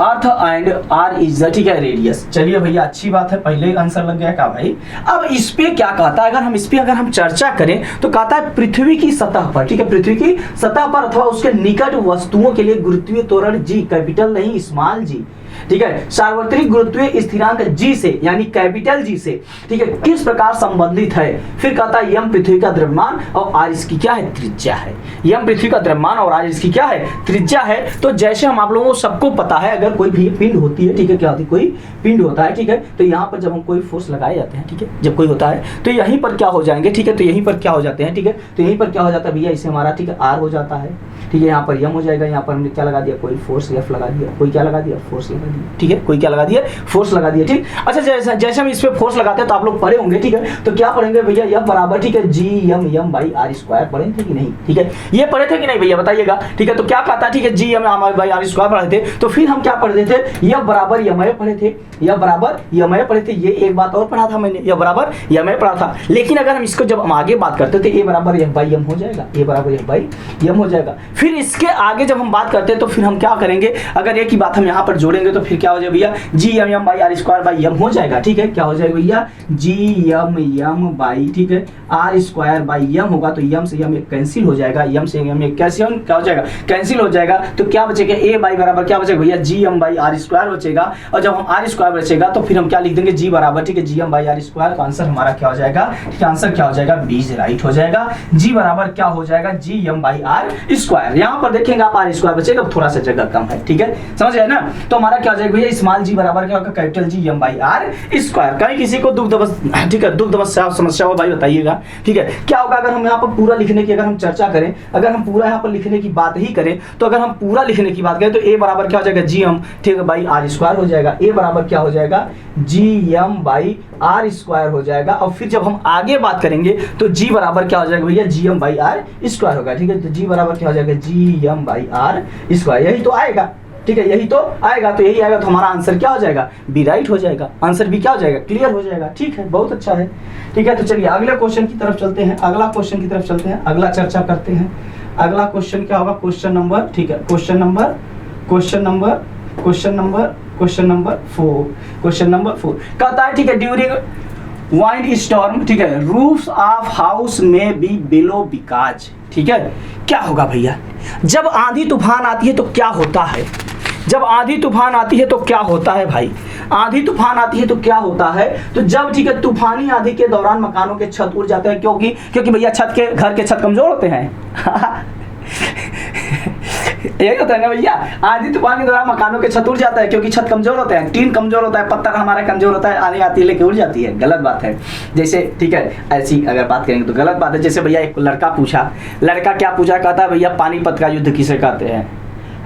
earth and r is the, ठीक है, radius. चलिए भैया अच्छी बात है, पहले ही आंसर लग गया क्या भाई। अब इस पे क्या कहता है, अगर हम चर्चा करें तो कहता है पृथ्वी की सतह पर, ठीक है, पृथ्वी की सतह पर अथवा उसके निकट वस्तुओं के लिए गुरुत्वीय त्वरण जी, कैपिटल नहीं स्मॉल जी, ठीक है, सार्वत्रिक गुरुत्वीय स्थिरांक जी से यानी कैपिटल जी से, ठीक है, किस प्रकार संबंधित है। फिर कहता है यम पृथ्वी का द्रव्यमान और आर इसकी क्या है, त्रिज्या है। यम पृथ्वी का द्रव्यमान और आर इसकी क्या है, त्रिज्या है। तो जैसे हम आप लोगों को सबको पता है, अगर कोई भी पिंड होती है, ठीक है, क्या होती है, कोई पिंड होता है, ठीक है, तो यहाँ पर जब हम कोई फोर्स लगाए जाते हैं, ठीक है, जब कोई होता है तो यहीं पर क्या हो जाएंगे, ठीक है, तो यहीं पर क्या हो जाते हैं, ठीक है, तो यहीं पर क्या हो जाता है भैया, इसे हमारा, ठीक है, आर हो जाता है, ठीक है, यहाँ पर यम हो जाएगा, यहाँ पर हमने क्या लगा दिया, कोई फोर्स एफ लगा दिया, कोई क्या लगा दिया, फोर्स लगा दिया, ठीक है, कोई क्या लगा दिया, फोर्स लगा दिया, ठीक। अच्छा जैसे हम इस पे फोर्स लगाते हैं तो आप लोग पढ़े होंगे, ठीक है, तो क्या पढ़ेंगे भैया, यह बराबर, ठीक है, जी यम बाई आर स्क्वायर पढ़े थे कि नहीं, ठीक है, ये पढ़े थे कि नहीं भैया बताइएगा, ठीक है। तो क्या कहता है, ठीक है, जी यम बाई आर स्क्वायर पढ़े थे, तो फिर हम क्या पढ़ते थे, यह बराबर यमय पढ़े थे, यह बराबर यमय पढ़े थे। ये एक बात और पढ़ा था मैंने, यह बराबर यमय पढ़ा था। लेकिन अगर हम इसको जब हम आगे बात करते थे, ए बराबर एफ बाई एम हो जाएगा, ए बराबर एफ बाई एम हो जाएगा। फिर इसके आगे जब हम बात करते हैं तो फिर हम क्या करेंगे, अगर एक ही बात हम यहाँ पर जोड़ेंगे तो फिर क्या हो जाएगा भैया, G M by R square by M हो जाएगा, ठीक है, क्या हो जाएगा भैया, जी एम बाई, ठीक है, आर स्क्वायर बाई एम होगा, तो एम से एम एक कैंसिल हो जाएगा, एम से एम एक कैसे क्या हो जाएगा, कैंसिल हो जाएगा। तो क्या बचेगा, ए बाई बराबर क्या बचेगा भैया, G M by R square बचेगा। और जब हम आर स्क्वायर बचेगा तो फिर हम क्या लिख देंगे, जी बराबर, ठीक है, G M by R square. तो आंसर हमारा क्या हो जाएगा, ठीक है, आंसर क्या हो जाएगा, बी इज राइट हो जाएगा। जी बराबर क्या हो जाएगा, G M by R square. यहाँ पर देखेंगे आप आर स्क्वायर बचेगा, थोड़ा सा जगह कम है, ठीक है, समझ गए ना। तो हमारा क्या हो जाएगा भैया, स्मॉल जी बराबर क्या होगा, capital G M by R square. कहीं किसी को दुख ठीक है, दुख समस्या हो भाई बताइएगा, ठीक है। क्या होगा अगर हम यहाँ पर पूरा लिखने की अगर हम चर्चा करें, अगर हम पूरा यहाँ पर लिखने की बात ही करें, तो अगर हम पूरा लिखने की बात करें तो ए बराबर क्या हो जाएगा, जी एम, ठीक है, बाई आर स्क्वायर हो जाएगा। ए बराबर क्या हो जाएगा, G M by R square हो जाएगा। और फिर जब हम आगे बात करेंगे तो जी बराबर क्या हो जाएगा भैया, G M by R square होगा, ठीक है। तो जी बराबर क्या हो जाएगा, G M by R square, यही तो आएगा, ठीक है, यही तो आएगा। तो यही आएगा तो हमारा आंसर क्या हो जाएगा, बी राइट हो जाएगा। आंसर भी क्या हो जाएगा, क्लियर हो जाएगा, ठीक है, बहुत अच्छा है, ठीक है। तो चलिए अगले क्वेश्चन की तरफ चलते हैं, अगला क्वेश्चन की तरफ चलते हैं, अगला चर्चा करते हैं। अगला क्वेश्चन क्या होगा, क्वेश्चन नंबर, ठीक है, क्वेश्चन नंबर 4 कहता है, ठीक है, ड्यूरिंग वाइंड स्टॉर्म, ठीक है, रूफ्स ऑफ हाउस में बी बिलो बिकॉज, ठीक है। क्या होगा भैया, जब आंधी तूफान आती है तो क्या होता है, जब आंधी तूफान आती है तो क्या होता है भाई, आंधी तूफान आती है तो क्या होता है, तो जब, ठीक है, तूफानी आंधी के दौरान मकानों के छत उड़ जाते हैं, क्योंकि भैया घर के छत कमजोर होते हैं यही होता है ना भैया, आंधी तूफान के दौरान मकानों के छत उड़ जाता है क्योंकि छत कमजोर होते हैं, टीन कमजोर होता है, पत्थर हमारा कमजोर होता है, आंधी आती है लेके उड़ जाती है, गलत बात है। जैसे, ठीक है, ऐसी अगर बात करेंगे तो गलत बात है। जैसे भैया एक लड़का क्या पूछा, कहता भैया पानीपत का युद्ध किसे कहते हैं,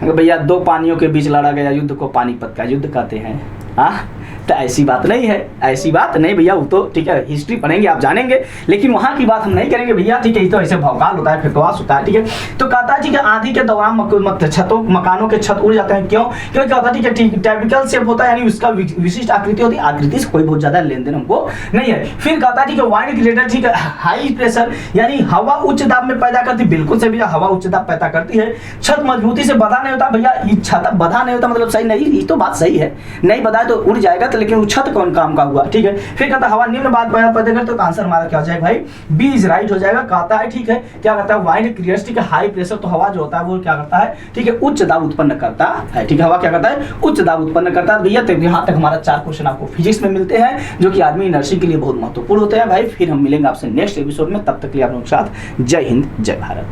भैया 2 पानियों के बीच लड़ा गया युद्ध को पानीपत का युद्ध कहते हैं। हाँ, तो ऐसी बात नहीं है, ऐसी बात नहीं भैया, वो तो, ठीक है, हिस्ट्री पढ़ेंगे आप जानेंगे, लेकिन वहाँ की बात हम नहीं करेंगे भैया, ठीक है। ये तो ऐसे भौकाल होता है, फिकवास होता है, ठीक है। तो कहता है, ठीक है, आंधी के दौरान मकानों के छत उड़ जाते हैं, क्योंकि कहता है, ठीक है, टाइपिकल शेप होता है, यानी उसका विशिष्ट आकृति होती है, आकृति से कोई बहुत ज्यादा लेन देन हमको नहीं है। फिर कहता है, ठीक है, वाइंड क्रिएटर, ठीक है, हाई प्रेशर, यानी हवा उच्च दाब में पैदा करती, बिल्कुल से भैया, हवा उच्च दाब पैदा करती है। छत मजबूती से बंधा नहीं होता भैया, छत बंधा नहीं होता मतलब सही नहीं, ये तो बात सही है, नहीं बंधा तो उड़ जाएगा, तो लेकिन वो छत कौन काम का हुआ, ठीक है। फिर कहता है हवा निम्न बात पैदा करता है, तो आंसर हमारा क्या हो जाएगा भाई, बी इज राइट हो जाएगा। कहता है ठीक है क्या करता है, वाइंड क्रिएट्स, ठीक है, हाई प्रेशर, तो हवा जो होता है वो क्या करता है, ठीक है, उच्च दाब उत्पन्न करता है, ठीक है, हवा क्या करता है, उच्च दाब उत्पन्न करता है। भैया तो यहाँ तक हमारा 4 क्वेश्चन आपको फिजिक्स में मिलते हैं जो कि आदमी नर्सिंग के लिए बहुत महत्वपूर्ण होते हैं भाई। फिर हम मिलेंगे आपसे नेक्स्ट एपिसोड में, तब तक के लिए आप लोगों के साथ जय हिंद जय भारत।